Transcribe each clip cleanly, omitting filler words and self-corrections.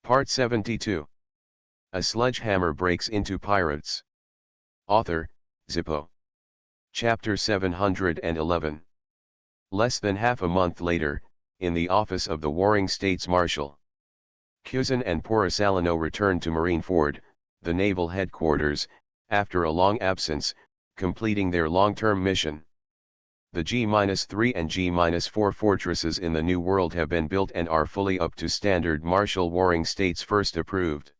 Part 72. A Sledgehammer Breaks into Pirates. Author, Zippo. Chapter 711. Less than half a month later, in the office of the Warring States Marshal, Cusin and Porisalino returned to Marineford, the naval headquarters, after a long absence, completing their long-term mission. The G-3 and G-4 fortresses in the New World have been built and are fully up to standard. Marshal Warring States first approved.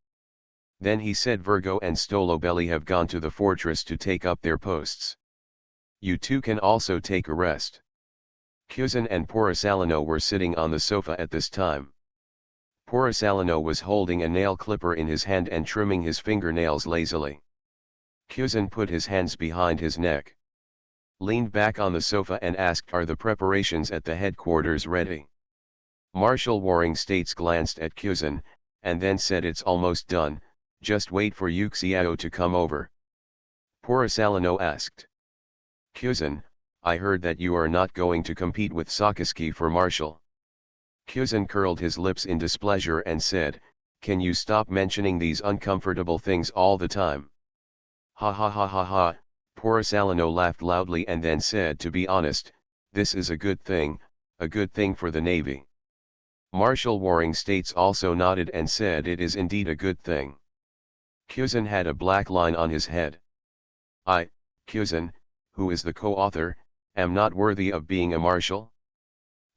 Then he said Virgo and Stolobelli have gone to the fortress to take up their posts. You two can also take a rest. Cusin and Porisalino were sitting on the sofa at this time. Porisalino was holding a nail clipper in his hand and trimming his fingernails lazily. Cusin put his hands behind his neck, leaned back on the sofa and asked, "Are the preparations at the headquarters ready?" Marshal Warring States glanced at Cusin, and then said, "It's almost done, just wait for Uxiao to come over." Porisalino asked, "Cusin, I heard that you are not going to compete with Sakaski for Marshal." Cusin curled his lips in displeasure and said, "Can you stop mentioning these uncomfortable things all the time?" "Ha ha ha ha ha." Porisalino laughed loudly and then said, "To be honest, this is a good thing for the Navy." Marshal Warring States also nodded and said, "It is indeed a good thing." Cusin had a black line on his head. "I, Cusin, who is the co-author, am not worthy of being a marshal?"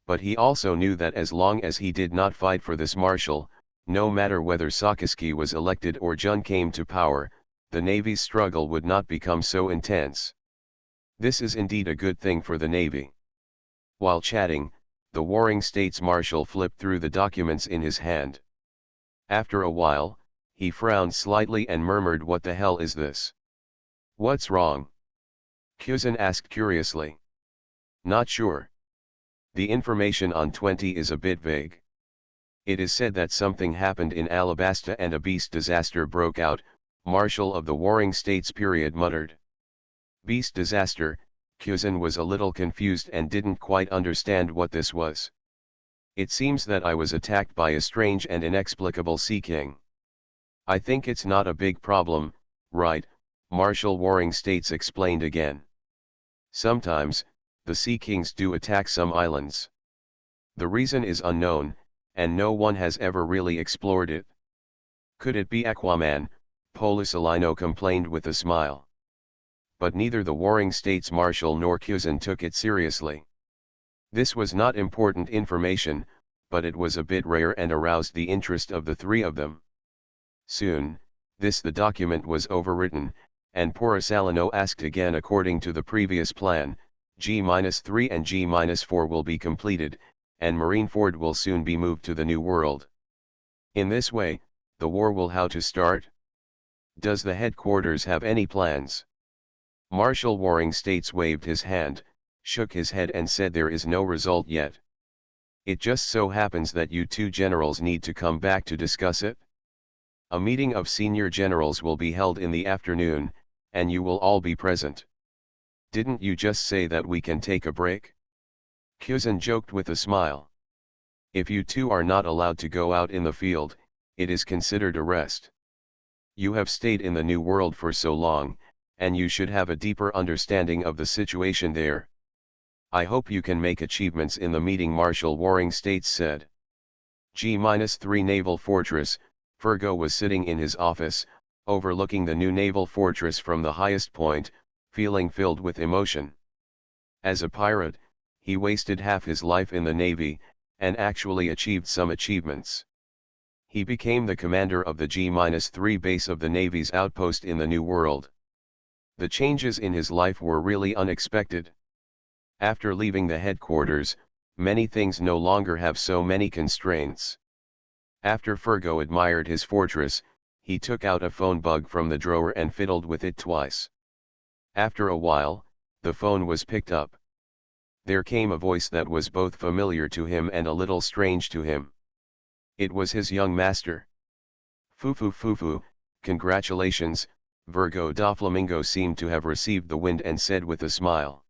But he also knew that as long as he did not fight for this marshal, no matter whether Sakaski was elected or Jun came to power, the Navy's struggle would not become so intense. This is indeed a good thing for the Navy. While chatting, the Warring States Marshal flipped through the documents in his hand. After a while, he frowned slightly and murmured, "What the hell is this?" "What's wrong?" Cusin asked curiously. "Not sure. The information on 20 is a bit vague. It is said that something happened in Alabasta and a beast disaster broke out," Marshal of the Warring States period muttered. Beast disaster. Cusin was a little confused and didn't quite understand what this was. "It seems that I was attacked by a strange and inexplicable sea king." "I think it's not a big problem, right?" Marshal Warring States explained again. "Sometimes, the sea kings do attack some islands. The reason is unknown, and no one has ever really explored it." "Could it be Aquaman?" Porisalino complained with a smile. But neither the Warring States Marshal nor Cusin took it seriously. This was not important information, but it was a bit rare and aroused the interest of the three of them. Soon, the document was overwritten, and Porisalino asked again, "According to the previous plan, G-3 and G-4 will be completed, and Marineford will soon be moved to the New World. In this way, the war will how to start? Does the headquarters have any plans?" Marshal Warring States waved his hand, shook his head and said, "There is no result yet. It just so happens that you two generals need to come back to discuss it. A meeting of senior generals will be held in the afternoon, and you will all be present." "Didn't you just say that we can take a break?" Cusin joked with a smile. "If you two are not allowed to go out in the field, it is considered a rest. You have stayed in the New World for so long, and you should have a deeper understanding of the situation there. I hope you can make achievements in the meeting," Marshal Warring States said. G-3 Naval Fortress. Virgo was sitting in his office, overlooking the new naval fortress from the highest point, feeling filled with emotion. As a pirate, he wasted half his life in the Navy, and actually achieved some achievements. He became the commander of the G-3 base of the Navy's outpost in the New World. The changes in his life were really unexpected. After leaving the headquarters, many things no longer have so many constraints. After Virgo admired his fortress, he took out a phone bug from the drawer and fiddled with it twice. After a while, the phone was picked up. There came a voice that was both familiar to him and a little strange to him. It was his young master. Fufu, congratulations." Virgo Doflamingo seemed to have received the wind and said with a smile,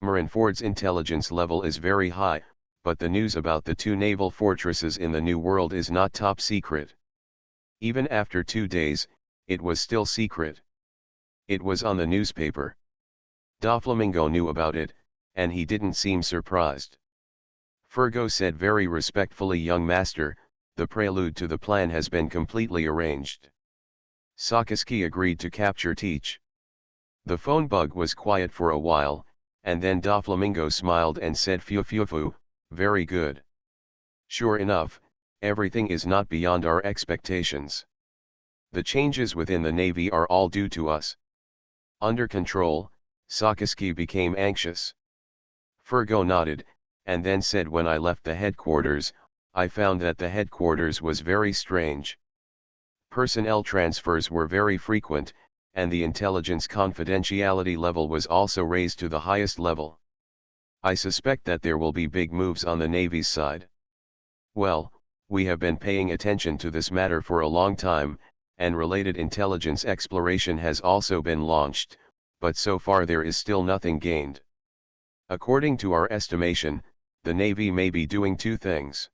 "Marineford's intelligence level is very high, but the news about the 2 naval fortresses in the New World is not top secret. Even after 2 days, it was still secret. It was on the newspaper. Doflamingo knew about it, and he didn't seem surprised. Fergo said very respectfully, "Young master, the prelude to the plan has been completely arranged." Sakaski agreed to capture Teach. The phone bug was quiet for a while, and then Doflamingo smiled and said, "Phew, very good. Sure enough, everything is not beyond our expectations. The changes within the Navy are all due to us." Under control, Sakaski became anxious. Fergo nodded, and then said, "When I left the headquarters, I found that the headquarters was very strange. Personnel transfers were very frequent, and the intelligence confidentiality level was also raised to the highest level. I suspect that there will be big moves on the Navy's side. Well, we have been paying attention to this matter for a long time, and related intelligence exploration has also been launched, but so far there is still nothing gained. According to our estimation, the Navy may be doing 2 things.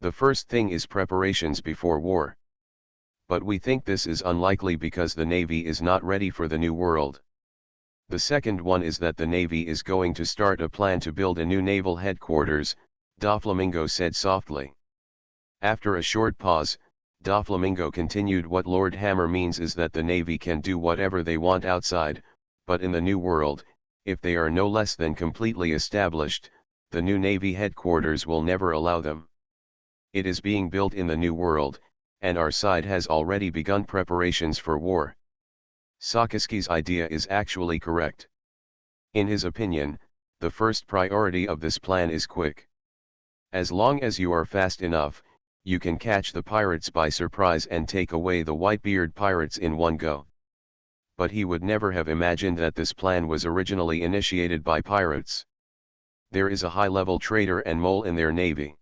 The first thing is preparations before war. But we think this is unlikely because the Navy is not ready for the New World. The second one is that the Navy is going to start a plan to build a new naval headquarters," Doflamingo said softly. After a short pause, Doflamingo continued, "What Lord Hammer means is that the Navy can do whatever they want outside, but in the New World, if they are no less than completely established, the new Navy headquarters will never allow them. It is being built in the New World, and our side has already begun preparations for war." Sakaski's idea is actually correct. In his opinion, the first priority of this plan is quick. As long as you are fast enough, you can catch the pirates by surprise and take away the Whitebeard pirates in one go. But he would never have imagined that this plan was originally initiated by pirates. There is a high-level traitor and mole in their navy.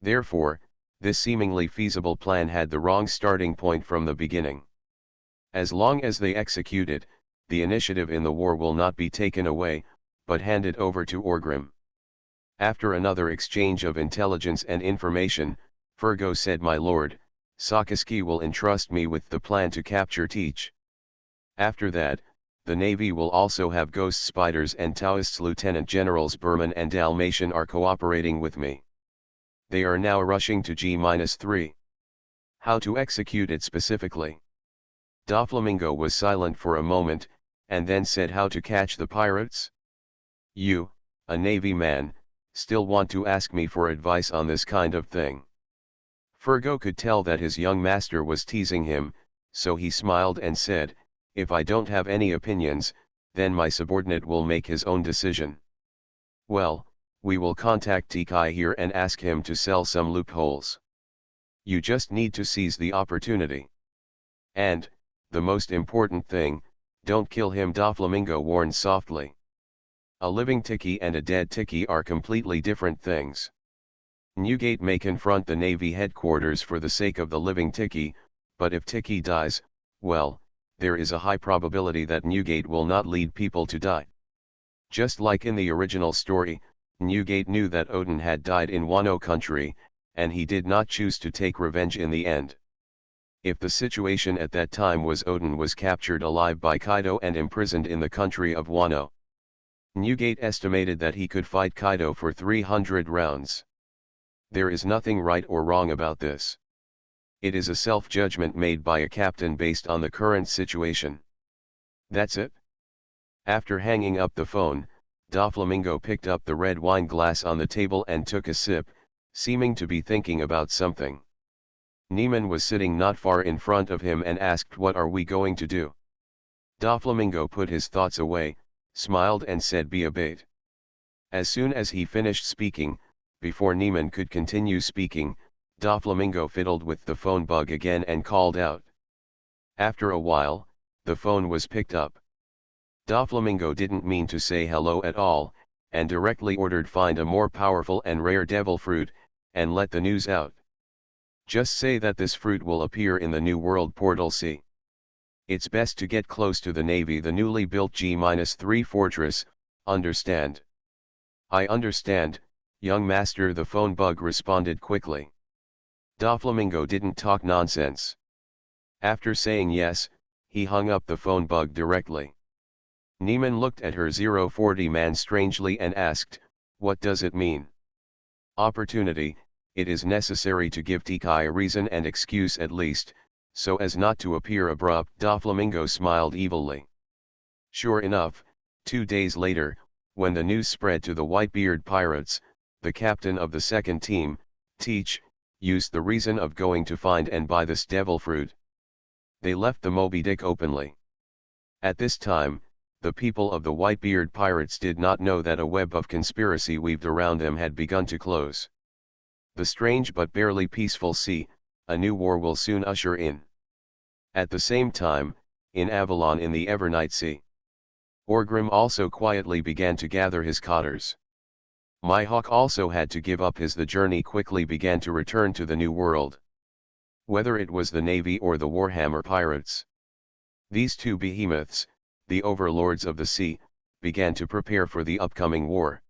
Therefore, this seemingly feasible plan had the wrong starting point from the beginning. As long as they execute it, the initiative in the war will not be taken away, but handed over to Orgrim. After another exchange of intelligence and information, Fergo said, "My lord, Sakaski will entrust me with the plan to capture Teach. After that, the Navy will also have Ghost Spiders, and Taoists Lieutenant Generals Berman and Dalmatian are cooperating with me. They are now rushing to G-3. How to execute it specifically?" Doflamingo was silent for a moment, and then said, "How to catch the pirates? You, a Navy man, still want to ask me for advice on this kind of thing?" Fergo could tell that his young master was teasing him, so he smiled and said, "If I don't have any opinions, then my subordinate will make his own decision. Well, we will contact Tikai here and ask him to sell some loopholes. You just need to seize the opportunity. And, the most important thing, don't kill him," Doflamingo warned softly. A living Tiki and a dead Tiki are completely different things. Newgate may confront the Navy headquarters for the sake of the living Tiki, but if Tiki dies, well, there is a high probability that Newgate will not lead people to die. Just like in the original story, Newgate knew that Odin had died in Wano country, and he did not choose to take revenge in the end. If the situation at that time was Odin was captured alive by Kaido and imprisoned in the country of Wano. Newgate estimated that he could fight Kaido for 300 rounds. There is nothing right or wrong about this. It is a self-judgment made by a captain based on the current situation. That's it. After hanging up the phone, Doflamingo picked up the red wine glass on the table and took a sip, seeming to be thinking about something. Neiman was sitting not far in front of him and asked, "What are we going to do?" Doflamingo put his thoughts away, smiled and said, "Be a bait." As soon as he finished speaking, before Neiman could continue speaking, Doflamingo fiddled with the phone bug again and called out. After a while, the phone was picked up. Doflamingo didn't mean to say hello at all, and directly ordered, "Find a more powerful and rare devil fruit, and let the news out. Just say that this fruit will appear in the New World portal. See. It's best to get close to the Navy, the newly built G-3 fortress, understand?" "I understand, Young master, the phone bug responded quickly. Doflamingo didn't talk nonsense. After saying yes, he hung up the phone bug directly. Neiman looked at her 040 man strangely and asked, "What does it mean?" "Opportunity, it is necessary to give Tikai a reason and excuse at least, so as not to appear abrupt." Doflamingo smiled evilly. Sure enough, 2 days later, when the news spread to the Whitebeard pirates, the captain of the second team, Teach, used the reason of going to find and buy this devil fruit. They left the Moby Dick openly. At this time, the people of the Whitebeard pirates did not know that a web of conspiracy weaved around them had begun to close. The strange but barely peaceful sea, a new war will soon usher in. At the same time, in Avalon in the Evernight Sea, Orgrim also quietly began to gather his cotters. Mihawk also had to give up his. The journey quickly began to return to the New World. Whether it was the Navy or the Warhammer pirates, these two behemoths, the overlords of the sea, began to prepare for the upcoming war.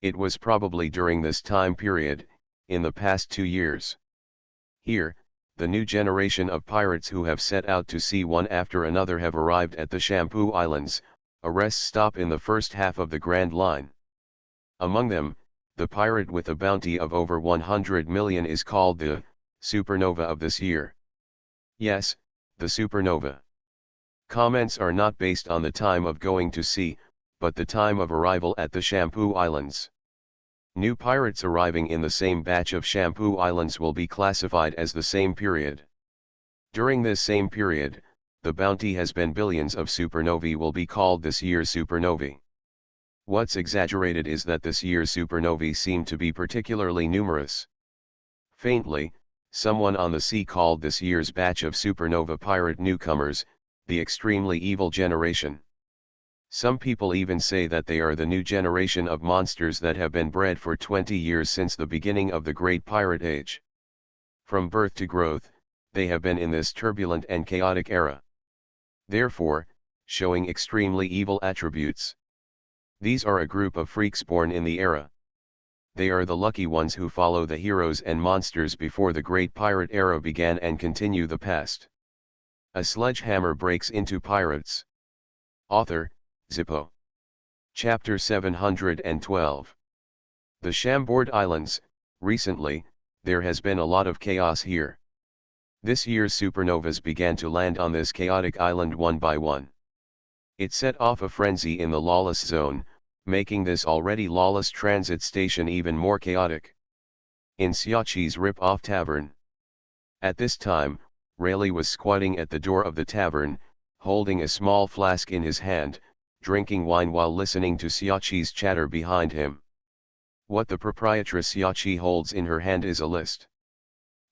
It was probably during this time period, in the past 2 years. Here, the new generation of pirates who have set out to sea one after another have arrived at the Shampoo Islands, a rest stop in the first half of the Grand Line. Among them, the pirate with a bounty of over 100 million is called the supernova of this year. Yes, the supernova. Comments are not based on the time of going to sea, but the time of arrival at the Shampoo Islands. New pirates arriving in the same batch of Shampoo Islands will be classified as the same period. During this same period, the bounty has been billions of supernovae will be called this year's supernovae. What's exaggerated is that this year's supernovae seem to be particularly numerous. Faintly, someone on the sea called this year's batch of supernova pirate newcomers, the extremely evil generation. Some people even say that they are the new generation of monsters that have been bred for 20 years since the beginning of the Great Pirate Age. From birth to growth, they have been in this turbulent and chaotic era. Therefore, showing extremely evil attributes. These are a group of freaks born in the era. They are the lucky ones who follow the heroes and monsters before the Great Pirate Era began and continue the past. A sledgehammer breaks into pirates. Author, Zippo. Chapter 712. The Chambord Islands. Recently, there has been a lot of chaos here. This year's supernovas began to land on this chaotic island one by one. It set off a frenzy in the lawless zone, making this already lawless transit station even more chaotic. In Xiaqi's Rip-Off Tavern. At this time, Rayleigh was squatting at the door of the tavern, holding a small flask in his hand, drinking wine while listening to Xiaqi's chatter behind him. What the proprietress Xiaqi holds in her hand is a list.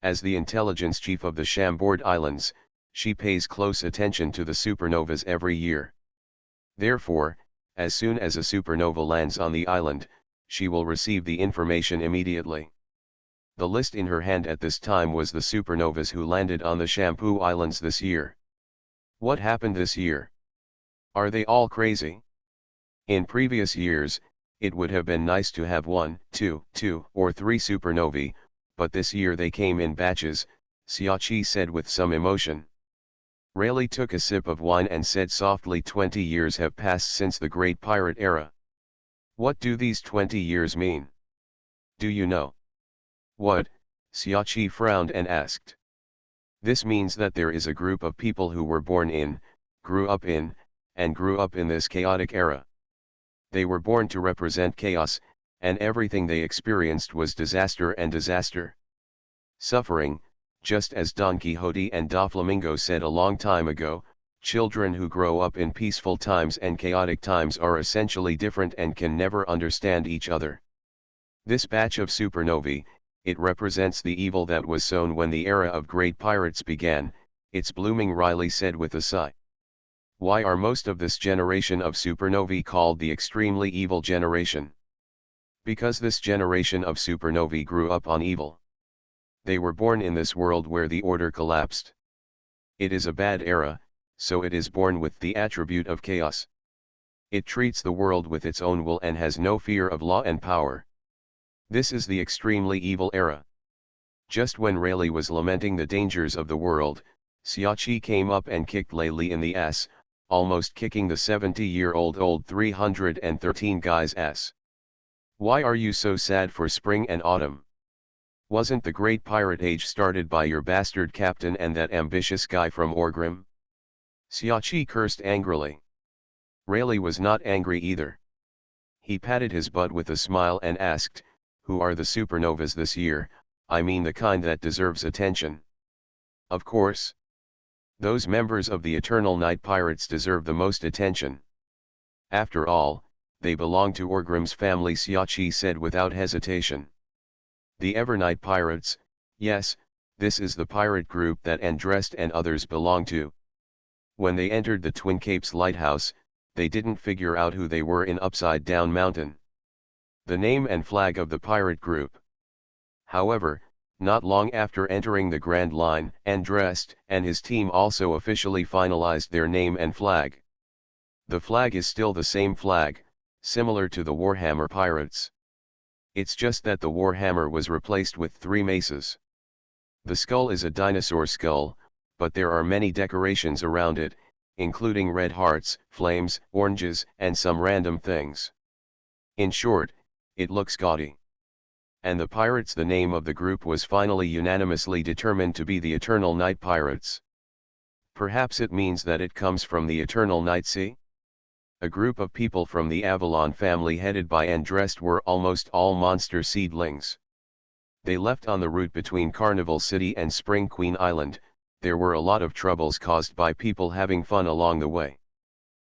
As the intelligence chief of the Chambord Islands, she pays close attention to the supernovas every year. Therefore, as soon as a supernova lands on the island, she will receive the information immediately. The list in her hand at this time was the supernovas who landed on the Shampoo Islands this year. What happened this year? Are they all crazy? In previous years, it would have been nice to have 1, 2, or 3 supernovae, but this year they came in batches, Xiaqi said with some emotion. Rayleigh took a sip of wine and said softly, 20 years have passed since the Great Pirate Era. What do these 20 years mean? Do you know? What? Xiaqi frowned and asked. This means that there is a group of people who were born in, grew up in, and grew up in this chaotic era. They were born to represent chaos, and everything they experienced was disaster and disaster. Suffering, just as Don Quixote and Doflamingo said a long time ago, children who grow up in peaceful times and chaotic times are essentially different and can never understand each other. This batch of supernovae, it represents the evil that was sown when the era of great pirates began, it's blooming, Riley said with a sigh. Why are most of this generation of supernovae called the extremely evil generation? Because this generation of supernovae grew up on evil. They were born in this world where the order collapsed. It is a bad era, so it is born with the attribute of chaos. It treats the world with its own will and has no fear of law and power. This is the extremely evil era. Just when Rayleigh was lamenting the dangers of the world, Xiaoqi came up and kicked Lei in the ass, almost kicking the 70-year-old old 313 guy's ass. Why are you so sad for spring and autumn? Wasn't the great pirate age started by your bastard captain and that ambitious guy from Orgrim? Xiaoqi cursed angrily. Rayleigh was not angry either. He patted his butt with a smile and asked, "Who are the supernovas this year? I mean the kind that deserves attention." "Of course. Those members of the Eternal Night Pirates deserve the most attention. After all, they belong to Orgrim's family," Xiaoqi said without hesitation. "The Evernight Pirates, yes, this is the pirate group that Andrest and others belong to. When they entered the Twin Capes lighthouse, they didn't figure out who they were in Upside Down Mountain. The name and flag of the pirate group. However, not long after entering the Grand Line, Andrest and his team also officially finalized their name and flag. The flag is still the same flag, similar to the Warhammer Pirates. It's just that the Warhammer was replaced with 3 maces. The skull is a dinosaur skull, but there are many decorations around it, including red hearts, flames, oranges, and some random things. In short, it looks gaudy. And the Pirates, the name of the group, was finally unanimously determined to be the Eternal Night Pirates. Perhaps it means that it comes from the Eternal Night Sea? A group of people from the Avalon family headed by Andrest were almost all monster seedlings. They left on the route between Carnival City and Spring Queen Island. There were a lot of troubles caused by people having fun along the way.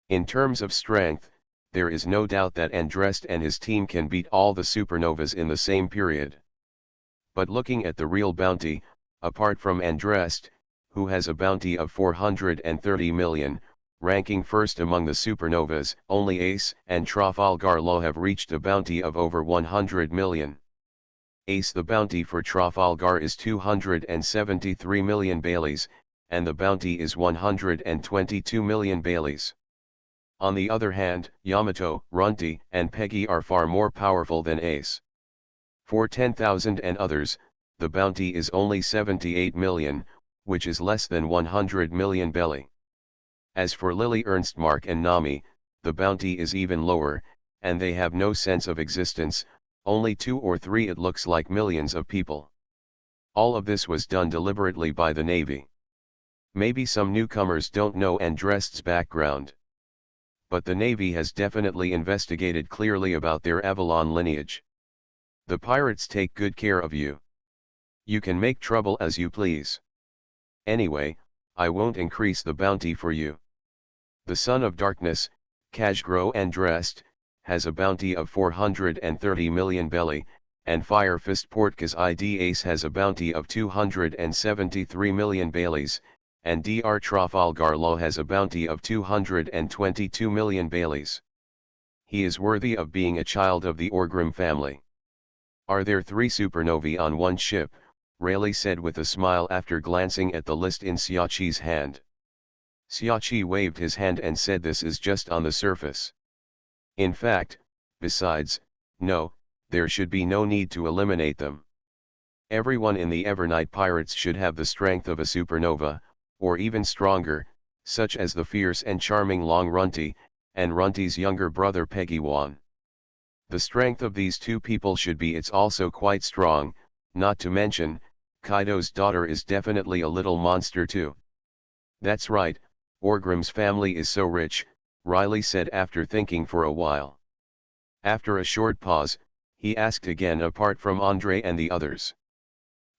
In terms of strength, there is no doubt that Andrest and his team can beat all the supernovas in the same period. But looking at the real bounty, apart from Andrest, who has a bounty of 430 million, ranking first among the supernovas, only Ace and Trafalgar Law have reached a bounty of over 100 million. Ace, the bounty for Trafalgar is 273 million Baileys, and the bounty is 122 million Baileys. On the other hand, Yamato, Runty, and Peggy are far more powerful than Ace. For 10,000 and others, the bounty is only 78 million, which is less than 100 million Belly. As for Lily, Ernstmark and Nami, the bounty is even lower, and they have no sense of existence, only 2 or 3, it looks like millions of people. All of this was done deliberately by the Navy. Maybe some newcomers don't know Andrest's background. But the Navy has definitely investigated clearly about their Avalon lineage. The pirates take good care of you. You can make trouble as you please. Anyway, I won't increase the bounty for you. The Son of Darkness, Kajgro Andrest, has a bounty of 430 million Belly, and Fire Fist Portkas ID Ace has a bounty of 273 million Baileys, and Dr. Trafalgar Law has a bounty of 222 million Baileys. He is worthy of being a child of the Orgrim family. Are there 3 supernovae on one ship? Rayleigh said with a smile after glancing at the list in Xiaoqi's hand. Xiaoqi waved his hand and said, "This is just on the surface. In fact, besides, no, there should be no need to eliminate them. Everyone in the Evernight Pirates should have the strength of a supernova, or even stronger, such as the fierce and charming Long Runty, and Runty's younger brother Peggy Wan. The strength of these 2 people should be it's also quite strong, not to mention, Kaido's daughter is definitely a little monster too." "That's right, Orgrim's family is so rich," Riley said after thinking for a while. After a short pause, he asked again, "Apart from Andre and the others,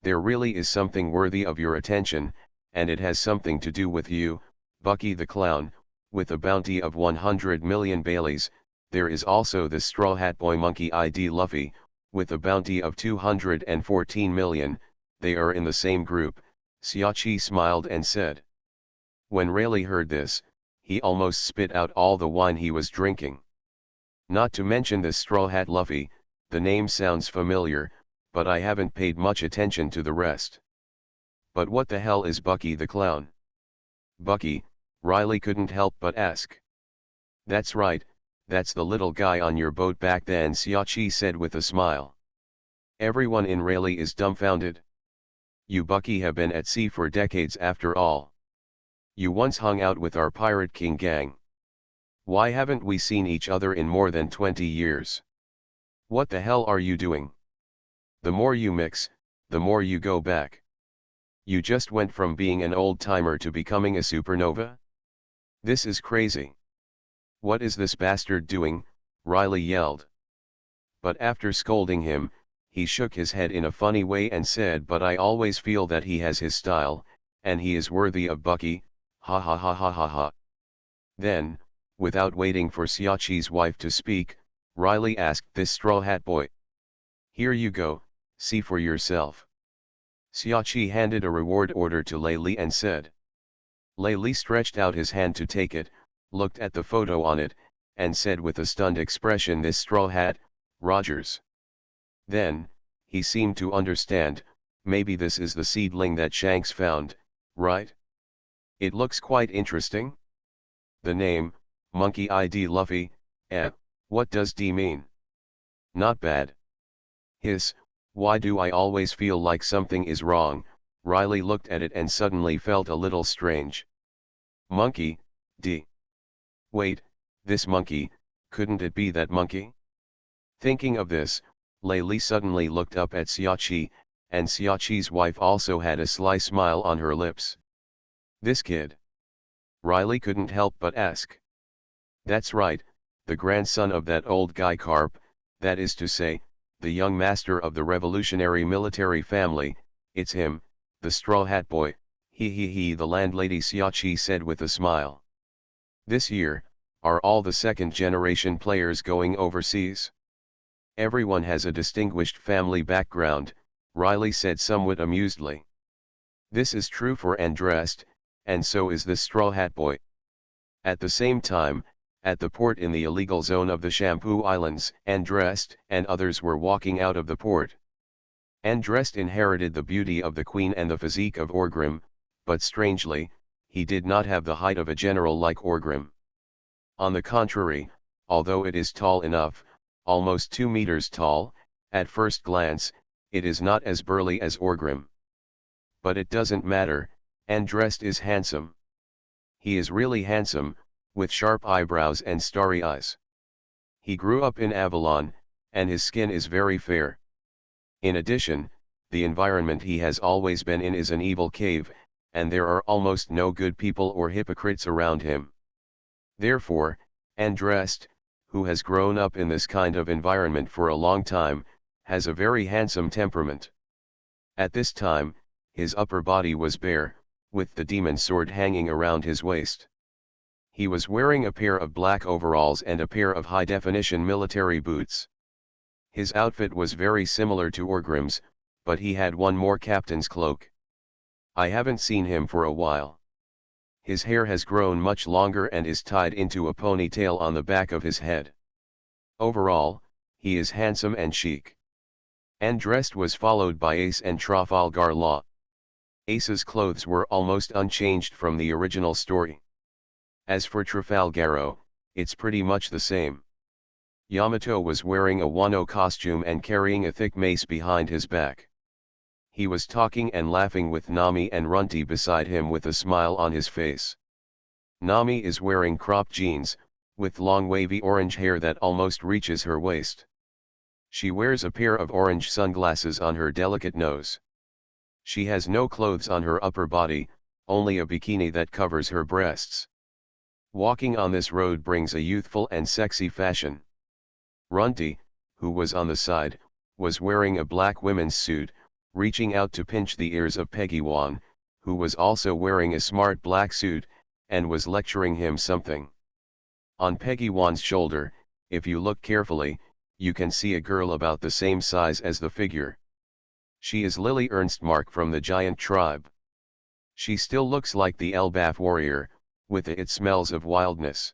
there really is something worthy of your attention, and it has something to do with you, Bucky the Clown, with a bounty of 100 million Baileys. There is also the Straw Hat Boy Monkey ID Luffy, with a bounty of 214 million, they are in the same group." Xiaoqi smiled and said. When Rayleigh heard this, he almost spit out all the wine he was drinking. "Not to mention this Straw Hat Luffy, the name sounds familiar, but I haven't paid much attention to the rest. But what the hell is Bucky the Clown?" "Bucky?" Riley couldn't help but ask. "That's right, that's the little guy on your boat back then," Xiaoqi said with a smile. Everyone in Rayleigh is dumbfounded. You Bucky have been at sea for decades after all. You once hung out with our Pirate King gang. Why haven't we seen each other in more than 20 years? What the hell are you doing? The more you mix, the more you go back. You just went from being an old-timer to becoming a supernova? This is crazy. What is this bastard doing? Riley yelled. But after scolding him, he shook his head in a funny way and said, "But I always feel that he has his style, and he is worthy of Bucky, ha ha ha ha ha ha." Then, without waiting for Xiaqi's wife to speak, Riley asked this Straw Hat Boy. "Here you go, see for yourself." Xiaqi handed a reward order to Lei Li and said. Lei Li stretched out his hand to take it, looked at the photo on it, and said with a stunned expression, "This Straw Hat, Rogers." Then, he seemed to understand, "Maybe this is the seedling that Shanks found, right? It looks quite interesting. The name, Monkey ID Luffy, what does D mean? Not bad. Hiss, why do I always feel like something is wrong?" Riley looked at it and suddenly felt a little strange. Monkey, D. Wait, this monkey, couldn't it be that monkey? Thinking of this, Lei Li suddenly looked up at Xiaqi, and Xiaqi's wife also had a sly smile on her lips. This kid? Riley couldn't help but ask. That's right, the grandson of that old guy Carp, that is to say, the young master of the revolutionary military family, it's him, the Straw Hat Boy, he, the landlady Xiaqi said with a smile. This year, are all the second-generation players going overseas? Everyone has a distinguished family background, Riley said somewhat amusedly. This is true for Andrest, and so is the Straw Hat Boy. At the same time, at the port in the illegal zone of the Shampoo Islands, Andrest and others were walking out of the port. Andrest inherited the beauty of the Queen and the physique of Orgrim, but strangely, he did not have the height of a general like Orgrim. On the contrary, although it is tall enough, almost 2 meters tall, at first glance, it is not as burly as Orgrim. But it doesn't matter, Andrest is handsome. He is really handsome, with sharp eyebrows and starry eyes. He grew up in Avalon, and his skin is very fair. In addition, the environment he has always been in is an evil cave, and there are almost no good people or hypocrites around him. Therefore, Andrest, who has grown up in this kind of environment for a long time, has a very handsome temperament. At this time, his upper body was bare, with the demon sword hanging around his waist. He was wearing a pair of black overalls and a pair of high-definition military boots. His outfit was very similar to Orgrim's, but he had one more captain's cloak. I haven't seen him for a while. His hair has grown much longer and is tied into a ponytail on the back of his head. Overall, he is handsome and chic. Andrest was followed by Ace and Trafalgar Law. Ace's clothes were almost unchanged from the original story. As for Trafalgaro, it's pretty much the same. Yamato was wearing a Wano costume and carrying a thick mace behind his back. He was talking and laughing with Nami and Runty beside him with a smile on his face. Nami is wearing cropped jeans, with long wavy orange hair that almost reaches her waist. She wears a pair of orange sunglasses on her delicate nose. She has no clothes on her upper body, only a bikini that covers her breasts. Walking on this road brings a youthful and sexy fashion. Runty, who was on the side, was wearing a black women's suit, reaching out to pinch the ears of Peggy Wan, who was also wearing a smart black suit, and was lecturing him something. On Peggy Wan's shoulder, if you look carefully, you can see a girl about the same size as the figure. She is Lily Ernstmark from the Giant Tribe. She still looks like the Elbaf warrior, with its smells of wildness.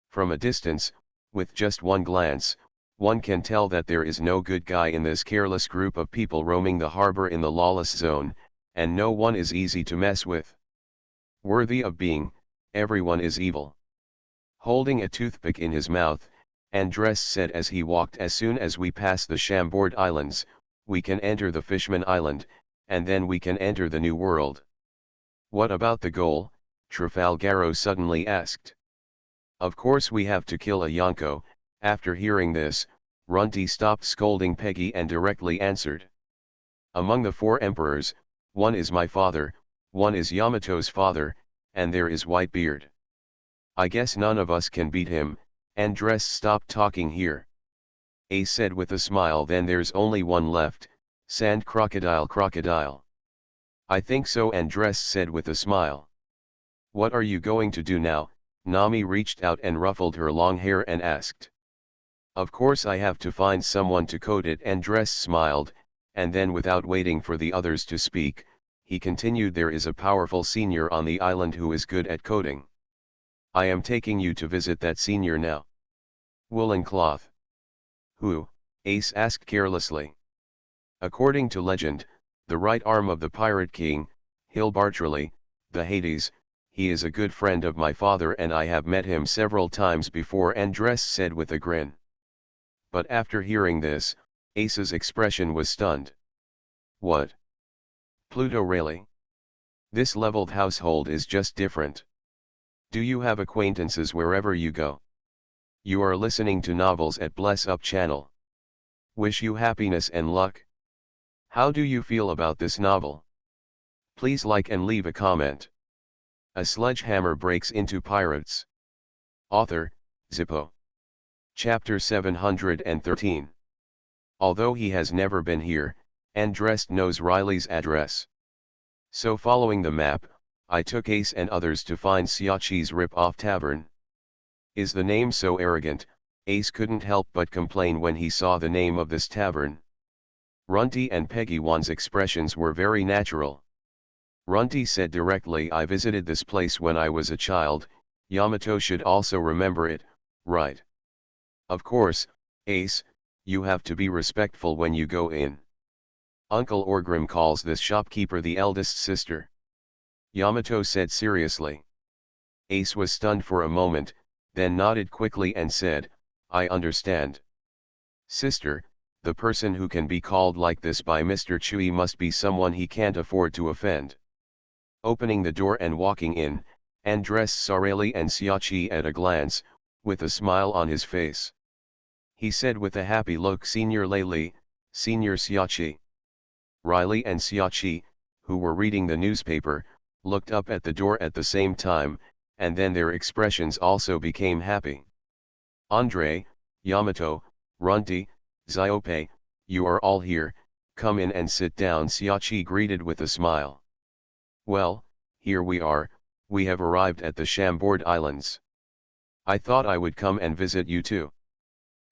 From a distance, with just one glance, one can tell that there is no good guy in this careless group of people roaming the harbor in the lawless zone, and no one is easy to mess with. Worthy of being, everyone is evil. Holding a toothpick in his mouth, Andrest said as he walked, "As soon as we pass the Chambord Islands, we can enter the Fishman Island, and then we can enter the New World. What about the goal? Trafalgaro suddenly asked. Of course we have to kill a Yonko. After hearing this, Runty stopped scolding Peggy and directly answered. Among the 4 emperors, one is my father, one is Yamato's father, and there is Whitebeard. I guess none of us can beat him. Andres stopped talking here. Ace said with a smile, then there's only one left, Sand Crocodile. I think so, Andres said with a smile. What are you going to do now? Nami reached out and ruffled her long hair and asked. Of course I have to find someone to code it. Andres smiled, and then without waiting for the others to speak, he continued, there is a powerful senior on the island who is good at coding. I am taking you to visit that senior now. Woolen Cloth. Who? Ace asked carelessly. According to legend, the right arm of the Pirate King, Hilbartrally, the Hades, he is a good friend of my father and I have met him several times before, Andres said with a grin. But after hearing this, Ace's expression was stunned. What? Pluto really? This leveled household is just different. Do you have acquaintances wherever you go? You are listening to novels at Bless Up channel. Wish you happiness and luck. How do you feel about this novel? Please like and leave a comment. A sledgehammer breaks into pirates. Author, Zippo. Chapter 713. Although he has never been here, Andres knows Riley's address. So following the map, I took Ace and others to find Siachi's Rip-Off Tavern. Is the name so arrogant? Ace couldn't help but complain when he saw the name of this tavern. Runty and Peggy Wan's expressions were very natural. Runty said directly, I visited this place when I was a child, Yamato should also remember it, right? Of course, Ace, you have to be respectful when you go in. Uncle Orgrim calls this shopkeeper the eldest sister. Yamato said seriously. Ace was stunned for a moment, then nodded quickly and said, I understand. Sister, the person who can be called like this by Mr. Chui must be someone he can't afford to offend. Opening the door and walking in, Andres saw Rayleigh and Siachi at a glance, with a smile on his face. He said with a happy look, Senior Rayleigh, Senior Siachi. Riley and Siachi, who were reading the newspaper, looked up at the door at the same time, and then their expressions also became happy. Andre, Yamato, Runty, Ziope, you are all here, come in and sit down, Siachi greeted with a smile. Well, here we are, we have arrived at the Chambord Islands. I thought I would come and visit you too.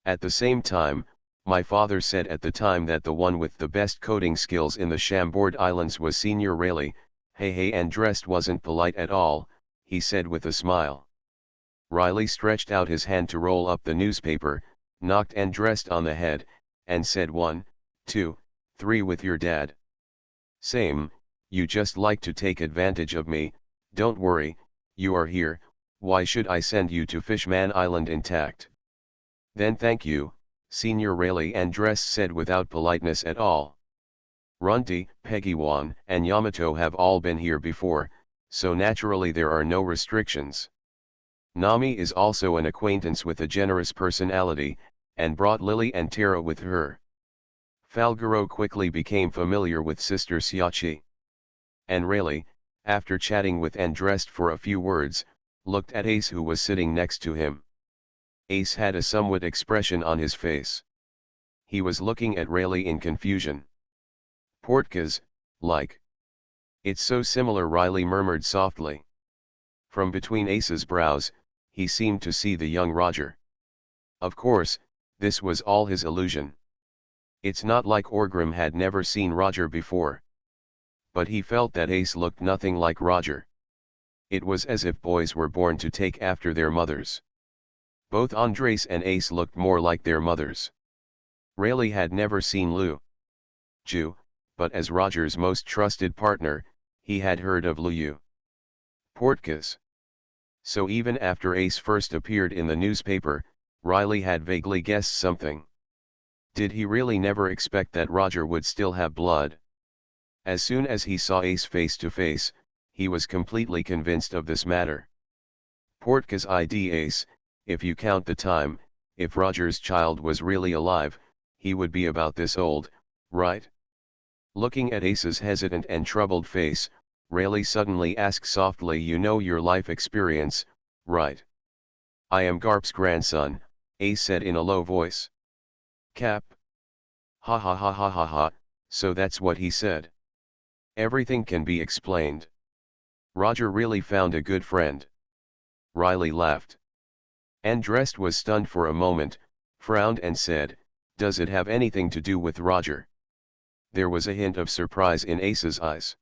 At the same time, my father said at the time that the one with the best coding skills in the Chambord Islands was Senior Rayleigh. Hey, Andres wasn't polite at all, he said with a smile. Riley stretched out his hand to roll up the newspaper, knocked Andres on the head, and said 1, 2, 3 with your dad. Same, you just like to take advantage of me, don't worry, you are here, why should I send you to Fishman Island intact? Then thank you, Senior Rayleigh, Andres said without politeness at all. Runty, Peggy Wan, and Yamato have all been here before, so naturally there are no restrictions. Nami is also an acquaintance with a generous personality, and brought Lily and Tara with her. Falgaro quickly became familiar with Sister Siachi. And Rayleigh, after chatting with Andres for a few words, looked at Ace who was sitting next to him. Ace had a somewhat expression on his face. He was looking at Rayleigh in confusion. Portkas, like. It's so similar, Riley murmured softly. From between Ace's brows, he seemed to see the young Roger. Of course, this was all his illusion. It's not like Orgrim had never seen Roger before. But he felt that Ace looked nothing like Roger. It was as if boys were born to take after their mothers. Both Andres and Ace looked more like their mothers. Rayleigh had never seen Lu Ju, but as Roger's most trusted partner, he had heard of Lu Yu. Portkas. So even after Ace first appeared in the newspaper, Riley had vaguely guessed something. Did he really never expect that Roger would still have blood? As soon as he saw Ace face to face, he was completely convinced of this matter. Portka's ID Ace, if you count the time, if Roger's child was really alive, he would be about this old, right? Looking at Ace's hesitant and troubled face, Rayleigh suddenly asked softly, you know your life experience, right? I am Garp's grandson, Ace said in a low voice. Cap. Ha ha ha ha ha ha, so that's what he said. Everything can be explained. Roger really found a good friend. Riley laughed. Andrest was stunned for a moment, frowned and said, does it have anything to do with Roger? There was a hint of surprise in Ace's eyes.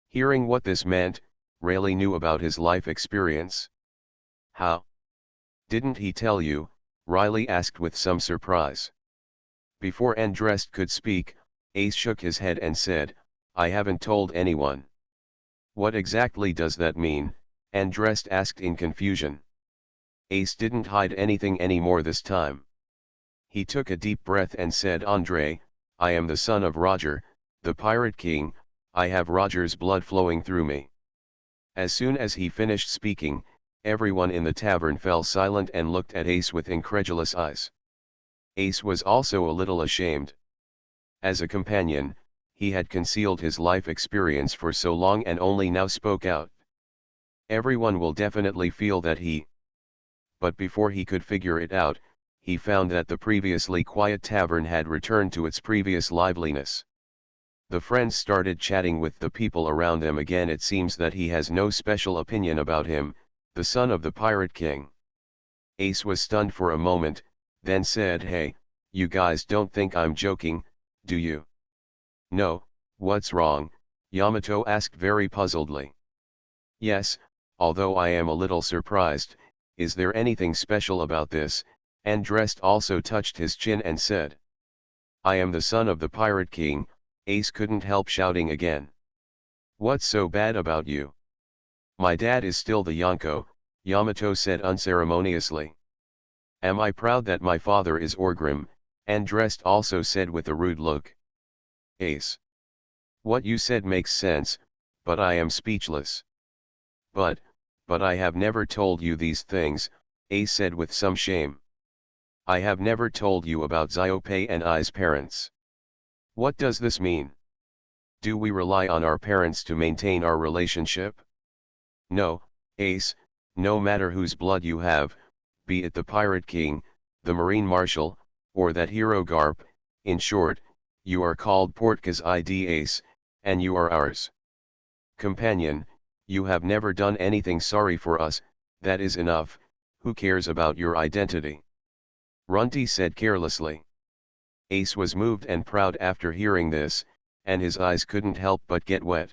Hearing what this meant, Rayleigh knew about his life experience. How? Didn't he tell you? Riley asked with some surprise. Before Andrest could speak, Ace shook his head and said, I haven't told anyone. What exactly does that mean? Andrest asked in confusion. Ace didn't hide anything anymore this time. He took a deep breath and said, Andre, I am the son of Roger, the Pirate King, I have Roger's blood flowing through me. As soon as he finished speaking, everyone in the tavern fell silent and looked at Ace with incredulous eyes. Ace was also a little ashamed. As a companion, he had concealed his life experience for so long and only now spoke out. Everyone will definitely feel that he. But before he could figure it out, he found that the previously quiet tavern had returned to its previous liveliness. The friends started chatting with the people around them again. It seems that he has no special opinion about him, the son of the Pirate King. Ace was stunned for a moment, then said, hey, you guys don't think I'm joking, do you? No, what's wrong? Yamato asked very puzzledly. Yes, although I am a little surprised, is there anything special about this? Andrest also touched his chin and said. I am the son of the Pirate King, Ace couldn't help shouting again. What's so bad about you? My dad is still the Yonko, Yamato said unceremoniously. Am I proud that my father is Orgrim? Andrest also said with a rude look. Ace. What you said makes sense, but I am speechless. But I have never told you these things, Ace said with some shame. I have never told you about Xiaopei and I's parents. What does this mean? Do we rely on our parents to maintain our relationship? No, Ace, no matter whose blood you have, be it the Pirate King, the Marine Marshal, or that hero Garp, in short, you are called Portka's ID Ace, and you are ours. Companion, you have never done anything sorry for us, that is enough, who cares about your identity? Runty said carelessly. Ace was moved and proud after hearing this, and his eyes couldn't help but get wet.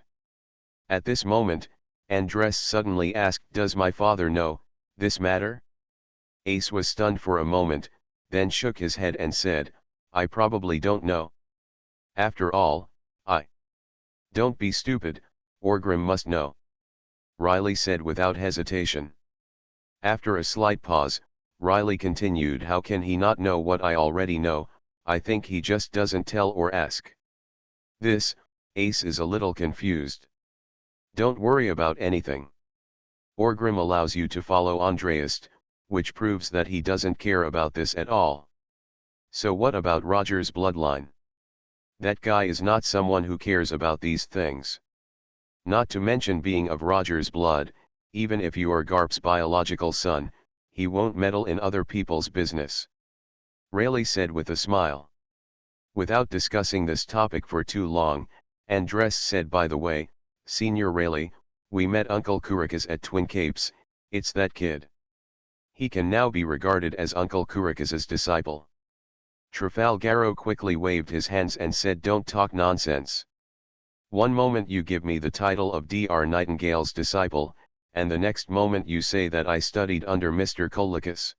At this moment, Andrest suddenly asked, does my father know this matter? Ace was stunned for a moment, then shook his head and said, I probably don't know. After all, I. Don't be stupid, Orgrim must know. Riley said without hesitation. After a slight pause, Riley continued, how can he not know what I already know? I think he just doesn't tell or ask. This, Ace is a little confused. Don't worry about anything. Orgrim allows you to follow Andreast, which proves that he doesn't care about this at all. So what about Roger's bloodline? That guy is not someone who cares about these things. Not to mention being of Roger's blood, even if you are Garp's biological son, he won't meddle in other people's business. Rayleigh said with a smile. Without discussing this topic for too long, Andrest said, by the way, Senior Rayleigh, we met Uncle Kurikas at Twin Capes, it's that kid. He can now be regarded as Uncle Kurikas's disciple. Trafalgaro quickly waved his hands and said, don't talk nonsense. One moment you give me the title of Dr. Nightingale's disciple, and the next moment you say that I studied under Mr. Kolikas.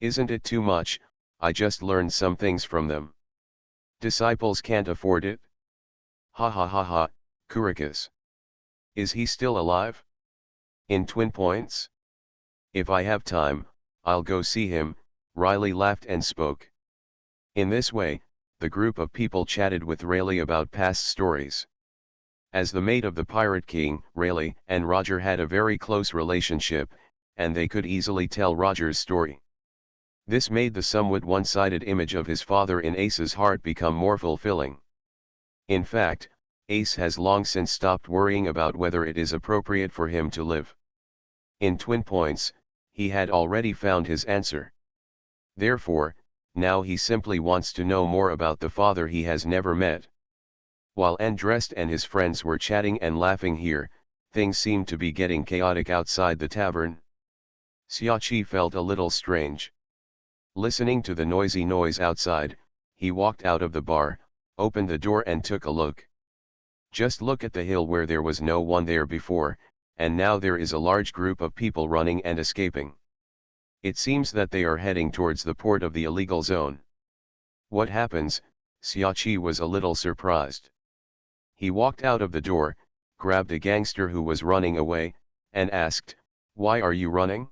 Isn't it too much? I just learned some things from them. Disciples can't afford it? Ha ha ha ha, Kurikas. Is he still alive? In Twin Points? If I have time, I'll go see him, Riley laughed and spoke. In this way, the group of people chatted with Rayleigh about past stories. As the mate of the Pirate King, Rayleigh and Roger had a very close relationship, and they could easily tell Roger's story. This made the somewhat one-sided image of his father in Ace's heart become more fulfilling. In fact, Ace has long since stopped worrying about whether it is appropriate for him to live. In Twin Points, he had already found his answer. Therefore, now he simply wants to know more about the father he has never met. While Andrest and his friends were chatting and laughing here, things seemed to be getting chaotic outside the tavern. Xiaoqi felt a little strange. Listening to the noisy noise outside, he walked out of the bar, opened the door and took a look. Just look at the hill where there was no one there before, and now there is a large group of people running and escaping. It seems that they are heading towards the port of the illegal zone. What happens? Xiaoqi was a little surprised. He walked out of the door, grabbed a gangster who was running away, and asked, "Why are you running?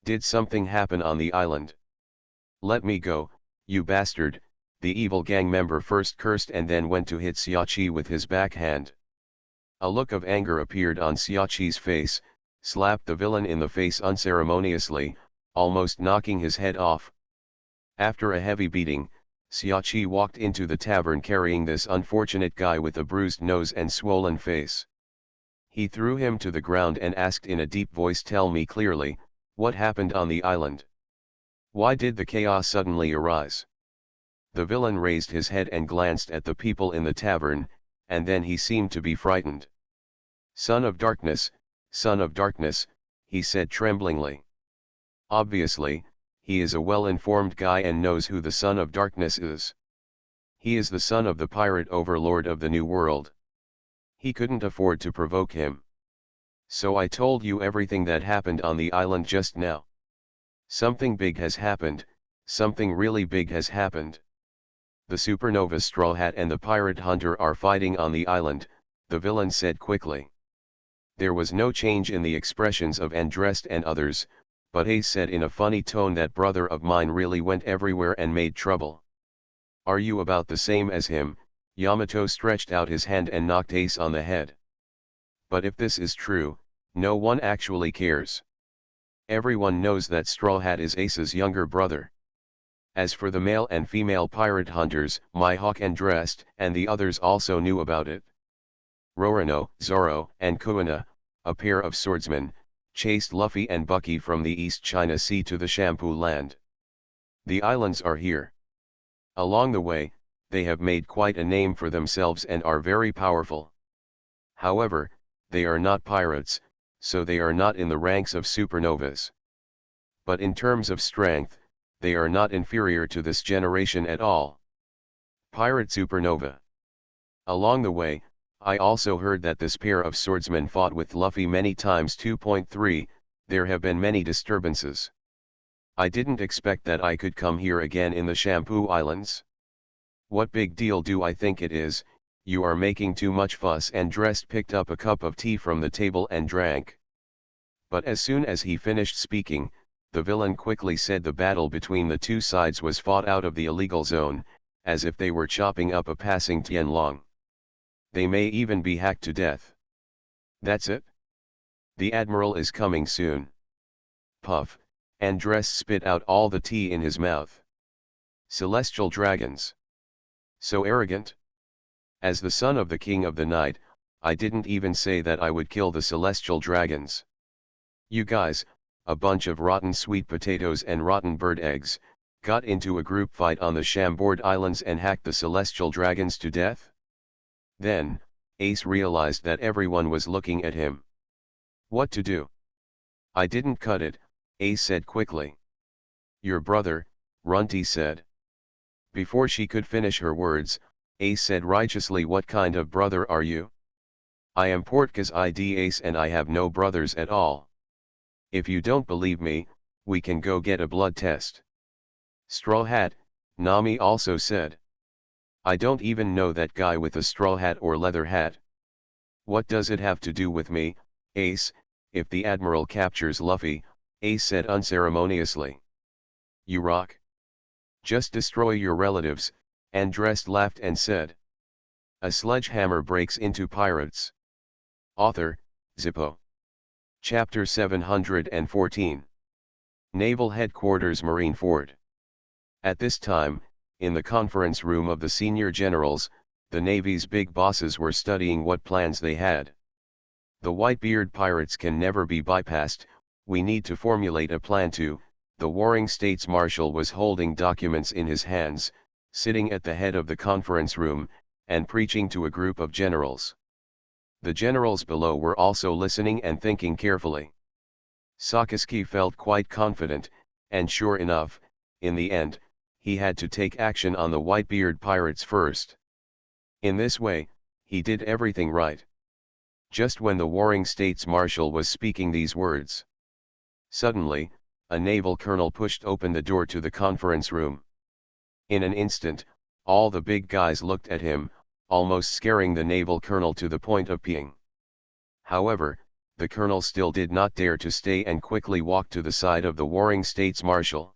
Did something happen on the island?" "Let me go, you bastard," the evil gang member first cursed and then went to hit Xiaoqi with his backhand. A look of anger appeared on Xiaoqi's face, slapped the villain in the face unceremoniously, almost knocking his head off. After a heavy beating, Xiaoqi walked into the tavern carrying this unfortunate guy with a bruised nose and swollen face. He threw him to the ground and asked in a deep voice, "Tell me clearly, what happened on the island? Why did the chaos suddenly arise?" The villain raised his head and glanced at the people in the tavern, and then he seemed to be frightened. Son of darkness," he said tremblingly. Obviously, he is a well-informed guy and knows who the Son of Darkness is. He is the son of the pirate overlord of the New World. He couldn't afford to provoke him. "So I told you everything that happened on the island just now. Something big has happened, something really big has happened. The supernova Straw Hat and the pirate hunter are fighting on the island," the villain said quickly. There was no change in the expressions of Andrest and others, but Ace said in a funny tone, "That brother of mine really went everywhere and made trouble." "Are you about the same as him?" Yamato stretched out his hand and knocked Ace on the head. "But if this is true, no one actually cares. Everyone knows that Straw Hat is Ace's younger brother. As for the male and female pirate hunters, Mihawk Andrest and the others also knew about it. Roronoa, Zoro, and Kuina, a pair of swordsmen, chased Luffy and Bucky from the East China Sea to the Shampoo Land. The islands are here. Along the way, they have made quite a name for themselves and are very powerful. However, they are not pirates, so they are not in the ranks of supernovas. But in terms of strength, they are not inferior to this generation at all. Pirate supernova. Along the way, I also heard that this pair of swordsmen fought with Luffy many times. 2.3 There have been many disturbances. I didn't expect that I could come here again in the Shampoo Islands. What big deal do I think it is? You are making too much fuss." Andrest picked up a cup of tea from the table and drank. But as soon as he finished speaking, the villain quickly said the battle between the two sides was fought out of the illegal zone, as if they were chopping up a passing Tianlong. They may even be hacked to death. That's it? The Admiral is coming soon. Puff, Andrest spit out all the tea in his mouth. Celestial dragons. So arrogant. As the son of the King of the Night, I didn't even say that I would kill the celestial dragons. You guys, a bunch of rotten sweet potatoes and rotten bird eggs, got into a group fight on the Chambord Islands and hacked the celestial dragons to death? Then, Ace realized that everyone was looking at him. What to do? "I didn't cut it," Ace said quickly. "Your brother," Runty said. Before she could finish her words, Ace said righteously, "What kind of brother are you? I am Portka's ID Ace and I have no brothers at all. If you don't believe me, we can go get a blood test." "Straw Hat," Nami also said. "I don't even know that guy with a straw hat or leather hat." "What does it have to do with me, Ace, if the Admiral captures Luffy?" Ace said unceremoniously. "You rock. Just destroy your relatives, Andrest laughed and said. A sledgehammer breaks into pirates. Author, Zippo. Chapter 714. Naval Headquarters Marineford. At this time, in the conference room of the senior generals, the Navy's big bosses were studying what plans they had. The Whitebeard pirates can never be bypassed, we need to formulate a plan to. The Warring States Marshal was holding documents in his hands, sitting at the head of the conference room, and preaching to a group of generals. The generals below were also listening and thinking carefully. Sakaski felt quite confident, and sure enough, in the end, he had to take action on the Whitebeard pirates first. In this way, he did everything right. Just when the Warring States Marshal was speaking these words, suddenly, a naval colonel pushed open the door to the conference room. In an instant, all the big guys looked at him, almost scaring the naval colonel to the point of peeing. However, the colonel still did not dare to stay and quickly walked to the side of the Warring States Marshal.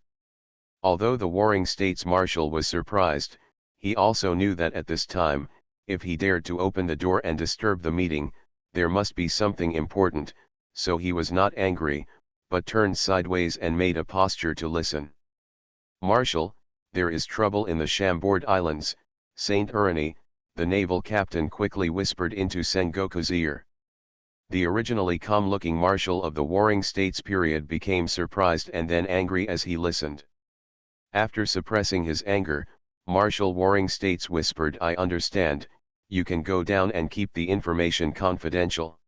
Although the Warring States Marshal was surprised, he also knew that at this time, if he dared to open the door and disturb the meeting, there must be something important, so he was not angry, but turned sideways and made a posture to listen. Marshal, there is trouble in the Chambord Islands, Saint Irene, the naval captain quickly whispered into Sengoku's ear. The originally calm-looking marshal of the Warring States period became surprised and then angry as he listened. After suppressing his anger, Marshal Warring States whispered, I understand, you can go down and keep the information confidential.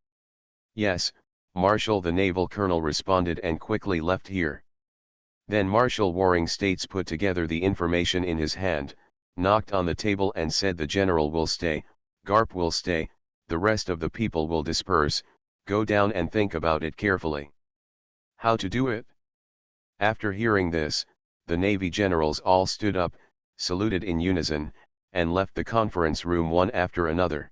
Yes, Marshal, the naval colonel responded and quickly left here. Then Marshal Warring States put together the information in his hand, knocked on the table and said the general will stay, Garp will stay, the rest of the people will disperse, go down and think about it carefully. How to do it? After hearing this, the Navy generals all stood up, saluted in unison, and left the conference room one after another.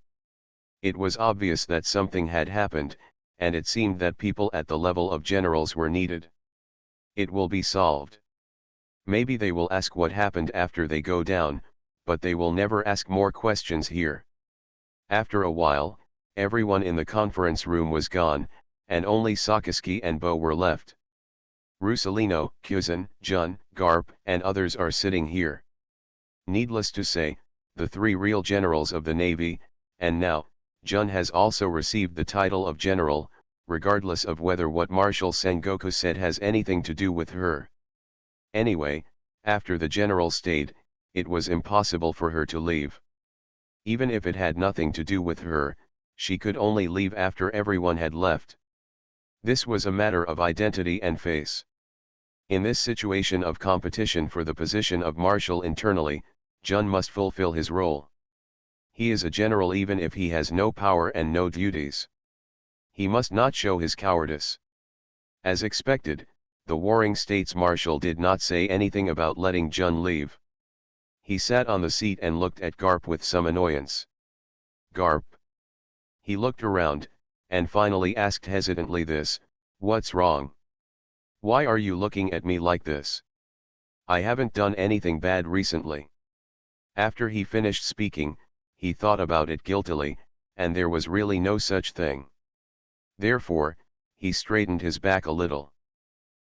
It was obvious that something had happened, and it seemed that people at the level of generals were needed. It will be solved. Maybe they will ask what happened after they go down, but they will never ask more questions here. After a while, everyone in the conference room was gone, and only Sakaski and Bo were left. Russolino, Kuzan, Jun, Garp, and others are sitting here. Needless to say, the three real generals of the Navy, and now, Jun has also received the title of general, regardless of whether what Marshal Sengoku said has anything to do with her. Anyway, after the general stayed, it was impossible for her to leave. Even if it had nothing to do with her, she could only leave after everyone had left. This was a matter of identity and face. In this situation of competition for the position of marshal internally, Jun must fulfill his role. He is a general even if he has no power and no duties. He must not show his cowardice. As expected, the Warring States Marshal did not say anything about letting Jun leave. He sat on the seat and looked at Garp with some annoyance. Garp. He looked around, and finally asked hesitantly this, what's wrong? Why are you looking at me like this? I haven't done anything bad recently. After he finished speaking, he thought about it guiltily, and there was really no such thing. Therefore, he straightened his back a little.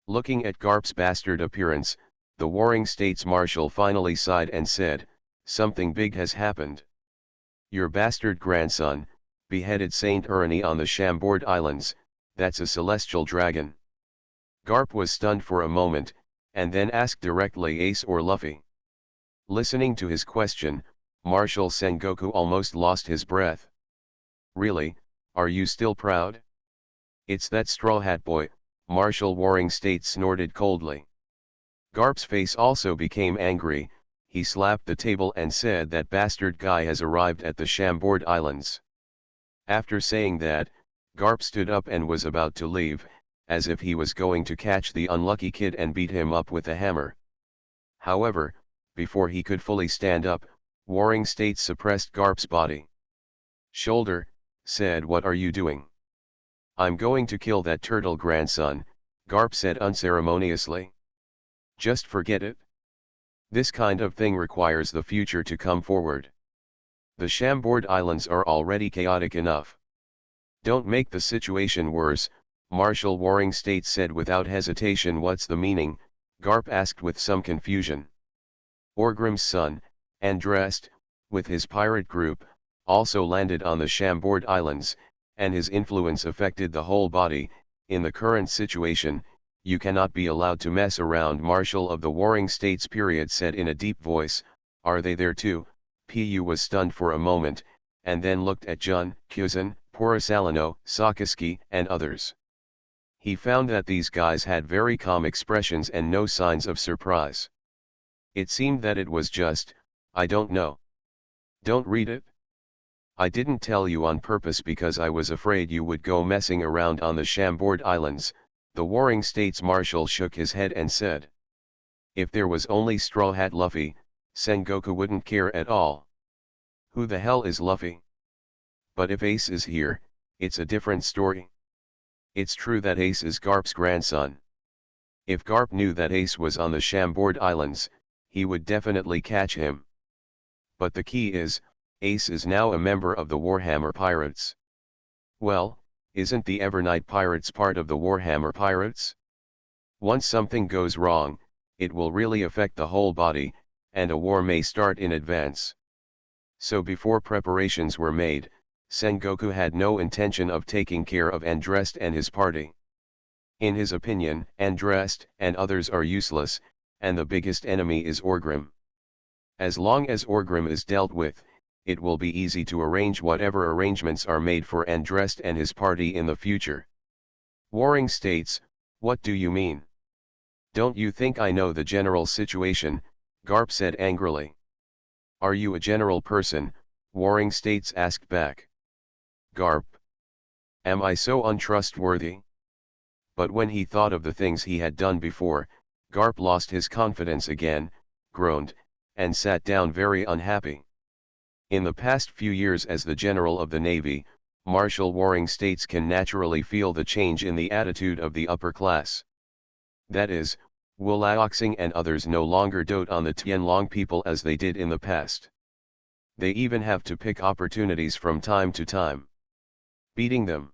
Looking at Garp's bastard appearance, the Warring States Marshal finally sighed and said, something big has happened. Your bastard grandson, beheaded Saint Irene on the Chambord Islands, that's a celestial dragon. Garp was stunned for a moment, and then asked directly, Ace or Luffy? Listening to his question, Marshal Sengoku almost lost his breath. Really, are you still proud? It's that straw hat boy, Marshal Warring States snorted coldly. Garp's face also became angry, he slapped the table and said that bastard guy has arrived at the Chambord Islands. After saying that, Garp stood up and was about to leave, as if he was going to catch the unlucky kid and beat him up with a hammer. However, before he could fully stand up, Warring States suppressed Garp's body. Shoulder, said, what are you doing? I'm going to kill that turtle grandson, Garp said unceremoniously. Just forget it. This kind of thing requires the future to come forward. The Chambord Islands are already chaotic enough. Don't make the situation worse, Marshal Warring States said without hesitation. What's the meaning? Garp asked with some confusion. Orgrim's son, Andrest, with his pirate group, also landed on the Chambord Islands, and his influence affected the whole body. In the current situation, you cannot be allowed to mess around. Marshal of the Warring States period said in a deep voice. Are they there too? Pu was stunned for a moment, and then looked at Jun, Kuzan, Porisalino, Sakaski, and others. He found that these guys had very calm expressions and no signs of surprise. It seemed that it was just, I don't know. Don't read it? I didn't tell you on purpose because I was afraid you would go messing around on the Chambord Islands. The Warring States Marshal shook his head and said. If there was only Straw Hat Luffy, Sengoku wouldn't care at all. Who the hell is Luffy? But if Ace is here, it's a different story. It's true that Ace is Garp's grandson. If Garp knew that Ace was on the Chambord Islands, he would definitely catch him. But the key is, Ace is now a member of the Warhammer Pirates. Well, isn't the Evernight Pirates part of the Warhammer Pirates? Once something goes wrong, it will really affect the whole body, and a war may start in advance. So before preparations were made, Sengoku had no intention of taking care of Andrest and his party. In his opinion, Andrest and others are useless, and the biggest enemy is Orgrim. As long as Orgrim is dealt with, it will be easy to arrange whatever arrangements are made for Andrest and his party in the future. Warring States, what do you mean? Don't you think I know the general situation? Garp said angrily. Are you a general person? Warring States asked back. Garp. Am I so untrustworthy? But when he thought of the things he had done before, Garp lost his confidence again, groaned, and sat down very unhappy. In the past few years as the General of the Navy, Marshal Warring States can naturally feel the change in the attitude of the upper class. That is, Wu Laoxing and others no longer dote on the Tianlong people as they did in the past. They even have to pick opportunities from time to time. Beating them.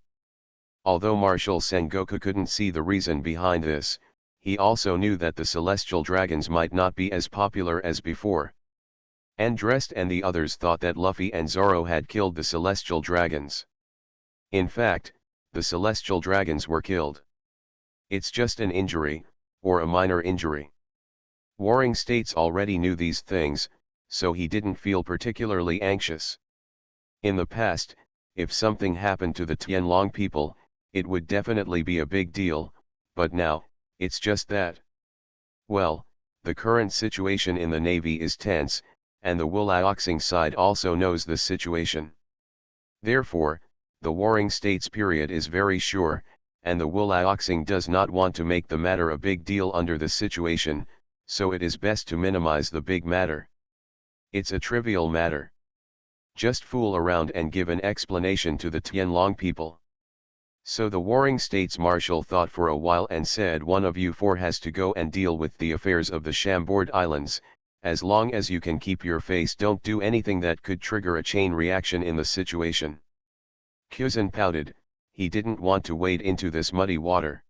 Although Marshal Sengoku couldn't see the reason behind this, he also knew that the Celestial Dragons might not be as popular as before. Andrest and the others thought that Luffy and Zoro had killed the Celestial Dragons. In fact, the Celestial Dragons were killed. It's just an injury, or a minor injury. Warring States already knew these things, so he didn't feel particularly anxious. In the past, if something happened to the Tianlong people, it would definitely be a big deal, but now, it's just that. Well, the current situation in the Navy is tense, and the Wu Laoxing side also knows the situation. Therefore, the Warring States period is very sure, and the Wu Laoxing does not want to make the matter a big deal under the situation, so it is best to minimize the big matter. It's a trivial matter. Just fool around and give an explanation to the Tianlong people. So the Warring States Marshal thought for a while and said, one of you four has to go and deal with the affairs of the Chambord Islands. As long as you can keep your face, don't do anything that could trigger a chain reaction in the situation. Kuzan pouted, he didn't want to wade into this muddy water.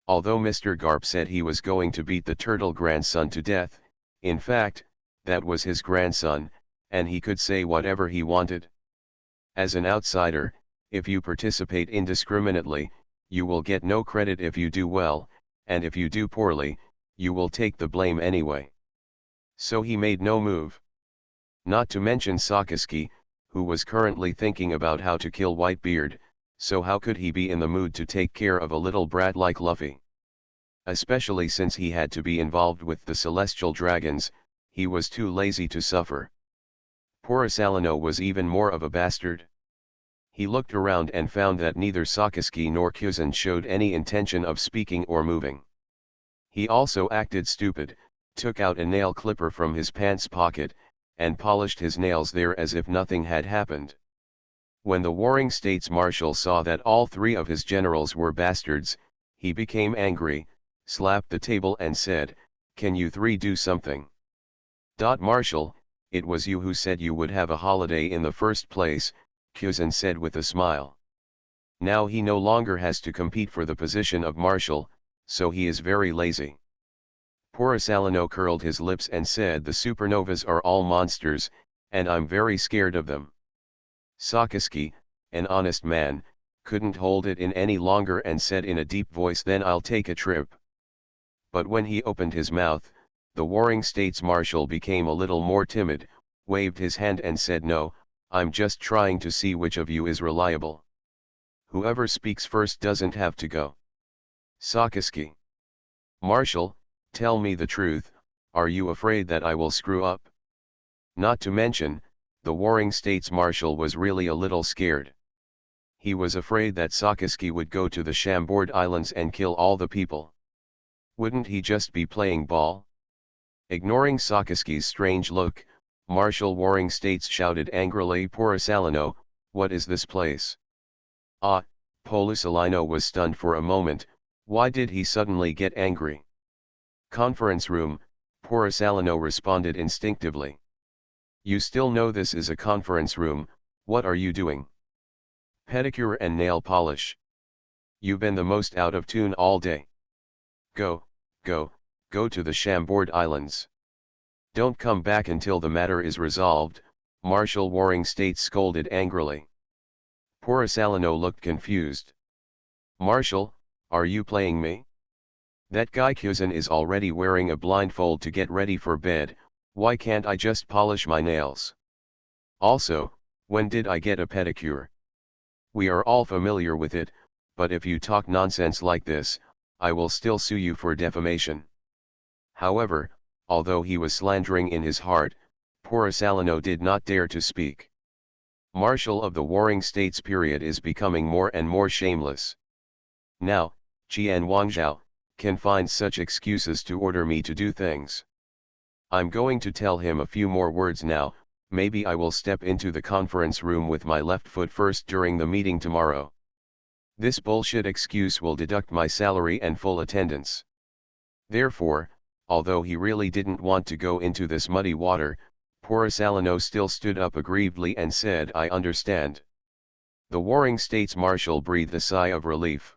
Although Mr. Garp said he was going to beat the turtle grandson to death, in fact, that was his grandson, and he could say whatever he wanted. As an outsider, if you participate indiscriminately, you will get no credit if you do well, and if you do poorly, you will take the blame anyway. So he made no move. Not to mention Sakaski, who was currently thinking about how to kill Whitebeard, so how could he be in the mood to take care of a little brat like Luffy? Especially since he had to be involved with the Celestial Dragons, he was too lazy to suffer. Porisalino was even more of a bastard. He looked around and found that neither Sakaski nor Kuzan showed any intention of speaking or moving. He also acted stupid, took out a nail clipper from his pants pocket, and polished his nails there as if nothing had happened. When the Warring States Marshal saw that all three of his generals were bastards, he became angry, slapped the table and said, "Can you three do something? Marshal, it was you who said you would have a holiday in the first place, Kuzan said with a smile. Now he no longer has to compete for the position of marshal, so he is very lazy. Porosalino curled his lips and said, the supernovas are all monsters, and I'm very scared of them. Sakaski, an honest man, couldn't hold it in any longer and said in a deep voice, then I'll take a trip. But when he opened his mouth, the Warring States Marshal became a little more timid, waved his hand and said, no, I'm just trying to see which of you is reliable. Whoever speaks first doesn't have to go. Sakaski. Marshal, tell me the truth, are you afraid that I will screw up? Not to mention, the Warring States Marshal was really a little scared. He was afraid that Sakaski would go to the Chambord Islands and kill all the people. Wouldn't he just be playing ball? Ignoring Sakaski's strange look, Marshal Warring States shouted angrily, Porosalino, what is this place? Ah, Porosalino was stunned for a moment. Why did he suddenly get angry? Conference room, Porosalino responded instinctively. You still know this is a conference room, what are you doing? Pedicure and nail polish. You've been the most out of tune all day. Go to the Chambord Islands. Don't come back until the matter is resolved, Marshal Warring States scolded angrily. Porosalino looked confused. Marshal, are you playing me? That guy Kuzan is already wearing a blindfold to get ready for bed, why can't I just polish my nails? Also, when did I get a pedicure? We are all familiar with it, but if you talk nonsense like this, I will still sue you for defamation. However, although he was slandering in his heart, Porosalino did not dare to speak. Marshal of the Warring States period is becoming more and more shameless. Now, Qian Wangzhao can find such excuses to order me to do things. I'm going to tell him a few more words now, maybe I will step into the conference room with my left foot first during the meeting tomorrow. This bullshit excuse will deduct my salary and full attendance. Therefore, although he really didn't want to go into this muddy water, Porosalino still stood up aggrievedly and said, I understand. The Warring States Marshal breathed a sigh of relief.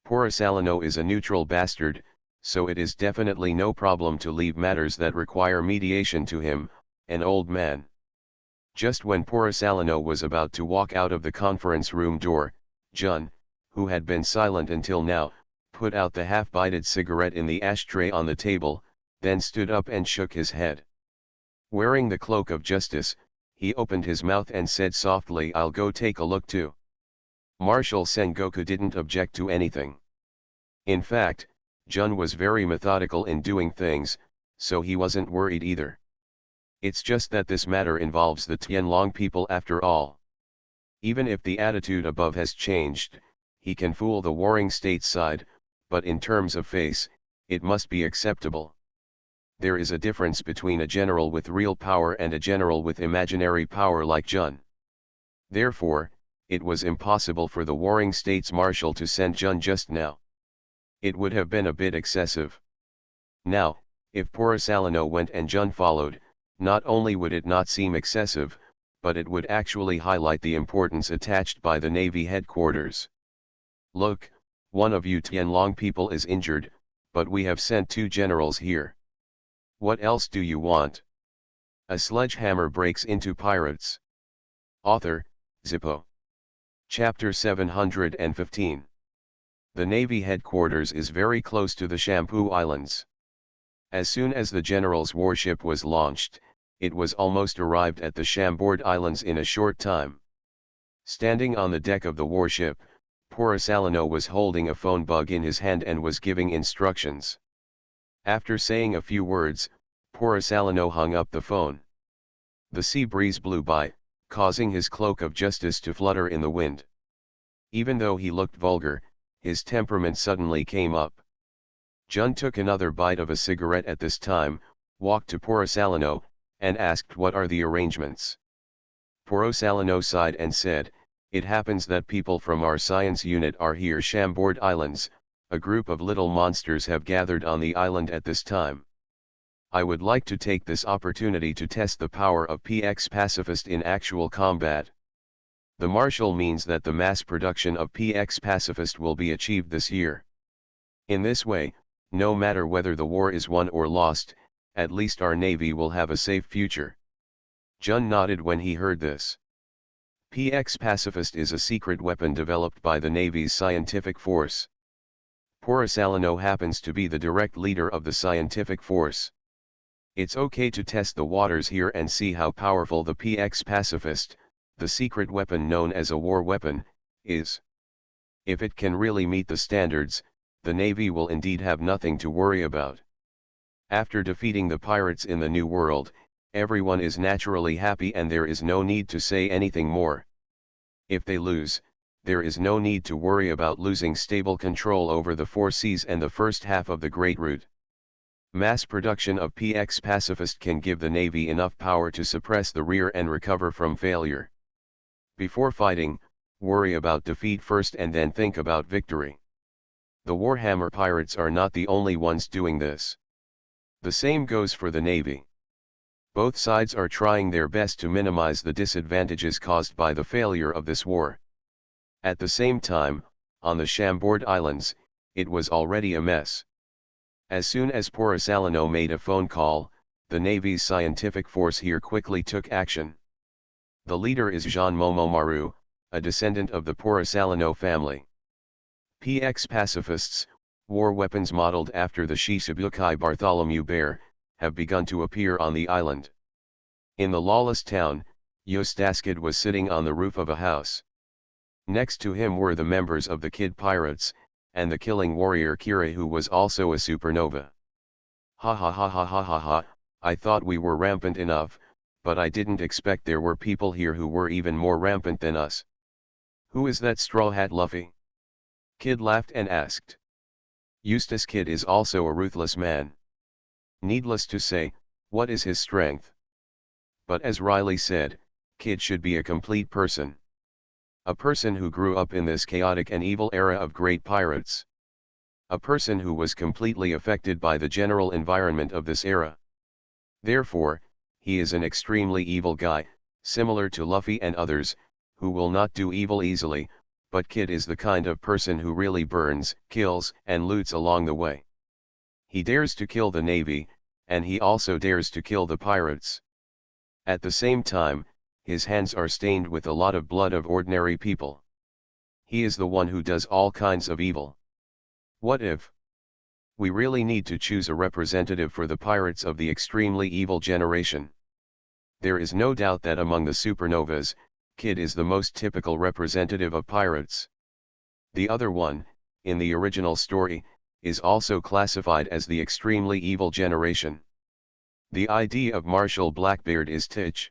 Porosalino is a neutral bastard, so it is definitely no problem to leave matters that require mediation to him, an old man. Just when Porosalino was about to walk out of the conference room door, Jun, who had been silent until now, put out the half-bited cigarette in the ashtray on the table, then stood up and shook his head. Wearing the cloak of justice, he opened his mouth and said softly, I'll go take a look too. Marshal Sengoku didn't object to anything. In fact, Jun was very methodical in doing things, so he wasn't worried either. It's just that this matter involves the Tianlong people after all. Even if the attitude above has changed, he can fool the Warring States side, but in terms of face, it must be acceptable. There is a difference between a general with real power and a general with imaginary power like Jun. Therefore, it was impossible for the Warring States Marshal to send Jun just now. It would have been a bit excessive. Now, if Porosalino went and Jun followed, not only would it not seem excessive, but it would actually highlight the importance attached by the Navy headquarters. Look, one of you Tianlong people is injured, but we have sent 2 generals here. What else do you want? A sledgehammer breaks into pirates. Author, Zippo. Chapter 715. The Navy headquarters is very close to the Shampoo Islands. As soon as the general's warship was launched, it was almost arrived at the Chambord Islands in a short time. Standing on the deck of the warship, Porosalino was holding a phone bug in his hand and was giving instructions. After saying a few words, Porosalino hung up the phone. The sea breeze blew by, causing his cloak of justice to flutter in the wind. Even though he looked vulgar, his temperament suddenly came up. Jun took another bite of a cigarette at this time, walked to Porosalino, and asked what are the arrangements. Porosalino sighed and said, it happens that people from our science unit are here Chambord Islands, a group of little monsters have gathered on the island at this time. I would like to take this opportunity to test the power of PX pacifist in actual combat. The Marshal means that the mass production of PX pacifist will be achieved this year. In this way, no matter whether the war is won or lost, at least our Navy will have a safe future. Jun nodded when he heard this. PX pacifist is a secret weapon developed by the Navy's scientific force. Porosalino happens to be the direct leader of the scientific force. It's okay to test the waters here and see how powerful the PX pacifist, the secret weapon known as a war weapon, is. If it can really meet the standards, the Navy will indeed have nothing to worry about. After defeating the pirates in the New World, everyone is naturally happy and there is no need to say anything more. If they lose, there is no need to worry about losing stable control over the four seas and the first half of the Great Route. Mass production of PX pacifist can give the Navy enough power to suppress the rear and recover from failure. Before fighting, worry about defeat first and then think about victory. The Warhammer pirates are not the only ones doing this. The same goes for the Navy. Both sides are trying their best to minimize the disadvantages caused by the failure of this war. At the same time, on the Chambord Islands, it was already a mess. As soon as Porosalino made a phone call, the Navy's scientific force here quickly took action. The leader is Jean Momomaru, a descendant of the Porosalino family. PX pacifists, war weapons modeled after the Shichibukai Bartholomew Bear, have begun to appear on the island. In the lawless town, Yostaskid was sitting on the roof of a house. Next to him were the members of the Kid Pirates, and the killing warrior Kira, who was also a supernova. Ha ha ha ha ha ha ha, I thought we were rampant enough, but I didn't expect there were people here who were even more rampant than us. Who is that Straw Hat Luffy? Kid laughed and asked. Eustace Kid is also a ruthless man. Needless to say, what is his strength? But as Riley said, Kid should be a complete person. A person who grew up in this chaotic and evil era of great pirates. A person who was completely affected by the general environment of this era. Therefore, he is an extremely evil guy, similar to Luffy and others, who will not do evil easily, but Kid is the kind of person who really burns, kills, and loots along the way. He dares to kill the Navy, and he also dares to kill the pirates. At the same time, his hands are stained with a lot of blood of ordinary people. He is the one who does all kinds of evil. What if? We really need to choose a representative for the pirates of the extremely evil generation. There is no doubt that among the supernovas, Kid is the most typical representative of pirates. The other one, in the original story, is also classified as the extremely evil generation. The idea of Marshal Blackbeard is titch.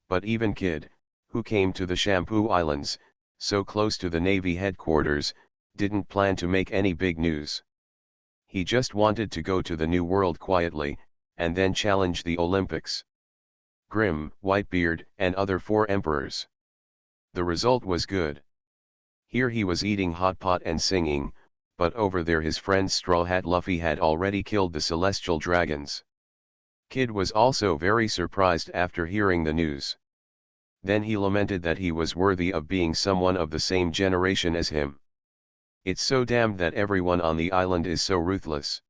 But even Kid, who came to the Shampoo Islands, so close to the Navy headquarters, didn't plan to make any big news. He just wanted to go to the New World quietly, and then challenge the Olympics. Grim, Whitebeard, and other 4 emperors. The result was good. Here he was eating hot pot and singing, but over there his friend Straw Hat Luffy had already killed the celestial dragons. Kid was also very surprised after hearing the news. Then he lamented that he was worthy of being someone of the same generation as him. It's so damned that everyone on the island is so ruthless.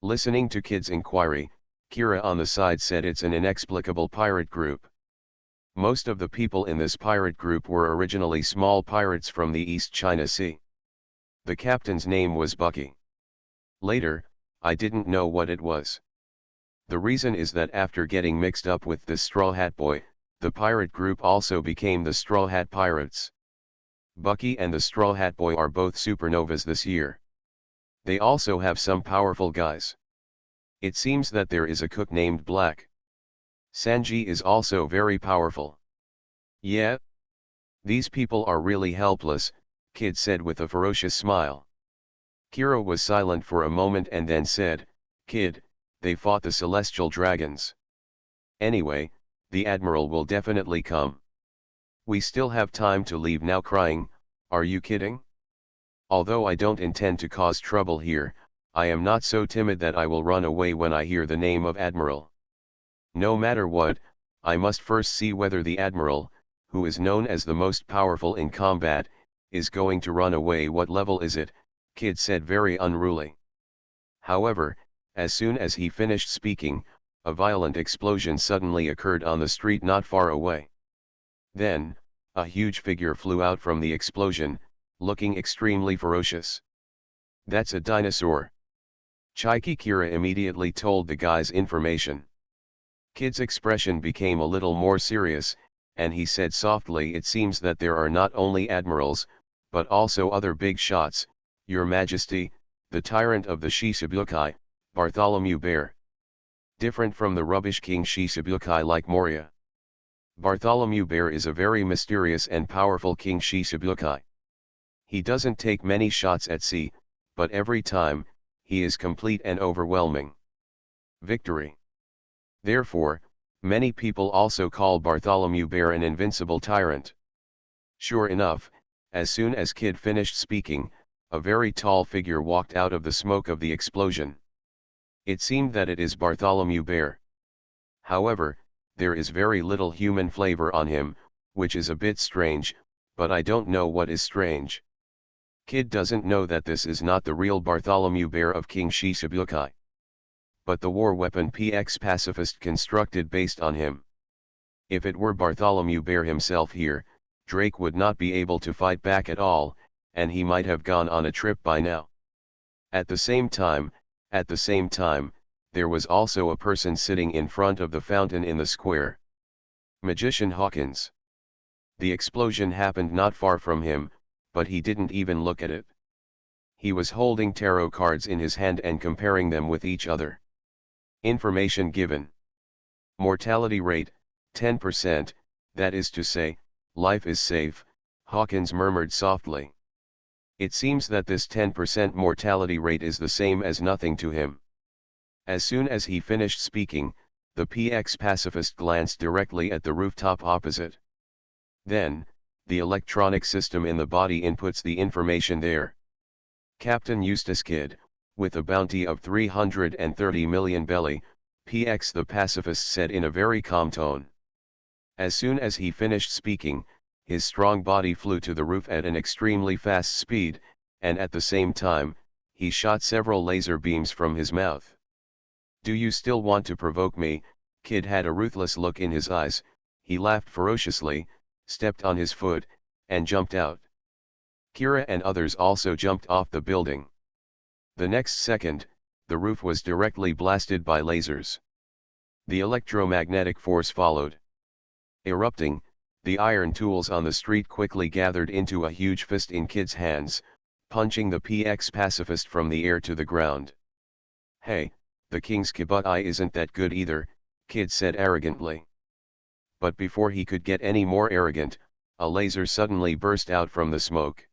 Listening to Kid's inquiry, Kira on the side said it's an inexplicable pirate group. Most of the people in this pirate group were originally small pirates from the East China Sea. The captain's name was Bucky. Later, I didn't know what it was. The reason is that after getting mixed up with this Straw Hat Boy, the pirate group also became the Straw Hat Pirates. Bucky and the Straw Hat Boy are both supernovas this year. They also have some powerful guys. It seems that there is a cook named Black. Sanji is also very powerful. Yeah? These people are really helpless, Kid said with a ferocious smile. Kira was silent for a moment and then said, Kid, they fought the celestial dragons. Anyway, the Admiral will definitely come. We still have time to leave now. Crying, are you kidding? Although I don't intend to cause trouble here, I am not so timid that I will run away when I hear the name of Admiral. No matter what, I must first see whether the Admiral, who is known as the most powerful in combat, is going to run away. What level is it? Kid said very unruly. However, as soon as he finished speaking, a violent explosion suddenly occurred on the street not far away. Then, a huge figure flew out from the explosion, looking extremely ferocious. That's a dinosaur. Kira immediately told the guys information. Kid's expression became a little more serious, and he said softly, it seems that there are not only admirals, but also other big shots, Your Majesty, the tyrant of the Shichibukai, Bartholomew Bear. Different from the rubbish king Shichibukai like Moria. Bartholomew Bear is a very mysterious and powerful king Shichibukai. He doesn't take many shots at sea, but every time, he is complete and overwhelming. Victory. Therefore, many people also call Bartholomew Bear an invincible tyrant. Sure enough, as soon as Kid finished speaking, a very tall figure walked out of the smoke of the explosion. It seemed that it is Bartholomew Bear. However, there is very little human flavor on him, which is a bit strange, but I don't know what is strange. Kid doesn't know that this is not the real Bartholomew Bear of King Shichibukai, but the war weapon PX pacifist constructed based on him. If it were Bartholomew Bear himself here, Drake would not be able to fight back at all, and he might have gone on a trip by now. At the same time, there was also a person sitting in front of the fountain in the square. Magician Hawkins. The explosion happened not far from him, but he didn't even look at it. He was holding tarot cards in his hand and comparing them with each other. Information given. Mortality rate, 10%, that is to say, life is safe, Hawkins murmured softly. It seems that this 10% mortality rate is the same as nothing to him. As soon as he finished speaking, the PX pacifist glanced directly at the rooftop opposite. Then, the electronic system in the body inputs the information there. Captain Eustace Kidd, with a bounty of 330 million belly, PX the pacifist said in a very calm tone. As soon as he finished speaking, his strong body flew to the roof at an extremely fast speed, and at the same time, he shot several laser beams from his mouth. Do you still want to provoke me? Kidd had a ruthless look in his eyes, he laughed ferociously, stepped on his foot, and jumped out. Kira and others also jumped off the building. The next second, the roof was directly blasted by lasers. The electromagnetic force followed. Erupting, the iron tools on the street quickly gathered into a huge fist in Kid's hands, punching the PX pacifist from the air to the ground. Hey, the king's kibutai isn't that good either, Kid said arrogantly. But before he could get any more arrogant, a laser suddenly burst out from the smoke.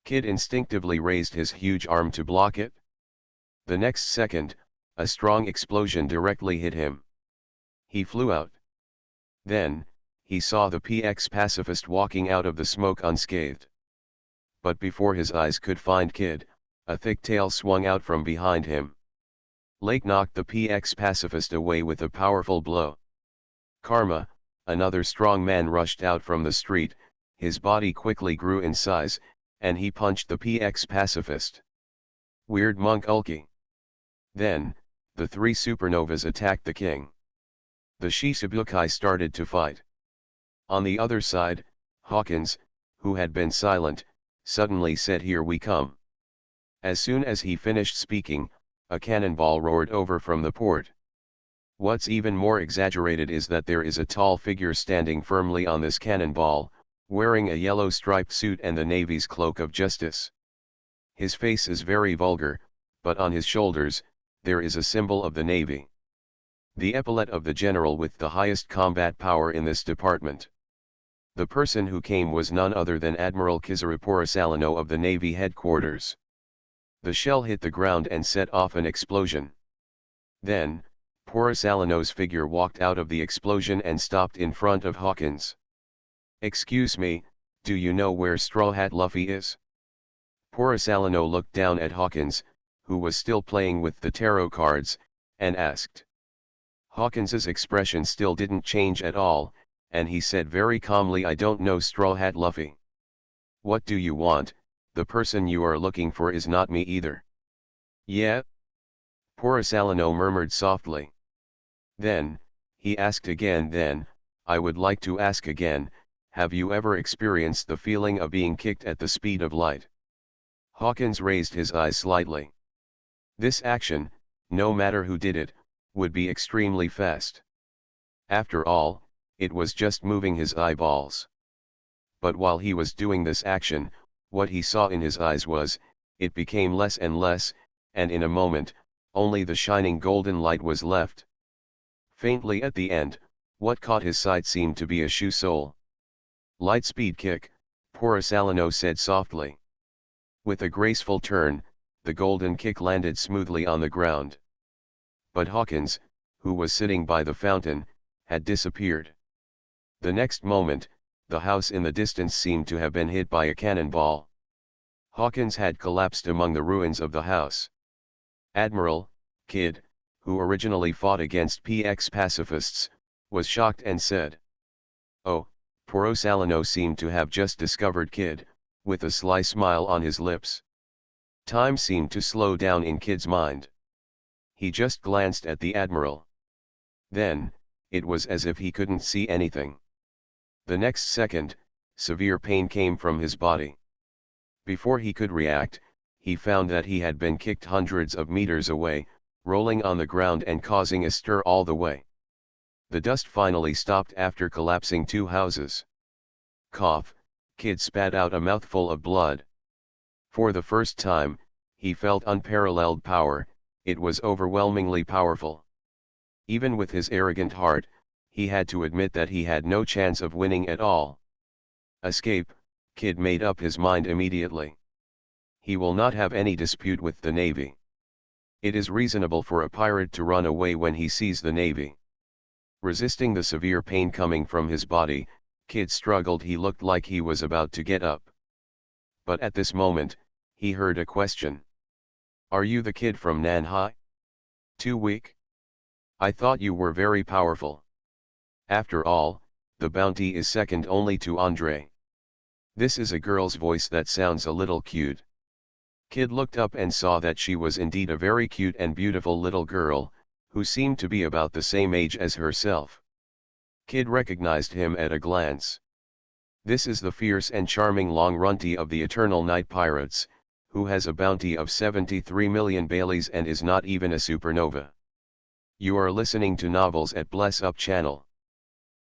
Kid instinctively raised his huge arm to block it. The next second, a strong explosion directly hit him. He flew out. Then, he saw the PX pacifist walking out of the smoke unscathed. But before his eyes could find Kid, a thick tail swung out from behind him. Lake knocked the PX pacifist away with a powerful blow. Karma, another strong man, rushed out from the street, his body quickly grew in size, and he punched the PX pacifist. Weird Monk Ulki. Then, the three supernovas attacked the king. The Shichibukai started to fight. On the other side, Hawkins, who had been silent, suddenly said, "Here we come." As soon as he finished speaking, a cannonball roared over from the port. What's even more exaggerated is that there is a tall figure standing firmly on this cannonball, wearing a yellow striped suit and the Navy's cloak of justice. His face is very vulgar, but on his shoulders, there is a symbol of the Navy. The epaulet of the general with the highest combat power in this department. The person who came was none other than Admiral Kizaru Porisalino of the Navy headquarters. The shell hit the ground and set off an explosion. Then, Porisalino's figure walked out of the explosion and stopped in front of Hawkins. "Excuse me, do you know where Straw Hat Luffy is?" Porisalino looked down at Hawkins, who was still playing with the tarot cards, and asked. Hawkins's expression still didn't change at all, and he said very calmly, "I don't know, Straw Hat Luffy. What do you want? The person you are looking for is not me either." "Yeah?" Porosalino murmured softly. Then, he asked again, "Then, I would like to ask again, have you ever experienced the feeling of being kicked at the speed of light?" Hawkins raised his eyes slightly. This action, no matter who did it, would be extremely fast. After all, it was just moving his eyeballs. But while he was doing this action, what he saw in his eyes was, it became less and less, and in a moment, only the shining golden light was left. Faintly at the end, what caught his sight seemed to be a shoe sole. "Light-speed kick," Porosalino said softly. With a graceful turn, the golden kick landed smoothly on the ground. But Hawkins, who was sitting by the fountain, had disappeared. The next moment, the house in the distance seemed to have been hit by a cannonball. Hawkins had collapsed among the ruins of the house. Admiral Kidd, who originally fought against PX pacifists, was shocked and said, "Oh." Porosalino seemed to have just discovered Kidd, with a sly smile on his lips. Time seemed to slow down in Kidd's mind. He just glanced at the Admiral. Then, it was as if he couldn't see anything. The next second, severe pain came from his body. Before he could react, he found that he had been kicked hundreds of meters away, rolling on the ground and causing a stir all the way. The dust finally stopped after collapsing 2 houses. Cough, Kidd spat out a mouthful of blood. For the first time, he felt unparalleled power. It was overwhelmingly powerful. Even with his arrogant heart, he had to admit that he had no chance of winning at all. Escape, Kidd made up his mind immediately. He will not have any dispute with the Navy. It is reasonable for a pirate to run away when he sees the Navy. Resisting the severe pain coming from his body, Kidd struggled. He looked like he was about to get up. But at this moment, he heard a question. "Are you the kid from Nanhai? Too weak? I thought you were very powerful." After all, the bounty is second only to Andre. This is a girl's voice that sounds a little cute. Kidd looked up and saw that she was indeed a very cute and beautiful little girl, who seemed to be about the same age as herself. Kidd recognized him at a glance. This is the fierce and charming Long Runty of the Eternal Night Pirates, who has a bounty of 73 million Baileys and is not even a supernova. You are listening to Novels at Bless Up channel.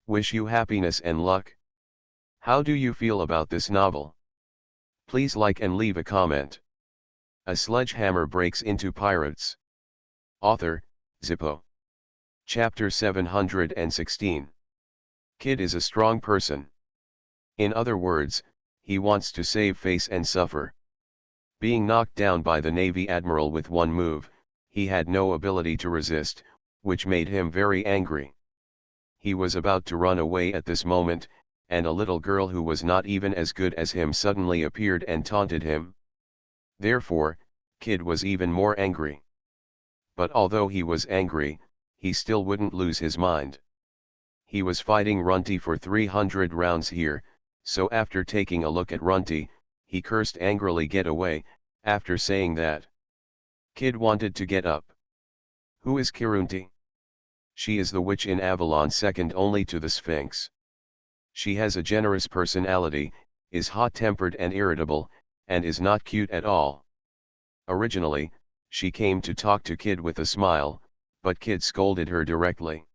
Wish you happiness and luck. How do you feel about this novel? Please like and leave a comment. A Sledgehammer Breaks into Pirates. Author, Zippo. Chapter 716. Kidd is a strong person. In other words, he wants to save face and suffer. Being knocked down by the Navy Admiral with one move, he had no ability to resist, which made him very angry. He was about to run away at this moment, and a little girl who was not even as good as him suddenly appeared and taunted him. Therefore, Kidd was even more angry. But although he was angry, he still wouldn't lose his mind. He was fighting Runty for 300 rounds here, so after taking a look at Runty, he cursed angrily, "Get away." After saying that, Kidd wanted to get up. Who is Kirunti? She is the witch in Avalon, second only to the Sphinx. She has a generous personality, is hot-tempered and irritable, and is not cute at all. Originally, she came to talk to Kidd with a smile, but Kidd scolded her directly.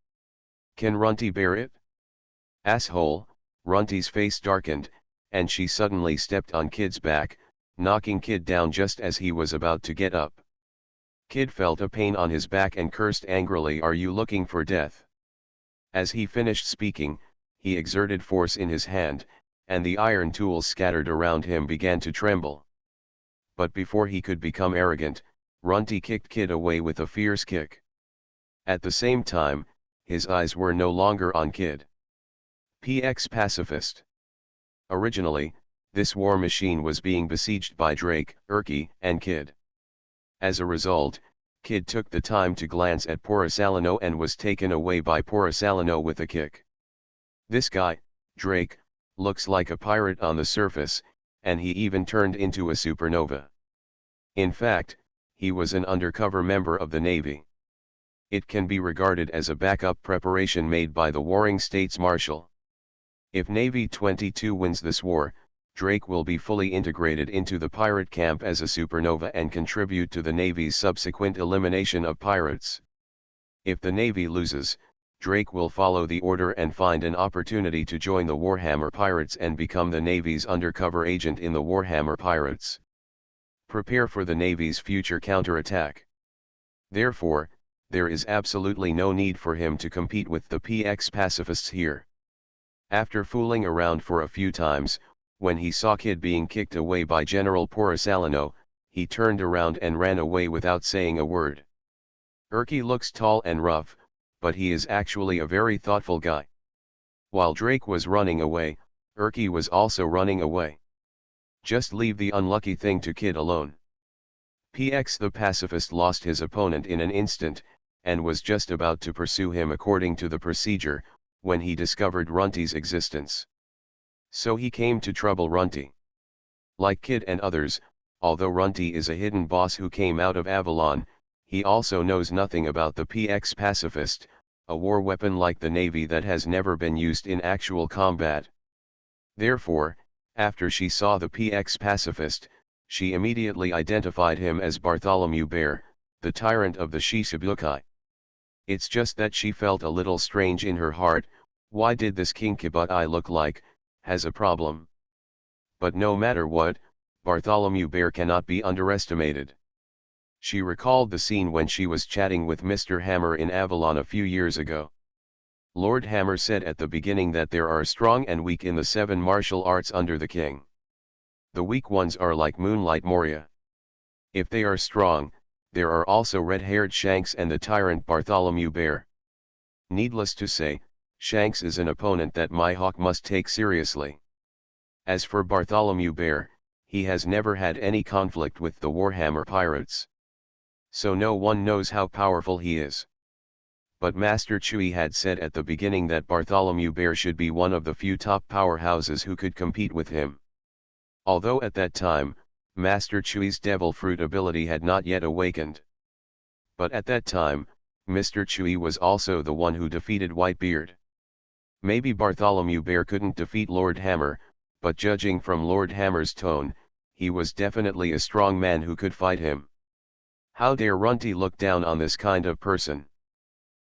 Can Runty bear it? Asshole. Runty's face darkened, and she suddenly stepped on Kidd's back, knocking Kidd down just as he was about to get up. Kidd felt a pain on his back and cursed angrily, "Are you looking for death?" As he finished speaking, he exerted force in his hand, and the iron tools scattered around him began to tremble. But before he could become arrogant, Runty kicked Kidd away with a fierce kick. At the same time, his eyes were no longer on Kidd. PX pacifist. Originally, this war machine was being besieged by Drake, Erky, and Kidd. As a result, Kid took the time to glance at Porosalino and was taken away by Porosalino with a kick. This guy, Drake, looks like a pirate on the surface, and he even turned into a supernova. In fact, he was an undercover member of the Navy. It can be regarded as a backup preparation made by the warring States Marshal. If Navy 22 wins this war, Drake will be fully integrated into the pirate camp as a supernova and contribute to the Navy's subsequent elimination of pirates. If the Navy loses, Drake will follow the order and find an opportunity to join the Warhammer Pirates and become the Navy's undercover agent in the Warhammer Pirates. Prepare for the Navy's future counterattack. Therefore, there is absolutely no need for him to compete with the PX pacifists here. After fooling around for a few times, when he saw Kid being kicked away by General Porosalino, he turned around and ran away without saying a word. Erky looks tall and rough, but he is actually a very thoughtful guy. While Drake was running away, Erky was also running away. Just leave the unlucky thing to Kid alone. PX the pacifist lost his opponent in an instant, and was just about to pursue him according to the procedure, when he discovered Runty's existence. So he came to trouble Runty. Like Kid and others, although Runty is a hidden boss who came out of Avalon, he also knows nothing about the PX pacifist, a war weapon like the Navy that has never been used in actual combat. Therefore, after she saw the PX pacifist, she immediately identified him as Bartholomew Bear, the tyrant of the Shishibukai. It's just that she felt a little strange in her heart. Why did this King Kibutai look like has a problem? But no matter what, Bartholomew Bear cannot be underestimated. She recalled the scene when she was chatting with Mr. Hammer in Avalon a few years ago. Lord Hammer said at the beginning that there are strong and weak in the 7 martial arts under the king. The weak ones are like Moonlight Moria. If they are strong, there are also red-haired Shanks and the tyrant Bartholomew Bear. Needless to say, Shanks is an opponent that Mihawk must take seriously. As for Bartholomew Bear, he has never had any conflict with the Warhammer Pirates. So no one knows how powerful he is. But Master Chewie had said at the beginning that Bartholomew Bear should be one of the few top powerhouses who could compete with him. Although at that time, Master Chewie's Devil Fruit ability had not yet awakened. But at that time, Mr. Chewie was also the one who defeated Whitebeard. Maybe Bartholomew Bear couldn't defeat Lord Hammer, but judging from Lord Hammer's tone, he was definitely a strong man who could fight him. How dare Runty look down on this kind of person?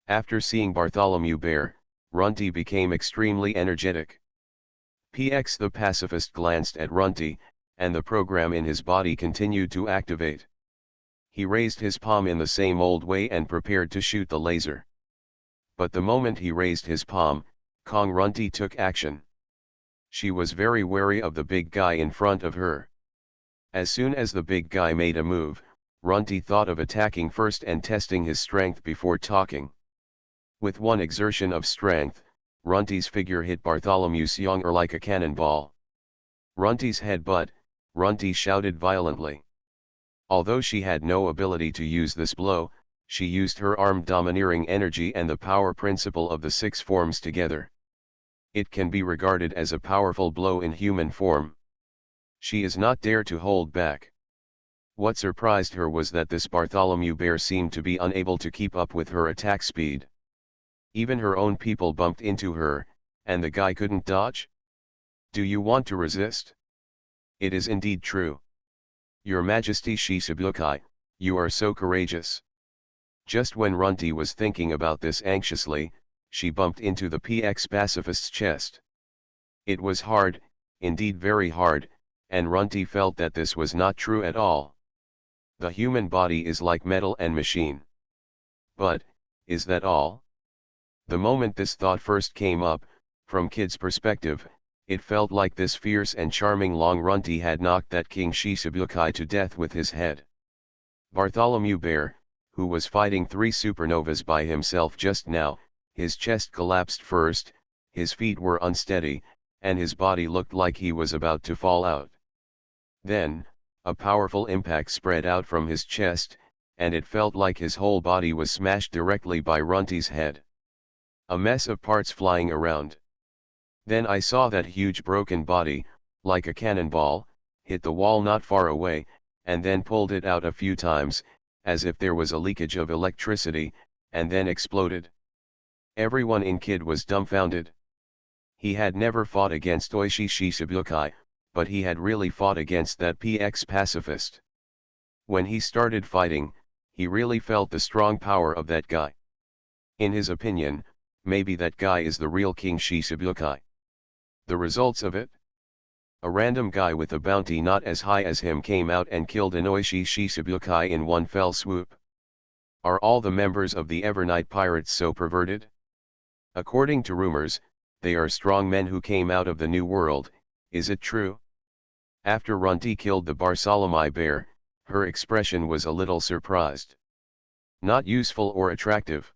After seeing Bartholomew Bear, Runty became extremely energetic. PX the pacifist glanced at Runty, and the program in his body continued to activate. He raised his palm in the same old way and prepared to shoot the laser. But the moment he raised his palm, Kong Runty took action. She was very wary of the big guy in front of her. As soon as the big guy made a move, Runty thought of attacking first and testing his strength before talking. With one exertion of strength, Runty's figure hit Bartholomew's younger like a cannonball. Runty's headbutt, Runty shouted violently. Although she had no ability to use this blow, she used her arm domineering energy and the power principle of the 6 forms together. It can be regarded as a powerful blow in human form. She is not dare to hold back. What surprised her was that this Bartholomew Bear seemed to be unable to keep up with her attack speed. Even her own people bumped into her, and the guy couldn't dodge? Do you want to resist? It is indeed true. Your Majesty Shishibukai, you are so courageous. Just when Runty was thinking about this anxiously, she bumped into the PX pacifist's chest. It was hard, indeed very hard, and Runty felt that this was not true at all. The human body is like metal and machine. But, is that all? The moment this thought first came up, from Kid's perspective, it felt like this fierce and charming long Runty had knocked that King Shishibukai to death with his head. Bartholomew Bear, who was fighting 3 supernovas by himself just now, his chest collapsed first, his feet were unsteady, and his body looked like he was about to fall out. Then, a powerful impact spread out from his chest, and it felt like his whole body was smashed directly by Runty's head. A mess of parts flying around. Then I saw that huge broken body, like a cannonball, hit the wall not far away, and then pulled it out a few times, as if there was a leakage of electricity, and then exploded. Everyone in Kid was dumbfounded. He had never fought against Oishi Shichibukai, but he had really fought against that PX pacifist. When he started fighting, he really felt the strong power of that guy. In his opinion, maybe that guy is the real King Shichibukai. The results of it? A random guy with a bounty not as high as him came out and killed an Oishi Shichibukai in one fell swoop. Are all the members of the Evernight Pirates so perverted? According to rumors, they are strong men who came out of the New World. Is it true? After Runty killed the Bartholomew bear, her expression was a little surprised. Not useful or attractive.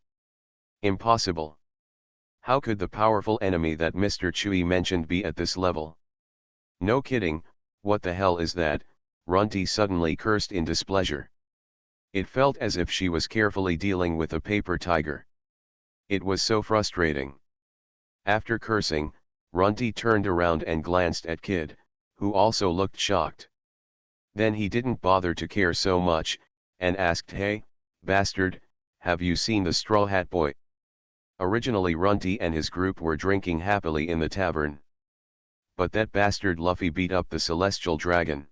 Impossible. How could the powerful enemy that Mr. Chui mentioned be at this level? No kidding, what the hell is that? Runty suddenly cursed in displeasure. It felt as if she was carefully dealing with a paper tiger. It was so frustrating. After cursing, Runty turned around and glanced at Kid, who also looked shocked. Then he didn't bother to care so much, and asked, "Hey, bastard, have you seen the Straw Hat Boy?" Originally Runty and his group were drinking happily in the tavern. But that bastard Luffy beat up the celestial dragon.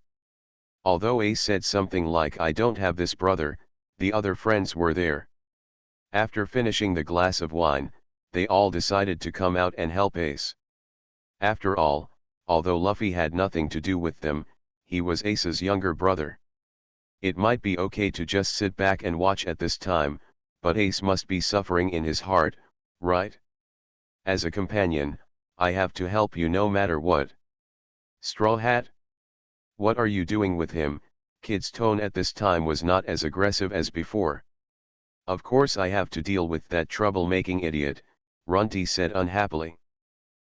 Although Ace said something like "I don't have this brother," the other friends were there. After finishing the glass of wine, they all decided to come out and help Ace. After all, although Luffy had nothing to do with them, he was Ace's younger brother. It might be okay to just sit back and watch at this time, but Ace must be suffering in his heart, right? As a companion, I have to help you no matter what. Straw Hat? What are you doing with him? Kid's tone at this time was not as aggressive as before. Of course I have to deal with that troublemaking idiot, Runty said unhappily.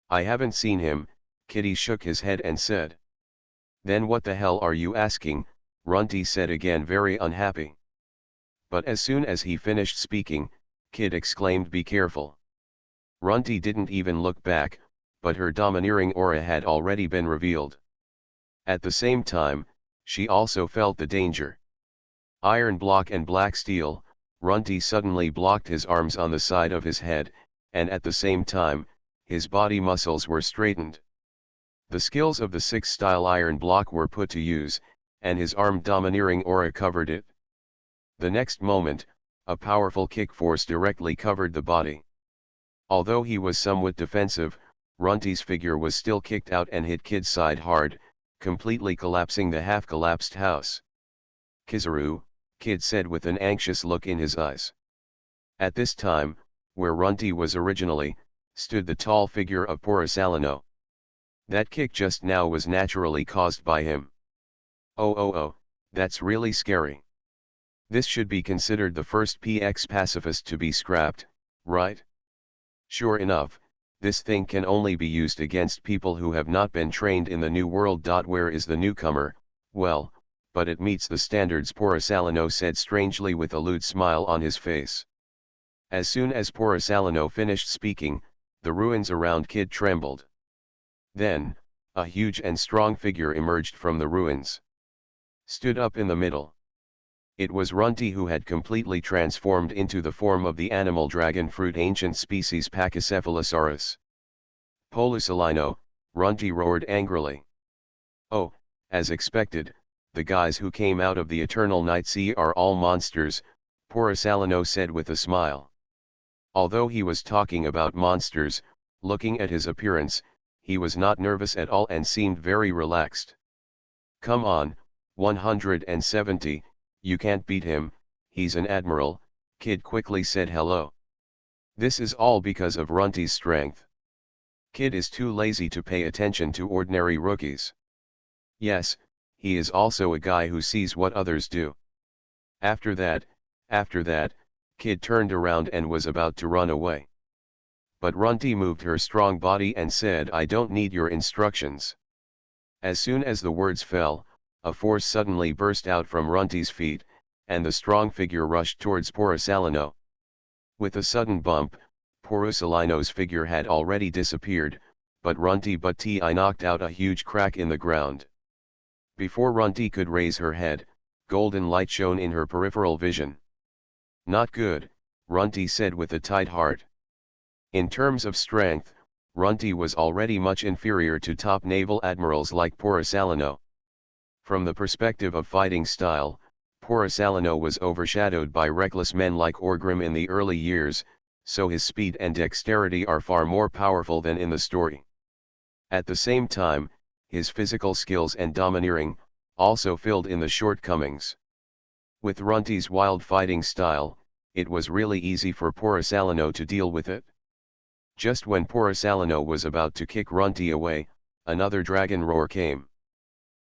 I haven't seen him, Kitty shook his head and said. Then what the hell are you asking? Runty said again, very unhappy. But as soon as he finished speaking, Kid exclaimed, "Be careful." Runty didn't even look back, but her domineering aura had already been revealed. At the same time, she also felt the danger. Iron block and black steel, Runty suddenly blocked his arms on the side of his head, and at the same time, his body muscles were straightened. The skills of the 6-style iron block were put to use, and his arm domineering aura covered it. The next moment, a powerful kick force directly covered the body. Although he was somewhat defensive, Runty's figure was still kicked out and hit Kid's side hard, completely collapsing the half-collapsed house. "Kizaru," Kid said with an anxious look in his eyes. At this time, where Runty was originally, stood the tall figure of Porosalino. That kick just now was naturally caused by him. Oh, that's really scary. This should be considered the first PX pacifist to be scrapped, right? Sure enough, this thing can only be used against people who have not been trained in the New World. Where is the newcomer? Well, but it meets the standards, Porosalino said strangely with a lewd smile on his face. As soon as Porosalino finished speaking, the ruins around Kid trembled. Then, a huge and strong figure emerged from the ruins. Stood up in the middle. It was Runty, who had completely transformed into the form of the animal dragon fruit ancient species Pachycephalosaurus. "Porosalino," Runty roared angrily. "Oh, as expected, the guys who came out of the Eternal Night Sea are all monsters," Porosalino said with a smile. Although he was talking about monsters, looking at his appearance, he was not nervous at all and seemed very relaxed. "Come on, 170, you can't beat him, he's an admiral," Kid quickly said. "Hello. This is all because of Runty's strength. Kid is too lazy to pay attention to ordinary rookies. Yes, he is also a guy who sees what others do." After that, Kid turned around and was about to run away. But Runty moved her strong body and said, "I don't need your instructions." As soon as the words fell, a force suddenly burst out from Runty's feet, and the strong figure rushed towards Porosalino. With a sudden bump, Porosalino's figure had already disappeared, but Runti knocked out a huge crack in the ground. Before Runti could raise her head, golden light shone in her peripheral vision. "Not good," Runti said with a tight heart. In terms of strength, Runti was already much inferior to top naval admirals like Porosalino. From the perspective of fighting style, Porosalino was overshadowed by reckless men like Orgrim in the early years, so his speed and dexterity are far more powerful than in the story. At the same time, his physical skills and domineering, also filled in the shortcomings. With Runti's wild fighting style, it was really easy for Porosalino to deal with it. Just when Porosalino was about to kick Runti away, another dragon roar came.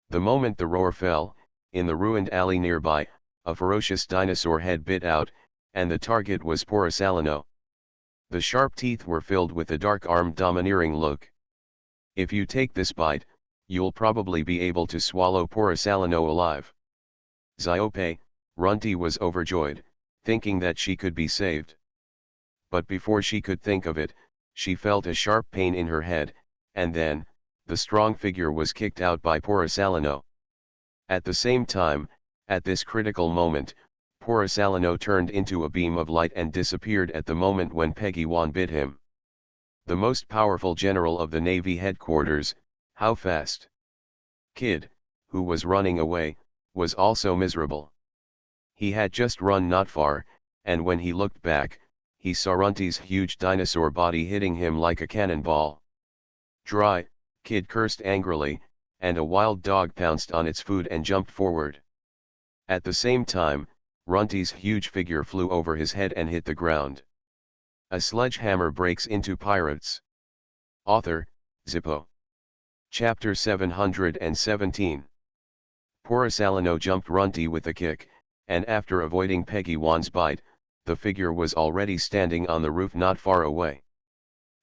The moment the roar fell, in the ruined alley nearby, a ferocious dinosaur head bit out, and the target was Porosalino. The sharp teeth were filled with a dark-armed domineering look. "If you take this bite, you'll probably be able to swallow Porosalino alive." Ziope, Runti was overjoyed, thinking that she could be saved. But before she could think of it, she felt a sharp pain in her head, and then, the strong figure was kicked out by Porosalino. At the same time, at this critical moment, Porosalino turned into a beam of light and disappeared at the moment when Peggy Wan bit him. The most powerful general of the Navy headquarters, how fast? Kid, who was running away, was also miserable. He had just run not far, and when he looked back, he saw Runti's huge dinosaur body hitting him like a cannonball. "Dry," Kid cursed angrily, and a wild dog pounced on its food and jumped forward. At the same time, Runti's huge figure flew over his head and hit the ground. A sledgehammer breaks into pirates. Author, Zippo. Chapter 717. Porosalino jumped Runti with a kick, and after avoiding Peggy Wan's bite, the figure was already standing on the roof not far away.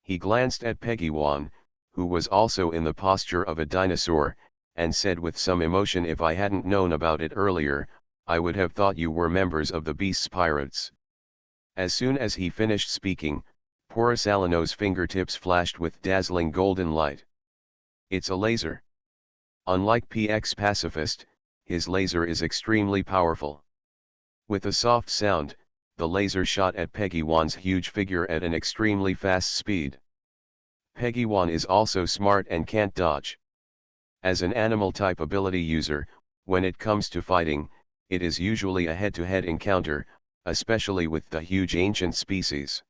He glanced at Peggy Wan, who was also in the posture of a dinosaur, and said with some emotion, "If I hadn't known about it earlier, I would have thought you were members of the Beast's pirates." As soon as he finished speaking, Porosalino's fingertips flashed with dazzling golden light. "It's a laser." Unlike PX Pacifist, his laser is extremely powerful. With a soft sound, the laser shot at Peggy Wan's huge figure at an extremely fast speed. Peggy Wan is also smart and can't dodge. As an animal-type ability user, when it comes to fighting, it is usually a head-to-head encounter, especially with the huge ancient species.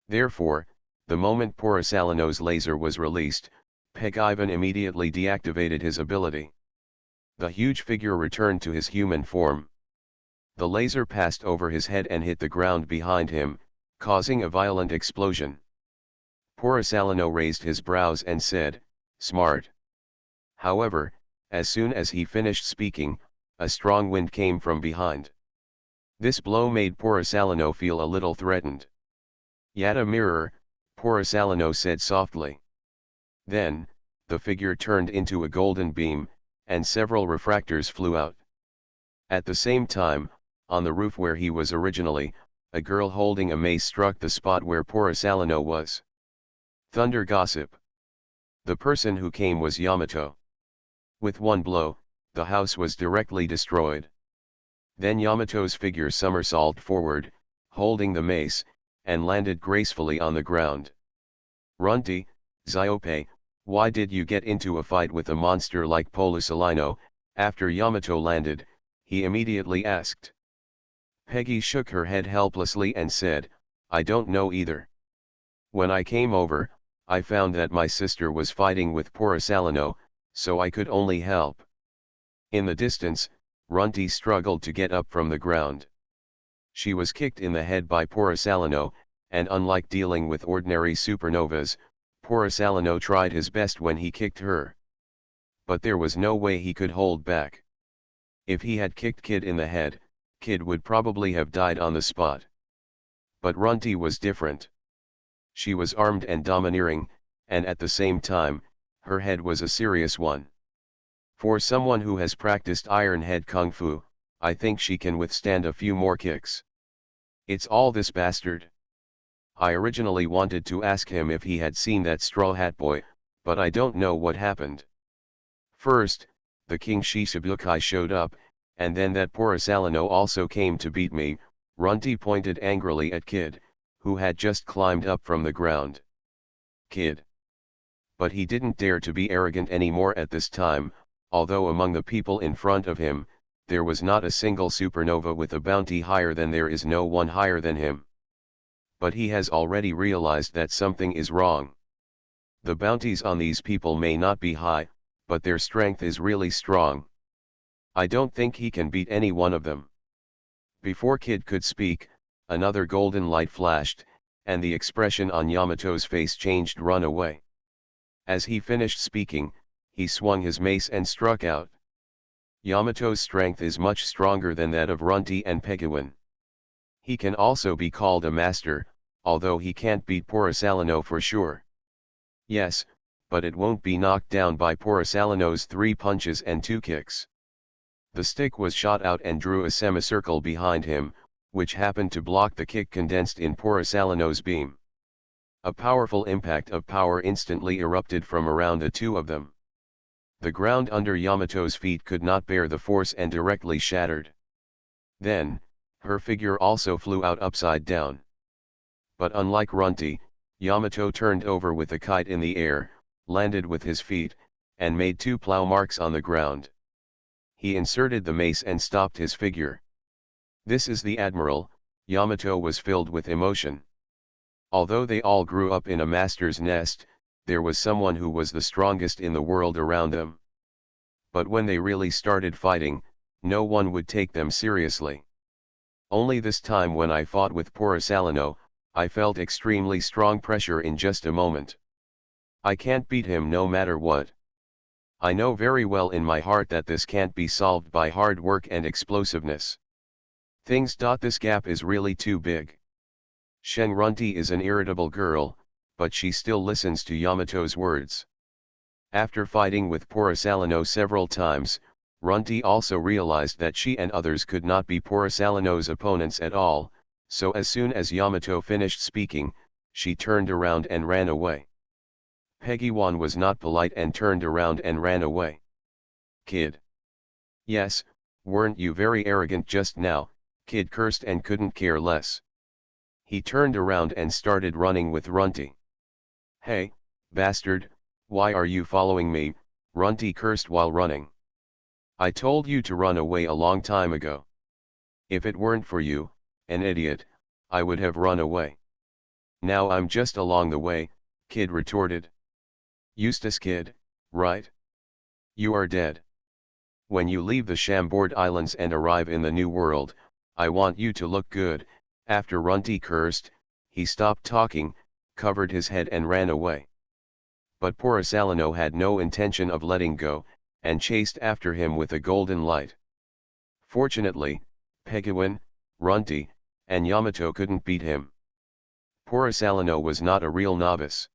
Therefore, the moment Porosalino's laser was released, Peg Ivan immediately deactivated his ability. The huge figure returned to his human form. The laser passed over his head and hit the ground behind him, causing a violent explosion. Porosalino raised his brows and said, "Smart." However, as soon as he finished speaking, a strong wind came from behind. This blow made Porosalino feel a little threatened. "Yada mirror," Porosalino said softly. Then, the figure turned into a golden beam, and several refractors flew out. At the same time, on the roof where he was originally, a girl holding a mace struck the spot where Porosalino was. Thunder gossip. The person who came was Yamato. With one blow, the house was directly destroyed. Then Yamato's figure somersaulted forward, holding the mace, and landed gracefully on the ground. "Runti, Ziope, why did you get into a fight with a monster like Porosalino?" After Yamato landed, he immediately asked. Peggy shook her head helplessly and said, "I don't know either. When I came over, I found that my sister was fighting with Porosalino, so I could only help." In the distance, Runti struggled to get up from the ground. She was kicked in the head by Porosalino, and unlike dealing with ordinary supernovas, Porosalino tried his best when he kicked her. But there was no way he could hold back. If he had kicked Kid in the head, Kid would probably have died on the spot. But Runti was different. She was armed and domineering, and at the same time, her head was a serious one. For someone who has practiced Iron Head Kung Fu, I think she can withstand a few more kicks. It's all this bastard. I originally wanted to ask him if he had seen that Straw Hat Boy, but I don't know what happened. First, the King Shishibukai showed up, and then that poor Asalino also came to beat me. Runty pointed angrily at Kid, who had just climbed up from the ground. Kid. But he didn't dare to be arrogant anymore at this time, although among the people in front of him, there was not a single supernova with a bounty higher than there is no one higher than him. But he has already realized that something is wrong. The bounties on these people may not be high, but their strength is really strong. I don't think he can beat any one of them. Before Kid could speak, another golden light flashed, and the expression on Yamato's face changed. Run away. As he finished speaking, he swung his mace and struck out. Yamato's strength is much stronger than that of Runty and Peguin. He can also be called a master, although he can't beat poor Asalino for sure. Yes, but it won't be knocked down by poor Asalino's 3 punches and 2 kicks. The stick was shot out and drew a semicircle behind him, which happened to block the kick condensed in poor Asalino's beam. A powerful impact of power instantly erupted from around the two of them. The ground under Yamato's feet could not bear the force and directly shattered. Then, her figure also flew out upside down. But unlike Runty, Yamato turned over with a kite in the air, landed with his feet, and made 2 plow marks on the ground. He inserted the mace and stopped his figure. This is the Admiral. Yamato was filled with emotion. Although they all grew up in a master's nest, there was someone who was the strongest in the world around them. But when they really started fighting, no one would take them seriously. Only this time when I fought with poor Asalino, I felt extremely strong pressure in just a moment. I can't beat him no matter what. I know very well in my heart that this can't be solved by hard work and explosiveness. This gap is really too big. Sheng Runty is an irritable girl, but she still listens to Yamato's words. After fighting with poor Asalino several times, Runty also realized that she and others could not be poor Asalino's opponents at all, so as soon as Yamato finished speaking, she turned around and ran away. Peggy-wan was not polite and turned around and ran away. Kid. Yes, weren't you very arrogant just now? Kid cursed and couldn't care less. He turned around and started running with Runty. Hey, bastard, why are you following me? Runty cursed while running. I told you to run away a long time ago. If it weren't for you, an idiot, I would have run away. Now I'm just along the way, Kid retorted. Eustace Kid, right? You are dead. When you leave the Chambord Islands and arrive in the New World, I want you to look good. After Runty cursed, he stopped talking, covered his head and ran away. But poor Asalino had no intention of letting go, and chased after him with a golden light. Fortunately, Peguin, Runty, and Yamato couldn't beat him. Poor Asalino was not a real novice.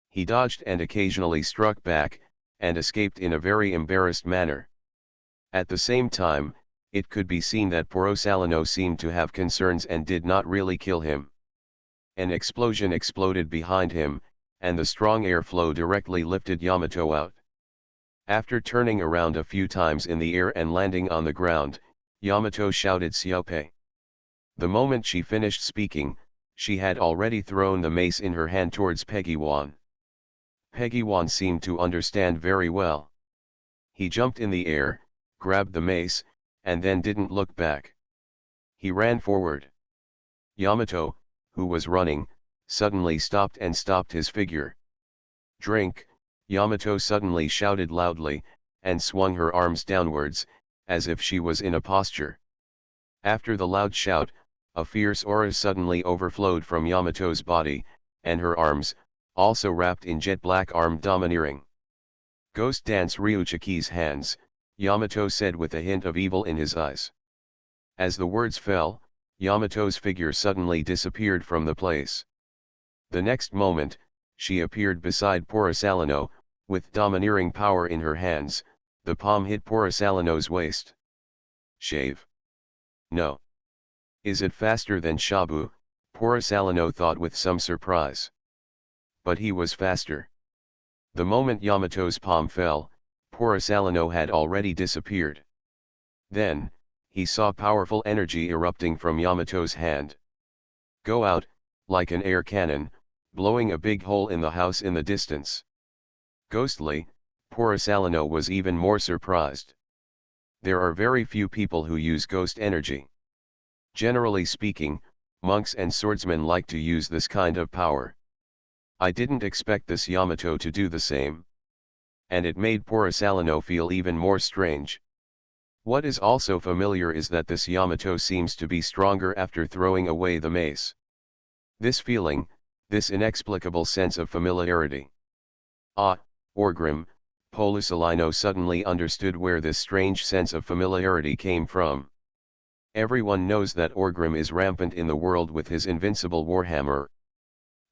He dodged and occasionally struck back, and escaped in a very embarrassed manner. At the same time, it could be seen that poor Asalino seemed to have concerns and did not really kill him. An explosion exploded behind him, and the strong airflow directly lifted Yamato out. After turning around a few times in the air and landing on the ground, Yamato shouted Xiaopei. The moment she finished speaking, she had already thrown the mace in her hand towards Peggy-wan. Peggy-wan seemed to understand very well. He jumped in the air, grabbed the mace, and then didn't look back. He ran forward. Yamato, who was running, suddenly stopped and stopped his figure. Drink, Yamato suddenly shouted loudly, and swung her arms downwards, as if she was in a posture. After the loud shout, a fierce aura suddenly overflowed from Yamato's body, and her arms, also wrapped in jet black arm domineering. Ghost dance Ryuchiki's hands, Yamato said with a hint of evil in his eyes. As the words fell, Yamato's figure suddenly disappeared from the place. The next moment, she appeared beside poor Asalino, with domineering power in her hands. The palm hit poor Asalino's waist. Shave. No. Is it faster than Shabu? Porosalino thought with some surprise. But he was faster. The moment Yamato's palm fell, Porosalino had already disappeared. Then, he saw powerful energy erupting from Yamato's hand. Go out, like an air cannon, blowing a big hole in the house in the distance. Ghostly, Porosalino was even more surprised. There are very few people who use ghost energy. Generally speaking, monks and swordsmen like to use this kind of power. I didn't expect this Yamato to do the same. And it made Porosalino feel even more strange. What is also familiar is that this Yamato seems to be stronger after throwing away the mace. This feeling, this inexplicable sense of familiarity. Ah, Orgrim, Porosalino suddenly understood where this strange sense of familiarity came from. Everyone knows that Orgrim is rampant in the world with his invincible warhammer.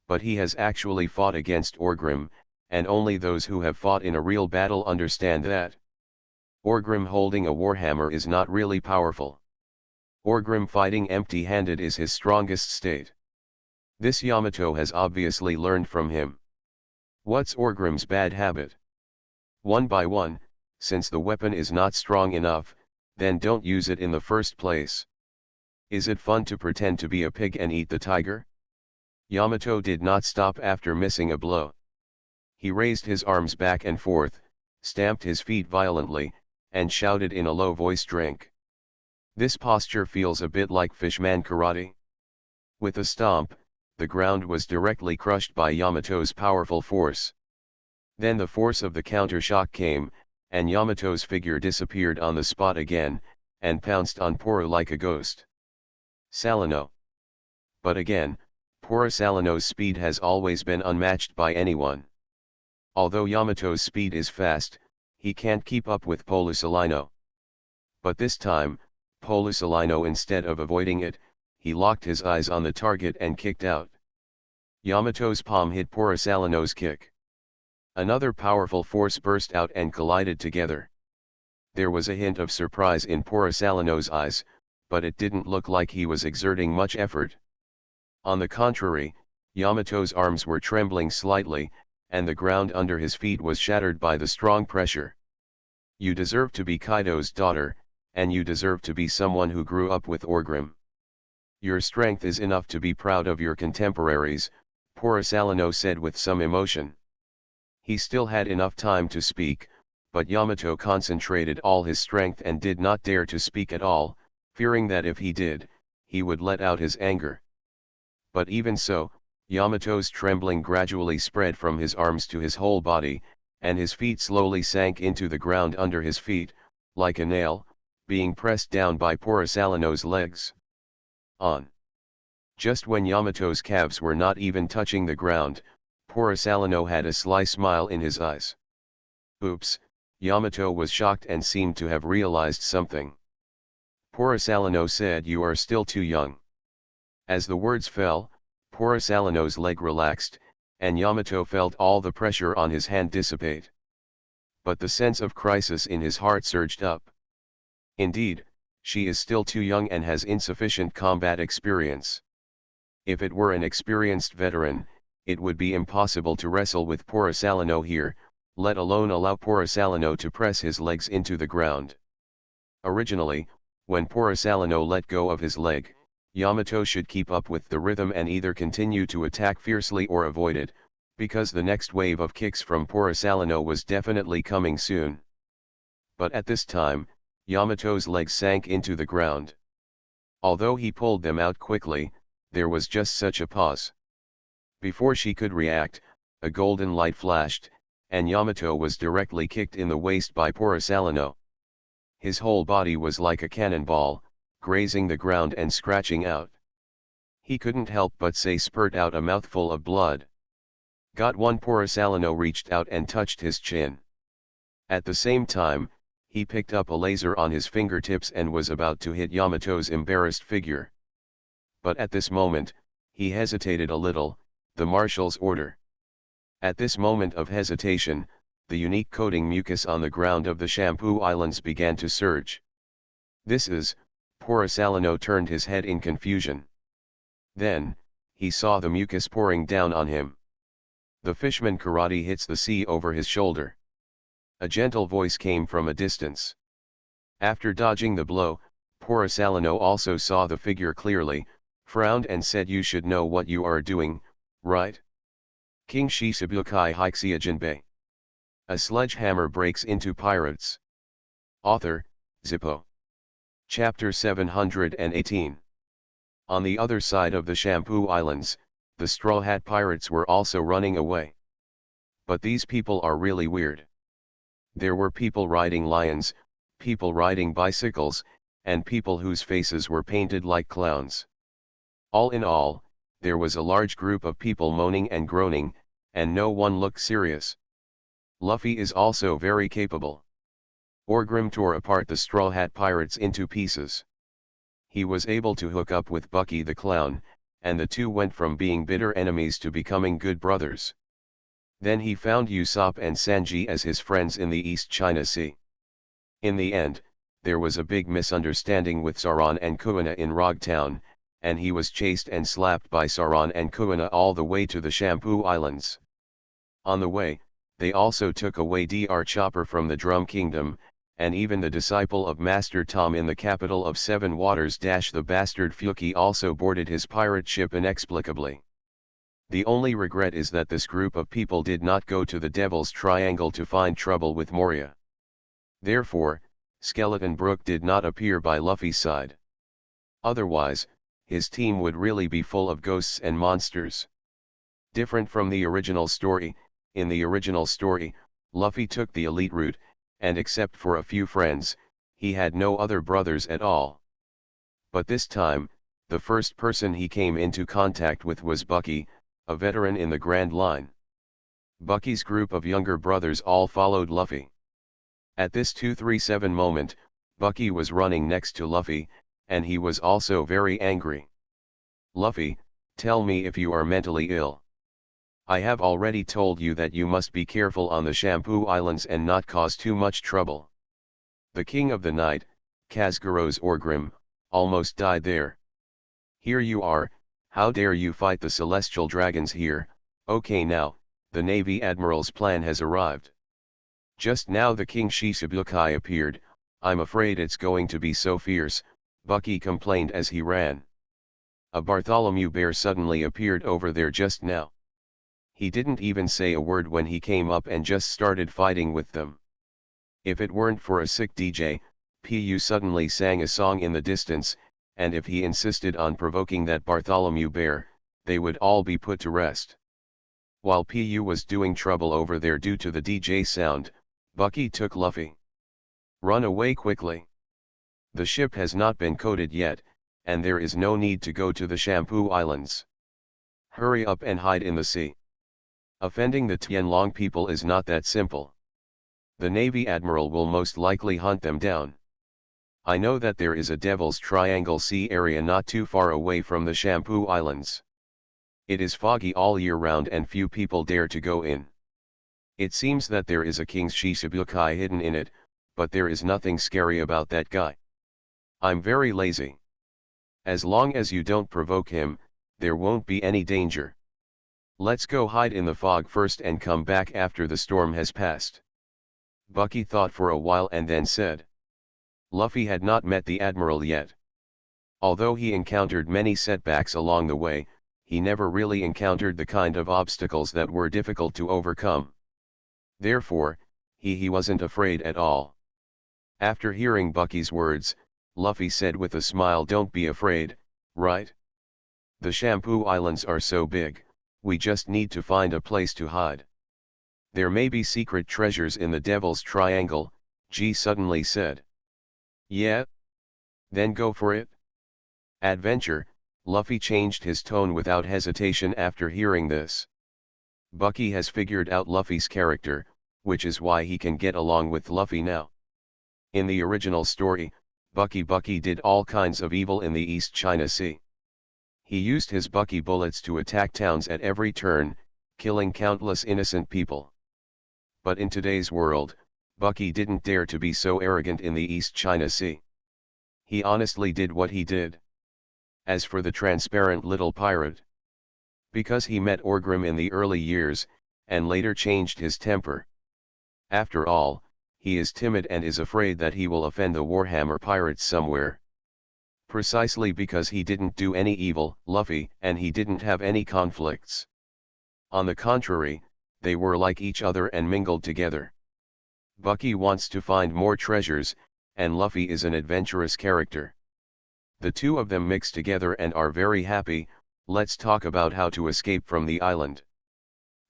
But he has actually fought against Orgrim, and only those who have fought in a real battle understand that. Orgrim holding a warhammer is not really powerful. Orgrim fighting empty-handed is his strongest state. This Yamato has obviously learned from him. What's Orgrim's bad habit? One by one, since the weapon is not strong enough, then don't use it in the first place. Is it fun to pretend to be a pig and eat the tiger? Yamato did not stop after missing a blow. He raised his arms back and forth, stamped his feet violently, and shouted in a low voice, "Drink." This posture feels a bit like fishman karate. With a stomp, the ground was directly crushed by Yamato's powerful force. Then the force of the counter-shock came, and Yamato's figure disappeared on the spot again, and pounced on Poro like a ghost. Salino. But again, Porosalino's speed has always been unmatched by anyone. Although Yamato's speed is fast, he can't keep up with Porosalino. But this time, Porosalino, instead of avoiding it, he locked his eyes on the target and kicked out. Yamato's palm hit Porosalino's kick. Another powerful force burst out and collided together. There was a hint of surprise in Porosalino's eyes, but it didn't look like he was exerting much effort. On the contrary, Yamato's arms were trembling slightly, and the ground under his feet was shattered by the strong pressure. You deserve to be Kaido's daughter, and you deserve to be someone who grew up with Orgrim. Your strength is enough to be proud of your contemporaries, Porosalino said with some emotion. He still had enough time to speak, but Yamato concentrated all his strength and did not dare to speak at all, fearing that if he did, he would let out his anger. But even so, Yamato's trembling gradually spread from his arms to his whole body, and his feet slowly sank into the ground under his feet, like a nail, being pressed down by Porosalino's legs. On. Just when Yamato's calves were not even touching the ground, Porosalino had a sly smile in his eyes. Oops, Yamato was shocked and seemed to have realized something. Porosalino said, "You are still too young." As the words fell, Porosalino's leg relaxed, and Yamato felt all the pressure on his hand dissipate. But the sense of crisis in his heart surged up. Indeed, she is still too young and has insufficient combat experience. If it were an experienced veteran, it would be impossible to wrestle with Porosalino here, let alone allow Porosalino to press his legs into the ground. Originally, when Porosalino let go of his leg, Yamato should keep up with the rhythm and either continue to attack fiercely or avoid it, because the next wave of kicks from Porosalino was definitely coming soon. But at this time, Yamato's legs sank into the ground. Although he pulled them out quickly, there was just such a pause. Before she could react, a golden light flashed, and Yamato was directly kicked in the waist by Porosalino. His whole body was like a cannonball, grazing the ground and scratching out. He couldn't help but say, spurt out a mouthful of blood. Got one. Porosalino reached out and touched his chin. At the same time, he picked up a laser on his fingertips and was about to hit Yamato's embarrassed figure. But at this moment, he hesitated a little, the marshal's order. At this moment of hesitation, the unique coating mucus on the ground of the Shampoo Islands began to surge. This is, Poor Salino turned his head in confusion. Then, he saw the mucus pouring down on him. The fishman karate hits the sea over his shoulder. A gentle voice came from a distance. After dodging the blow, poor Salino also saw the figure clearly, frowned and said, "You should know what you are doing, right? King Shisabukai Hikseijinbei. A sledgehammer breaks into pirates." Author, Zippo. Chapter 718. On the other side of the Shampoo Islands, the Straw Hat Pirates were also running away. But these people are really weird. There were people riding lions, people riding bicycles, and people whose faces were painted like clowns. All in all, there was a large group of people moaning and groaning, and no one looked serious. Luffy is also very capable. Orgrim tore apart the Straw Hat Pirates into pieces. He was able to hook up with Bucky the Clown, and the two went from being bitter enemies to becoming good brothers. Then he found Usopp and Sanji as his friends in the East China Sea. In the end, there was a big misunderstanding with Sauron and Kuina in Rog Town, and he was chased and slapped by Sauron and Kuina all the way to the Shampoo Islands. On the way, they also took away Dr. Chopper from the Drum Kingdom, and even the disciple of Master Tom in the capital of Seven Waters - the bastard Fuki also boarded his pirate ship inexplicably. The only regret is that this group of people did not go to the Devil's Triangle to find trouble with Moria. Therefore, Skeleton Brook did not appear by Luffy's side. Otherwise, his team would really be full of ghosts and monsters. Different from the original story, in the original story, Luffy took the elite route, and except for a few friends, he had no other brothers at all. But this time, the first person he came into contact with was Bucky, a veteran in the Grand Line. Bucky's group of younger brothers all followed Luffy. At this 237 moment, Bucky was running next to Luffy, and he was also very angry. "Luffy, tell me if you are mentally ill. I have already told you that you must be careful on the Shampoo Islands and not cause too much trouble. The King of the Night, Kazguro's Orgrim, almost died there. Here you are, how dare you fight the celestial dragons here? Okay, now, the Navy Admiral's plan has arrived. Just now the King Shisabukai appeared. I'm afraid it's going to be so fierce," Bucky complained as he ran. A Bartholomew Bear suddenly appeared over there just now. He didn't even say a word when he came up and just started fighting with them. If it weren't for a sick DJ, Pu suddenly sang a song in the distance, and if he insisted on provoking that Bartholomew Bear, they would all be put to rest. While Pu was doing trouble over there due to the DJ sound, Bucky took Luffy. "Run away quickly. The ship has not been coated yet, and there is no need to go to the Shampoo Islands. Hurry up and hide in the sea. Offending the Tianlong people is not that simple. The Navy Admiral will most likely hunt them down. I know that there is a Devil's Triangle Sea area not too far away from the Shampoo Islands. It is foggy all year round and few people dare to go in. It seems that there is a King's Shisabukai hidden in it, but there is nothing scary about that guy. I'm very lazy. As long as you don't provoke him, there won't be any danger. Let's go hide in the fog first and come back after the storm has passed." Bucky thought for a while and then said. Luffy had not met the Admiral yet. Although he encountered many setbacks along the way, he never really encountered the kind of obstacles that were difficult to overcome. Therefore, he wasn't afraid at all. After hearing Bucky's words, Luffy said with a smile, "Don't be afraid, right? The Shampoo Islands are so big, we just need to find a place to hide. There may be secret treasures in the Devil's Triangle," G suddenly said. "Yeah? Then go for it." Adventure, Luffy changed his tone without hesitation after hearing this. Bucky has figured out Luffy's character, which is why he can get along with Luffy now. In the original story, Bucky did all kinds of evil in the East China Sea. He used his Bucky bullets to attack towns at every turn, killing countless innocent people. But in today's world, Bucky didn't dare to be so arrogant in the East China Sea. He honestly did what he did. As for the transparent little pirate, because he met Orgrim in the early years, and later changed his temper. After all, he is timid and is afraid that he will offend the Warhammer pirates somewhere. Precisely because he didn't do any evil, Luffy and he didn't have any conflicts. On the contrary, they were like each other and mingled together. Bucky wants to find more treasures, and Luffy is an adventurous character. The two of them mix together and are very happy. Let's talk about how to escape from the island.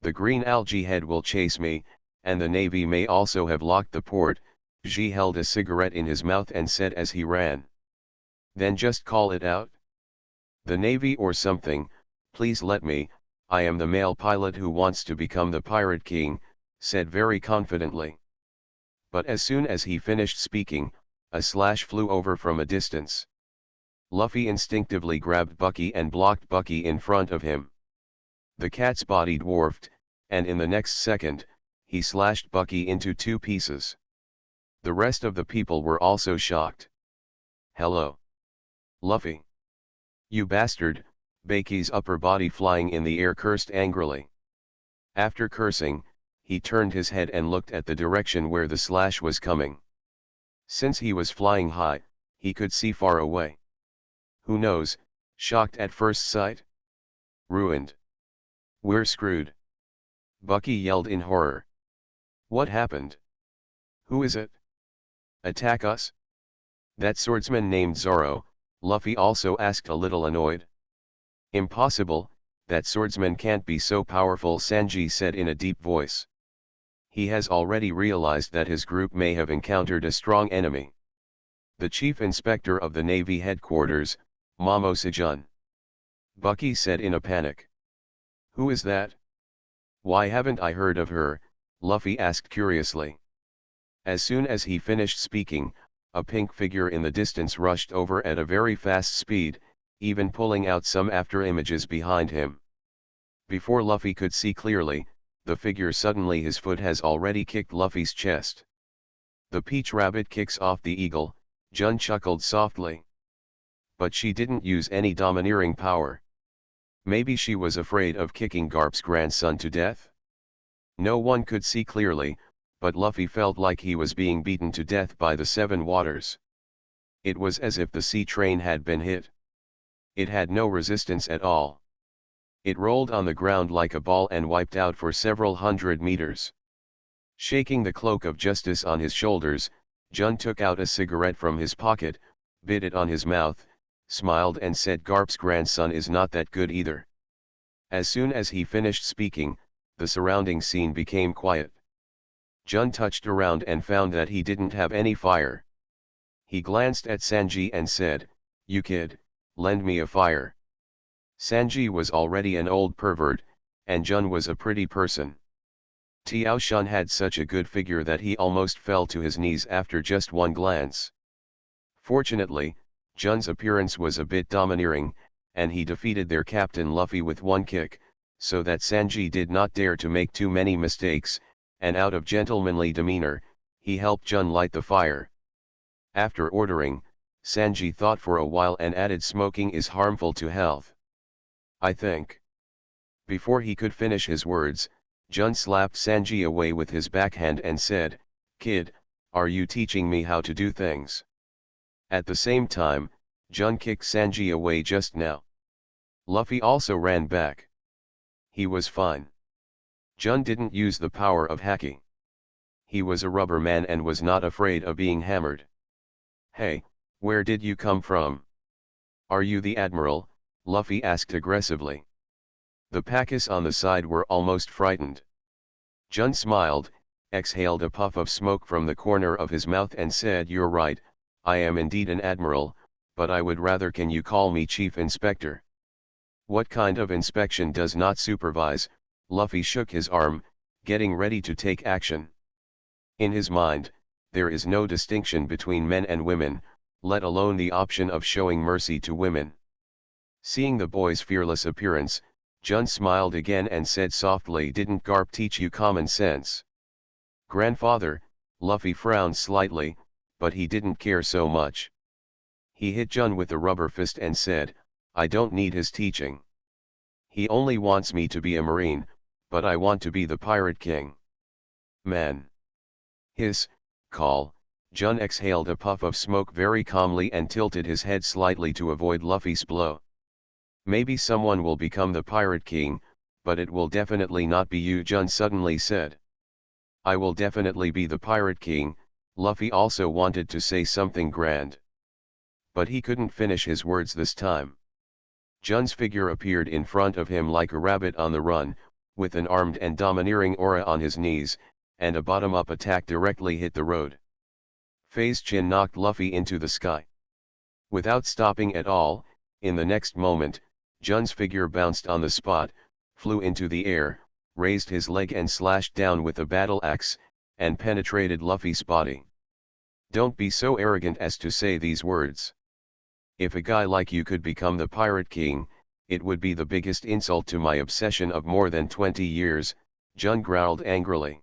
The green algae head will chase me, and the Navy may also have locked the port. G held a cigarette in his mouth and said as he ran. Then just call it out. The Navy or something, please let me, I am the male pilot who wants to become the Pirate King, said very confidently. But as soon as he finished speaking, a slash flew over from a distance. Luffy instinctively grabbed Bucky and blocked Bucky in front of him. The cat's body dwarfed, and in the next second, he slashed Bucky into two pieces. The rest of the people were also shocked. Hello. Luffy. You bastard, Bucky's upper body flying in the air cursed angrily. After cursing, he turned his head and looked at the direction where the slash was coming. Since he was flying high, he could see far away. Who knows, shocked at first sight? Ruined. We're screwed. Bucky yelled in horror. What happened? Who is it? Attack us? That swordsman named Zoro, Luffy also asked a little annoyed. Impossible, that swordsman can't be so powerful, Sanji said in a deep voice. He has already realized that his group may have encountered a strong enemy. The chief inspector of the Navy headquarters, Momo Sejun. Bucky said in a panic. Who is that? Why haven't I heard of her? Luffy asked curiously. As soon as he finished speaking, a pink figure in the distance rushed over at a very fast speed, even pulling out some after images behind him. Before Luffy could see clearly, the figure suddenly his foot has already kicked Luffy's chest. The peach rabbit kicks off the eagle, Jun chuckled softly. But she didn't use any domineering power. Maybe she was afraid of kicking Garp's grandson to death? No one could see clearly, but Luffy felt like he was being beaten to death by the seven waters. It was as if the sea train had been hit. It had no resistance at all. It rolled on the ground like a ball and wiped out for several hundred meters. Shaking the cloak of justice on his shoulders, Jun took out a cigarette from his pocket, bit it on his mouth, smiled and said Garp's grandson is not that good either. As soon as he finished speaking, the surrounding scene became quiet. Jun touched around and found that he didn't have any fire. He glanced at Sanji and said, "You kid, lend me a fire." Sanji was already an old pervert, and Jun was a pretty person. Tiao Shun had such a good figure that he almost fell to his knees after just one glance. Fortunately, Jun's appearance was a bit domineering, and he defeated their captain Luffy with one kick, so that Sanji did not dare to make too many mistakes, and out of gentlemanly demeanor, he helped Jun light the fire. After ordering, Sanji thought for a while and added, smoking is harmful to health. I think. Before he could finish his words, Jun slapped Sanji away with his backhand and said, "Kid, are you teaching me how to do things?" At the same time, Jun kicked Sanji away just now. Luffy also ran back. He was fine. Jun didn't use the power of haki. He was a rubber man and was not afraid of being hammered. Hey, where did you come from? Are you the admiral? Luffy asked aggressively. The Pakis on the side were almost frightened. Jun smiled, exhaled a puff of smoke from the corner of his mouth and said, "You're right, I am indeed an admiral, but I would rather can you call me chief inspector." What kind of inspection does not supervise? Luffy shook his arm, getting ready to take action. In his mind, there is no distinction between men and women, let alone the option of showing mercy to women. Seeing the boy's fearless appearance, Jun smiled again and said softly, "Didn't Garp teach you common sense?" "Grandfather," Luffy frowned slightly, but he didn't care so much. He hit Jun with a rubber fist and said, "I don't need his teaching. He only wants me to be a marine, but I want to be the pirate king. Man." Call, Jun exhaled a puff of smoke very calmly and tilted his head slightly to avoid Luffy's blow. "Maybe someone will become the pirate king, but it will definitely not be you," Jun suddenly said. "I will definitely be the pirate king." Luffy also wanted to say something grand, but he couldn't finish his words this time. Jun's figure appeared in front of him like a rabbit on the run, with an armed and domineering aura on his knees, and a bottom-up attack directly hit the road. Faye's chin knocked Luffy into the sky. Without stopping at all, in the next moment, Jun's figure bounced on the spot, flew into the air, raised his leg and slashed down with a battle axe, and penetrated Luffy's body. "Don't be so arrogant as to say these words. If a guy like you could become the Pirate King, it would be the biggest insult to my obsession of more than 20 years, Jun growled angrily.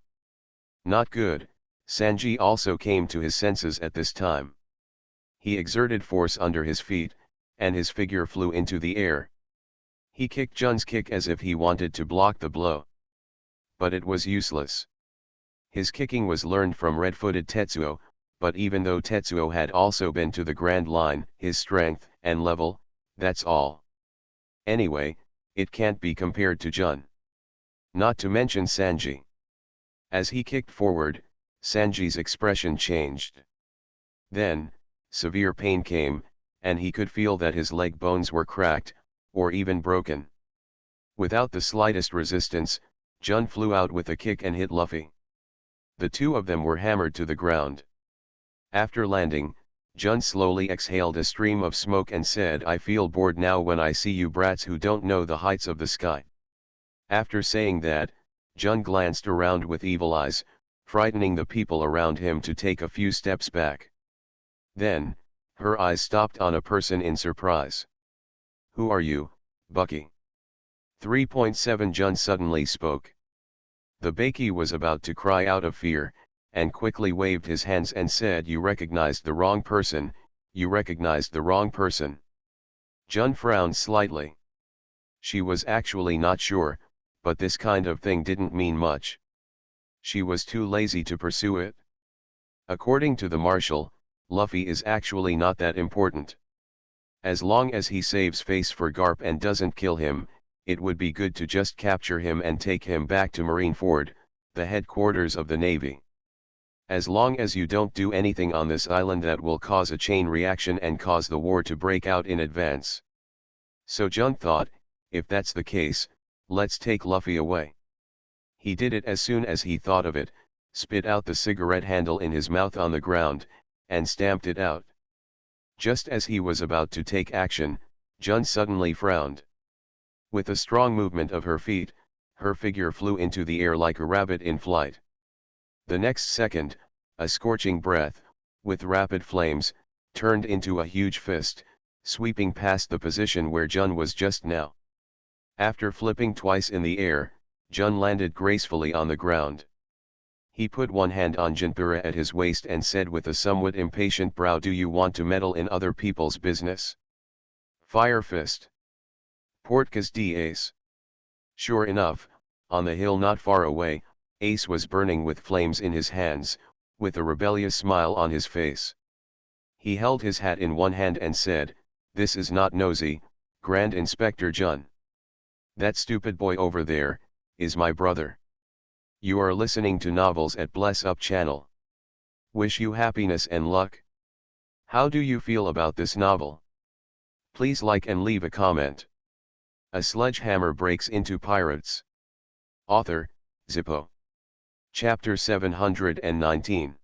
Not good. Sanji also came to his senses at this time. He exerted force under his feet, and his figure flew into the air. He kicked Jun's kick as if he wanted to block the blow. But it was useless. His kicking was learned from red-footed Tetsuo, but even though Tetsuo had also been to the Grand Line, his strength and level, that's all. Anyway, it can't be compared to Jun. Not to mention Sanji. As he kicked forward, Sanji's expression changed. Then, severe pain came, and he could feel that his leg bones were cracked, or even broken. Without the slightest resistance, Jun flew out with a kick and hit Luffy. The two of them were hammered to the ground. After landing, Jun slowly exhaled a stream of smoke and said, "I feel bored now when I see you brats who don't know the heights of the sky." After saying that, Jun glanced around with evil eyes, frightening the people around him to take a few steps back. Then, her eyes stopped on a person in surprise. "Who are you, Bucky?" 3.7 Jun suddenly spoke. The Baki was about to cry out of fear, and quickly waved his hands and said, "You recognized the wrong person, you recognized the wrong person." Jun frowned slightly. She was actually not sure, but this kind of thing didn't mean much. She was too lazy to pursue it. According to the Marshal, Luffy is actually not that important. As long as he saves face for Garp and doesn't kill him, it would be good to just capture him and take him back to Marineford, the headquarters of the Navy. As long as you don't do anything on this island that will cause a chain reaction and cause the war to break out in advance. So Jun thought, if that's the case, let's take Luffy away. He did it as soon as he thought of it, spit out the cigarette handle in his mouth on the ground, and stamped it out. Just as he was about to take action, Jun suddenly frowned. With a strong movement of her feet, her figure flew into the air like a rabbit in flight. The next second, a scorching breath, with rapid flames, turned into a huge fist, sweeping past the position where Jun was just now. After flipping twice in the air, Jun landed gracefully on the ground. He put one hand on Jinpura at his waist and said with a somewhat impatient brow, "Do you want to meddle in other people's business?" Fire fist. Portkas d'Ace. Sure enough, on the hill not far away, Ace was burning with flames in his hands, with a rebellious smile on his face. He held his hat in one hand and said, "This is not nosy, Grand Inspector Jun. That stupid boy over there, is my brother. You are listening to novels at Bless Up channel. Wish you happiness and luck. How do you feel about this novel? Please like and leave a comment." A sledgehammer breaks into pirates. Author, Zippo. Chapter 719.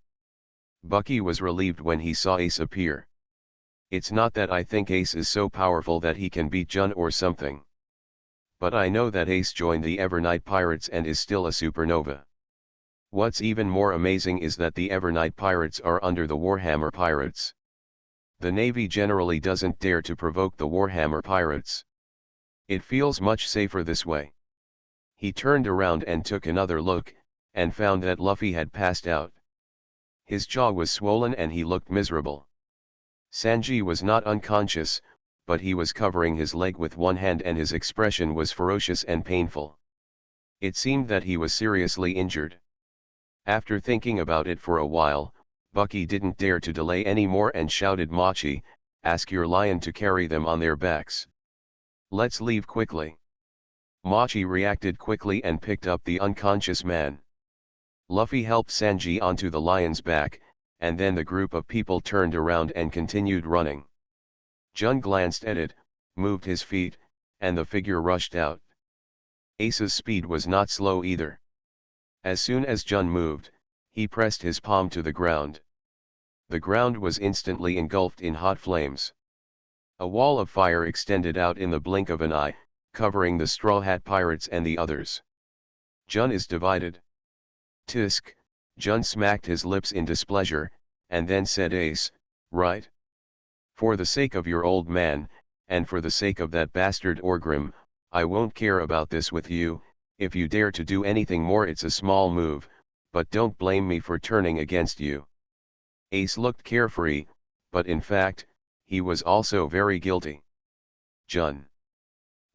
Bucky was relieved when he saw Ace appear. "It's not that I think Ace is so powerful that he can beat Jun or something. But I know that Ace joined the Evernight Pirates and is still a supernova. What's even more amazing is that the Evernight Pirates are under the Warhammer Pirates. The Navy generally doesn't dare to provoke the Warhammer Pirates. It feels much safer this way." He turned around and took another look, and found that Luffy had passed out. His jaw was swollen and he looked miserable. Sanji was not unconscious, but he was covering his leg with one hand and his expression was ferocious and painful. It seemed that he was seriously injured. After thinking about it for a while, Bucky didn't dare to delay any more and shouted, "Machi, ask your lion to carry them on their backs. Let's leave quickly." Machi reacted quickly and picked up the unconscious man. Luffy helped Sanji onto the lion's back, and then the group of people turned around and continued running. Jun glanced at it, moved his feet, and the figure rushed out. Ace's speed was not slow either. As soon as Jun moved, he pressed his palm to the ground. The ground was instantly engulfed in hot flames. A wall of fire extended out in the blink of an eye, covering the Straw Hat Pirates and the others. Jun is divided. Tisk, Jun smacked his lips in displeasure, and then said, "Ace, right? For the sake of your old man, and for the sake of that bastard Orgrim, I won't care about this with you. If you dare to do anything more, it's a small move, but don't blame me for turning against you." Ace looked carefree, but in fact, he was also very guilty. Jun.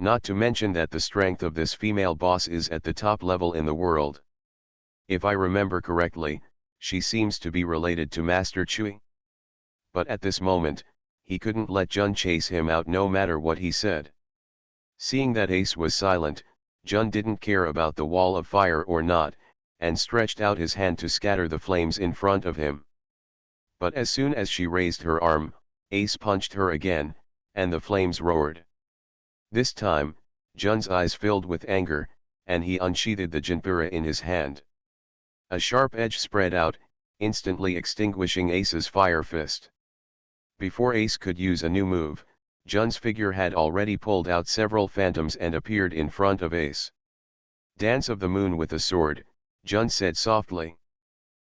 Not to mention that the strength of this female boss is at the top level in the world. If I remember correctly, she seems to be related to Master Chui. But at this moment, he couldn't let Jun chase him out no matter what he said. Seeing that Ace was silent, Jun didn't care about the wall of fire or not, and stretched out his hand to scatter the flames in front of him. But as soon as she raised her arm, Ace punched her again, and the flames roared. This time, Jun's eyes filled with anger, and he unsheathed the Jinpura in his hand. A sharp edge spread out, instantly extinguishing Ace's fire fist. Before Ace could use a new move, Jun's figure had already pulled out several phantoms and appeared in front of Ace. "Dance of the moon with a sword," Jun said softly.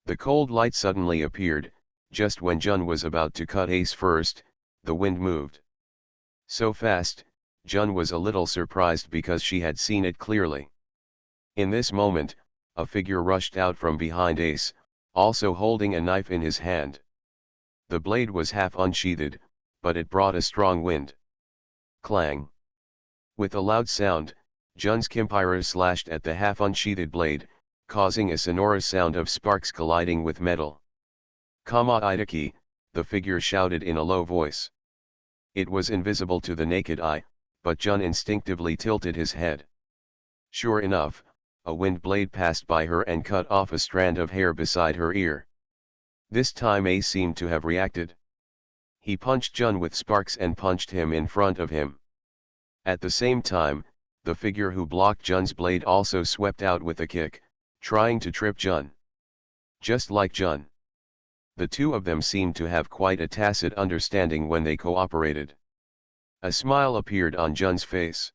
The cold light suddenly appeared. Just when Jun was about to cut Ace first, the wind moved. So fast, Jun was a little surprised because she had seen it clearly. In this moment, a figure rushed out from behind Ace, also holding a knife in his hand. The blade was half unsheathed, but it brought a strong wind. Clang! With a loud sound, Jun's Kimpira slashed at the half unsheathed blade, causing a sonorous sound of sparks colliding with metal. "Kama Itaki," the figure shouted in a low voice. It was invisible to the naked eye, but Jun instinctively tilted his head. Sure enough, a wind blade passed by her and cut off a strand of hair beside her ear. This time Ace seemed to have reacted. He punched Jun with sparks and punched him in front of him. At the same time, the figure who blocked Jun's blade also swept out with a kick, trying to trip Jun. Just like Jun. The two of them seemed to have quite a tacit understanding when they cooperated. A smile appeared on Jun's face.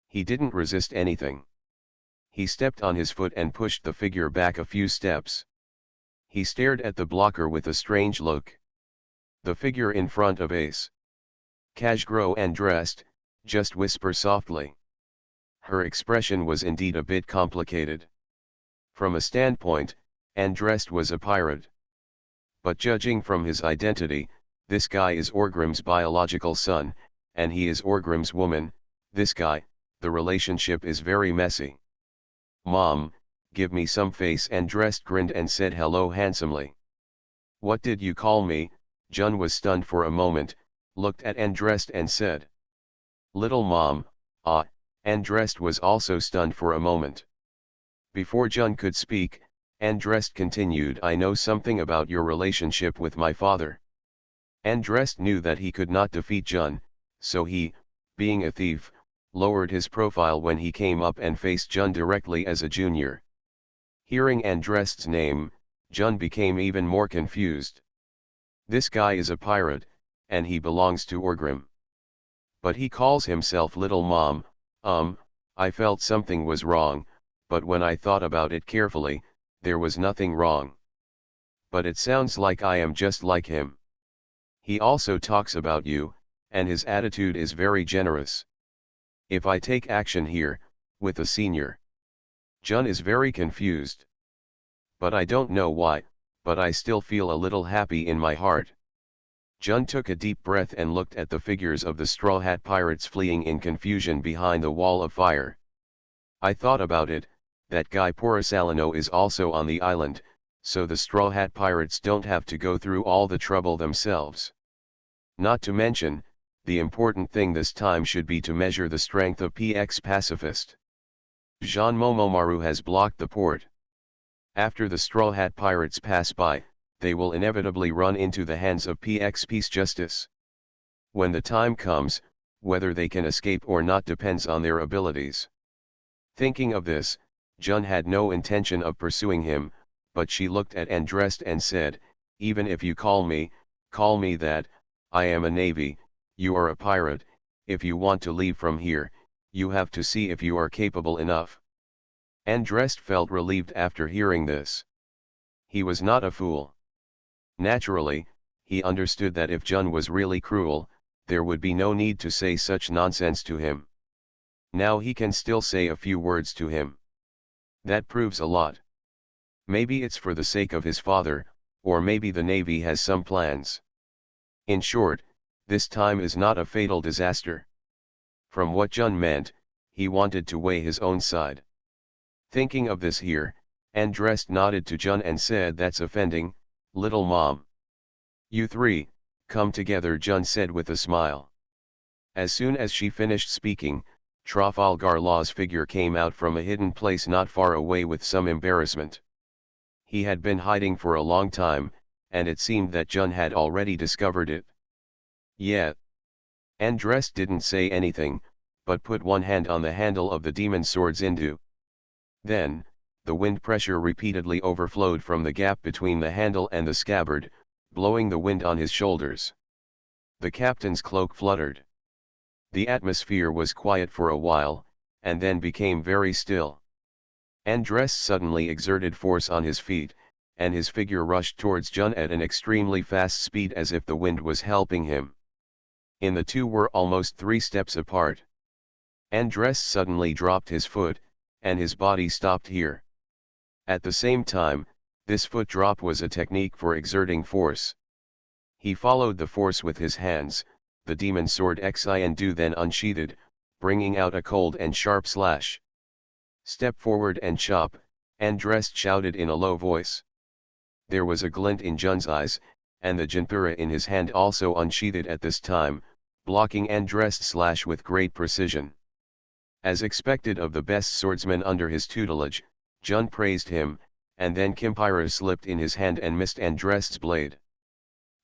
He didn't resist anything. He stepped on his foot and pushed the figure back a few steps. He stared at the blocker with a strange look. The figure in front of Ace. Casual and dressed, just whisper softly. Her expression was indeed a bit complicated. From a standpoint, Andrest was a pirate. But judging from his identity, this guy is Orgrim's biological son, and he is Orgrim's woman. This guy, the relationship is very messy. "Mom, give me some face." Andrest grinned and said hello handsomely. "What did you call me?" Jun was stunned for a moment, looked at Andrest and said. "Little mom." Ah, Andrest was also stunned for a moment. Before Jun could speak, Andrest continued, "I know something about your relationship with my father." Andrest knew that he could not defeat Jun, so he, being a thief, lowered his profile when he came up and faced Jun directly as a junior. Hearing Andrest's name, Jun became even more confused. This guy is a pirate, and he belongs to Orgrim. But he calls himself Little Mom. I felt something was wrong, but when I thought about it carefully, there was nothing wrong. But it sounds like I am just like him. He also talks about you, and his attitude is very generous. If I take action here, with a senior. Jun is very confused. But I don't know why, but I still feel a little happy in my heart. Jun took a deep breath and looked at the figures of the Straw Hat Pirates fleeing in confusion behind the wall of fire. I thought about it, that guy Porisalino is also on the island, so the Straw Hat Pirates don't have to go through all the trouble themselves. Not to mention, the important thing this time should be to measure the strength of PX Pacifist. Jean Momomaru has blocked the port. After the Straw Hat Pirates pass by, they will inevitably run into the hands of PX Peace Justice. When the time comes, whether they can escape or not depends on their abilities. Thinking of this, Jun had no intention of pursuing him, but she looked at Andrest and said, "Even if you call me that, I am a navy, you are a pirate, if you want to leave from here, you have to see if you are capable enough." Andrest felt relieved after hearing this. He was not a fool. Naturally, he understood that if Jun was really cruel, there would be no need to say such nonsense to him. Now he can still say a few words to him. That proves a lot. Maybe it's for the sake of his father, or maybe the Navy has some plans. In short, this time is not a fatal disaster. From what Jun meant, he wanted to weigh his own side. Thinking of this here, Andrest nodded to Jun and said, "That's offending, little mom." "You three, come together," Jun said with a smile. As soon as she finished speaking, Trafalgar Law's figure came out from a hidden place not far away with some embarrassment. He had been hiding for a long time, and it seemed that Jun had already discovered it. "Yeah." Andrest didn't say anything, but put one hand on the handle of the demon sword's Indu. Then, the wind pressure repeatedly overflowed from the gap between the handle and the scabbard, blowing the wind on his shoulders. The captain's cloak fluttered. The atmosphere was quiet for a while, and then became very still. Andrest suddenly exerted force on his feet, and his figure rushed towards Jun at an extremely fast speed as if the wind was helping him. The two were almost 3 steps apart. Andrest suddenly dropped his foot, and his body stopped here. At the same time, this foot drop was a technique for exerting force. He followed the force with his hands, the demon sword Xindu then unsheathed, bringing out a cold and sharp slash. "Step forward and chop," Andrest shouted in a low voice. There was a glint in Jun's eyes, and the Jinpura in his hand also unsheathed at this time, blocking Andrest's slash with great precision. As expected of the best swordsman under his tutelage, Jun praised him, and then Kimpira slipped in his hand and missed Andrest's blade.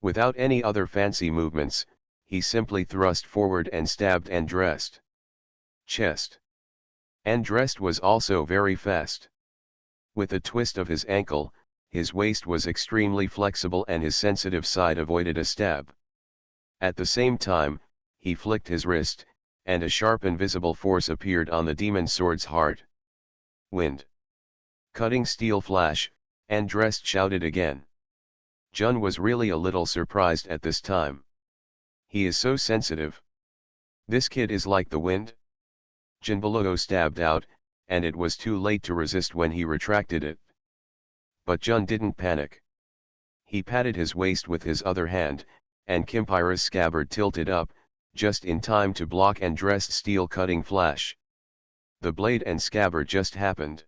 Without any other fancy movements, he simply thrust forward and stabbed Andrest. Chest. Andrest was also very fast. With a twist of his ankle, his waist was extremely flexible and his sensitive side avoided a stab. At the same time, he flicked his wrist, and a sharp invisible force appeared on the demon sword's heart. "Wind. Cutting steel flash," Andrest shouted again. Jun was really a little surprised at this time. He is so sensitive. This kid is like the wind? Jinbulugo stabbed out, and it was too late to resist when he retracted it. But Jun didn't panic. He patted his waist with his other hand, and Kimpira's scabbard tilted up, just in time to block Andrest's steel-cutting flash. The blade and scabbard just happened.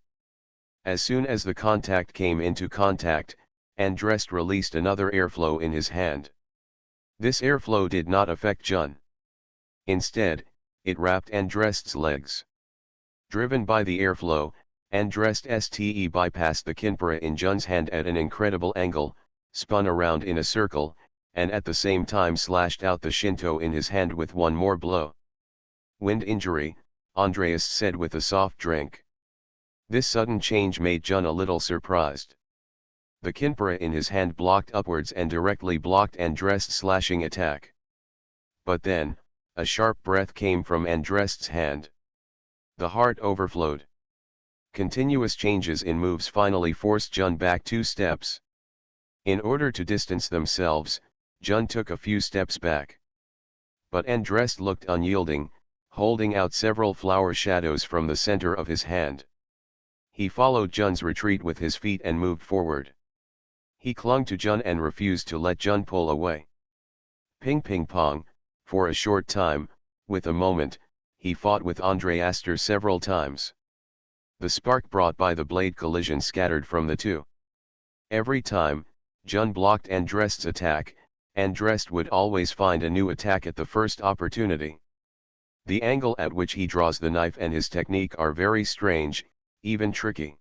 As soon as the contact came into contact, Andrest released another airflow in his hand. This airflow did not affect Jun. Instead, it wrapped Andrest's legs. Driven by the airflow, Andrest Ste bypassed the Kinpura in Jun's hand at an incredible angle, spun around in a circle, and at the same time slashed out the Shinto in his hand with one more blow. "Wind injury," Andreas said with a soft drink. This sudden change made Jun a little surprised. The Kinpura in his hand blocked upwards and directly blocked Andrest's slashing attack. But then, a sharp breath came from Andrest's hand. The heart overflowed. Continuous changes in moves finally forced Jun back 2 steps. In order to distance themselves, Jun took a few steps back. But Andrest looked unyielding, holding out several flower shadows from the center of his hand. He followed Jun's retreat with his feet and moved forward. He clung to Jun and refused to let Jun pull away. Ping ping pong, for a short time, with a moment, he fought with Andre Aster several times. The spark brought by the blade collision scattered from the two. Every time, Jun blocked Andrest's attack, Andrest would always find a new attack at the first opportunity. The angle at which he draws the knife and his technique are very strange, even tricky.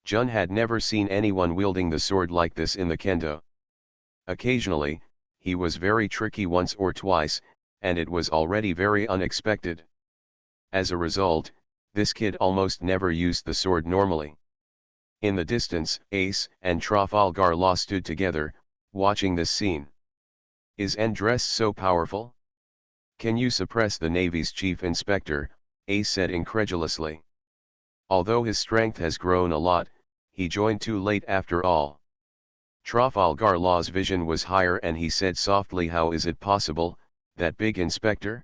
Jun had never seen anyone wielding the sword like this in the kendo. Occasionally, he was very tricky once or twice, and it was already very unexpected. As a result, this kid almost never used the sword normally. In the distance, Ace and Trafalgar Law stood together, watching this scene. Is Andrest so powerful? Can you suppress the Navy's chief inspector? Ace said incredulously. Although his strength has grown a lot, he joined too late after all. Trafalgar Law's vision was higher and he said softly, how is it possible, that big inspector?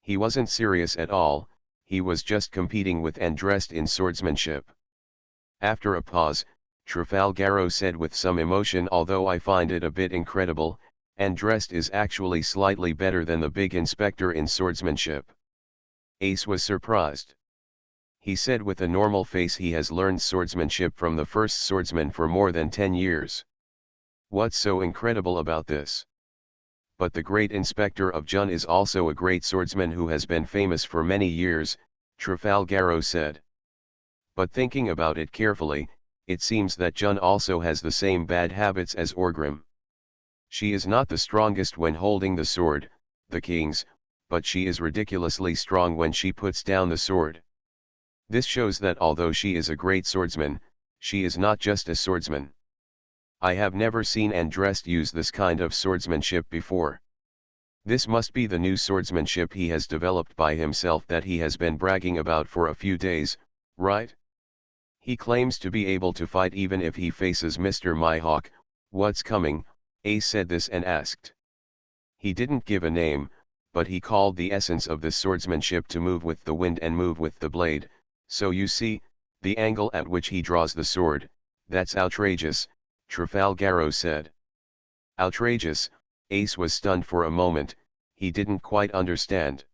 He wasn't serious at all, he was just competing with Andrest in swordsmanship. After a pause, Trafalgaro said with some emotion, although I find it a bit incredible, Andrest is actually slightly better than the big inspector in swordsmanship. Ace was surprised. He said with a normal face he has learned swordsmanship from the first swordsman for more than 10 years. What's so incredible about this? But the great inspector of Jun is also a great swordsman who has been famous for many years, Trafalgaro said. But thinking about it carefully, it seems that Jun also has the same bad habits as Orgrim. She is not the strongest when holding the sword, the king's, but she is ridiculously strong when she puts down the sword. This shows that although she is a great swordsman, she is not just a swordsman. I have never seen Andrest use this kind of swordsmanship before. This must be the new swordsmanship he has developed by himself that he has been bragging about for a few days, right? He claims to be able to fight even if he faces Mr. Mihawk. What's coming? Ace said this and asked. He didn't give a name, but he called the essence of this swordsmanship to move with the wind and move with the blade, so you see, the angle at which he draws the sword, that's outrageous, Trafalgaro said. Outrageous, Ace was stunned for a moment, he didn't quite understand.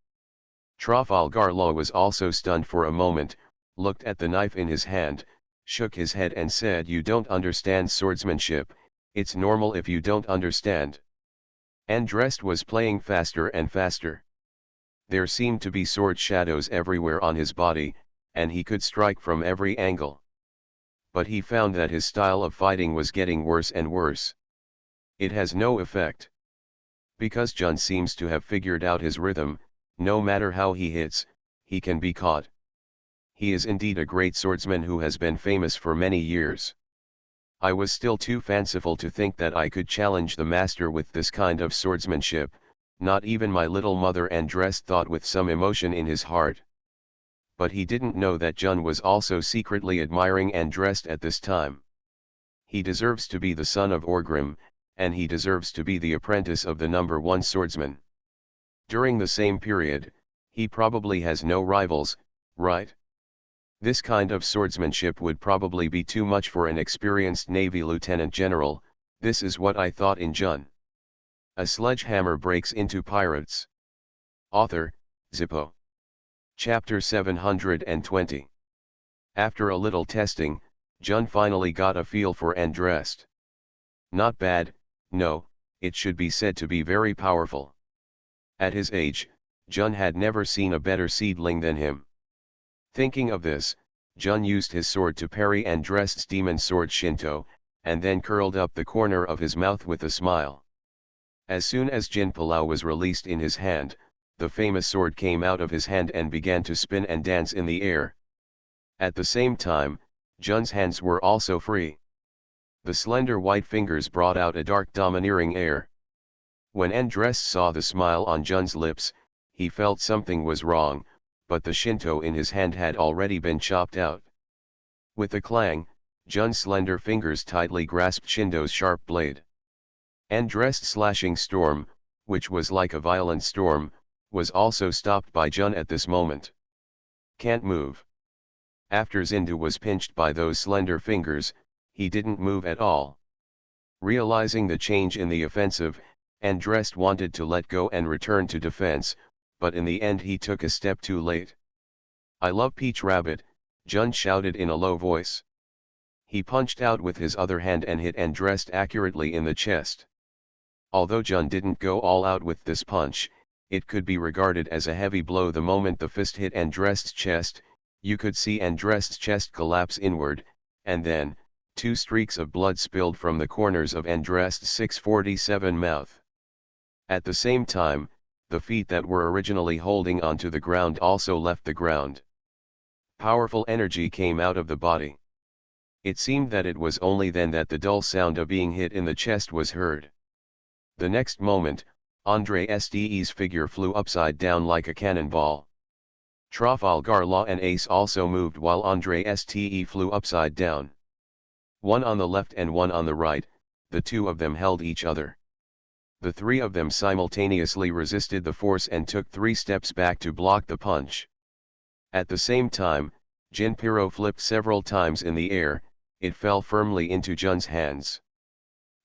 Trafalgar Law was also stunned for a moment, looked at the knife in his hand, shook his head and said, you don't understand swordsmanship, it's normal if you don't understand. Andrest was playing faster and faster. There seemed to be sword shadows everywhere on his body, and he could strike from every angle. But he found that his style of fighting was getting worse and worse. It has no effect. Because Jun seems to have figured out his rhythm, no matter how he hits, he can be caught. He is indeed a great swordsman who has been famous for many years. I was still too fanciful to think that I could challenge the master with this kind of swordsmanship, not even my little mother, Andrest thought with some emotion in his heart. But he didn't know that Jun was also secretly admiring Andrest at this time. He deserves to be the son of Orgrim, and he deserves to be the apprentice of the #1 swordsman. During the same period, he probably has no rivals, right? This kind of swordsmanship would probably be too much for an experienced Navy lieutenant general. This is what I thought in Jun. A sledgehammer breaks into pirates. Author, Zippo. Chapter 720. After a little testing, Jun finally got a feel for Andrest. Not bad, no, it should be said to be very powerful. At his age, Jun had never seen a better seedling than him. Thinking of this, Jun used his sword to parry Andrest's demon sword Shinto, and then curled up the corner of his mouth with a smile. As soon as Jin Palau was released in his hand, the famous sword came out of his hand and began to spin and dance in the air. At the same time, Jun's hands were also free. The slender white fingers brought out a dark domineering air. When Andrest saw the smile on Jun's lips, he felt something was wrong, but the Shinto in his hand had already been chopped out. With a clang, Jun's slender fingers tightly grasped Shinto's sharp blade. Andrest's slashing storm, which was like a violent storm, was also stopped by Jun at this moment. Can't move. After Zindu was pinched by those slender fingers, he didn't move at all. Realizing the change in the offensive, Andrest wanted to let go and return to defense, but in the end he took a step too late. "I love Peach Rabbit," Jun shouted in a low voice. He punched out with his other hand and hit Andrest accurately in the chest. Although Jun didn't go all out with this punch, it could be regarded as a heavy blow the moment the fist hit Andrest's chest. You could see Andrest's chest collapse inward, and then, 2 streaks of blood spilled from the corners of Andrest's 647 mouth. At the same time, the feet that were originally holding onto the ground also left the ground. Powerful energy came out of the body. It seemed that it was only then that the dull sound of being hit in the chest was heard. The next moment, Andre Ste's figure flew upside down like a cannonball. Trafalgar Law and Ace also moved while Andre Ste flew upside down. One on the left and one on the right, the two of them held each other. The three of them simultaneously resisted the force and took 3 steps back to block the punch. At the same time, Jinpiro flipped several times in the air. It fell firmly into Jun's hands.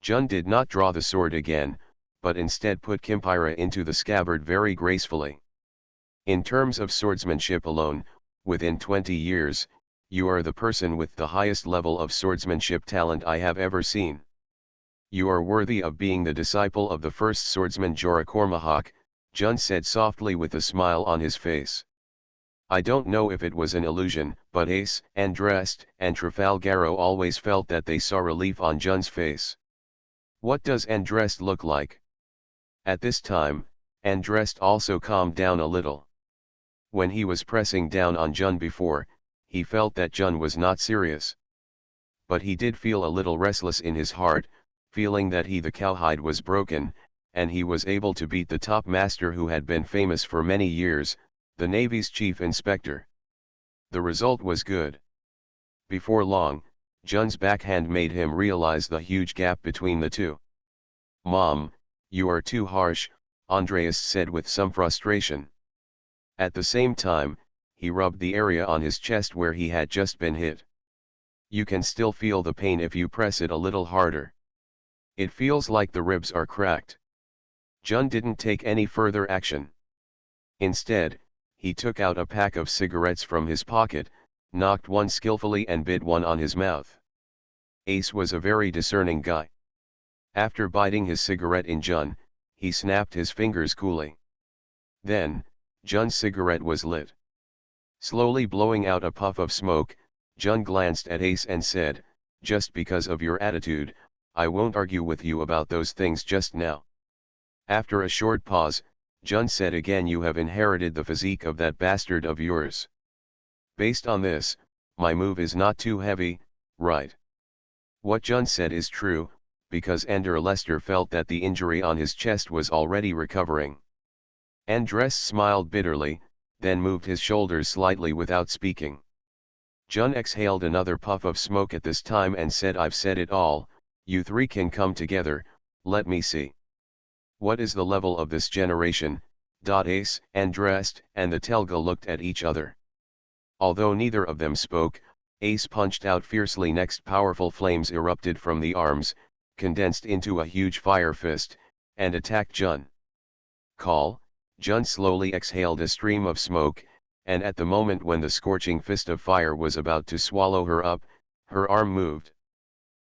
Jun did not draw the sword again, but instead put Kimpira into the scabbard very gracefully. In terms of swordsmanship alone, within 20 years, you are the person with the highest level of swordsmanship talent I have ever seen. You are worthy of being the disciple of the first swordsman Jorah Cormahawk, Jun said softly with a smile on his face. I don't know if it was an illusion, but Ace, Andrest, and Trafalgaro always felt that they saw relief on Jun's face. What does Andrest look like? At this time, Andrest also calmed down a little. When he was pressing down on Jun before, he felt that Jun was not serious. But he did feel a little restless in his heart, feeling that the cowhide was broken, and he was able to beat the top master who had been famous for many years, the Navy's chief inspector. The result was good. Before long, Jun's backhand made him realize the huge gap between the two. "Mom, you are too harsh," Andreas said with some frustration. At the same time, he rubbed the area on his chest where he had just been hit. "You can still feel the pain if you press it a little harder. It feels like the ribs are cracked." Jun didn't take any further action. Instead, he took out a pack of cigarettes from his pocket, knocked one skillfully and bit one on his mouth. Ace was a very discerning guy. After biting his cigarette in Jun, he snapped his fingers coolly. Then, Jun's cigarette was lit. Slowly blowing out a puff of smoke, Jun glanced at Ace and said, "Just because of your attitude, I won't argue with you about those things just now." After a short pause, Jun said again, "You have inherited the physique of that bastard of yours. Based on this, my move is not too heavy, right?" What Jun said is true, because Ender Lester felt that the injury on his chest was already recovering. Andres smiled bitterly, then moved his shoulders slightly without speaking. Jun exhaled another puff of smoke at this time and said, "I've said it all, you three can come together, let me see. What is the level of this generation?" Ace, Andrest, and the Telga looked at each other. Although neither of them spoke, Ace punched out fiercely. Next, powerful flames erupted from the arms, condensed into a huge fire fist, and attacked Jun. "Call." Jun slowly exhaled a stream of smoke, and at the moment when the scorching fist of fire was about to swallow her up, her arm moved.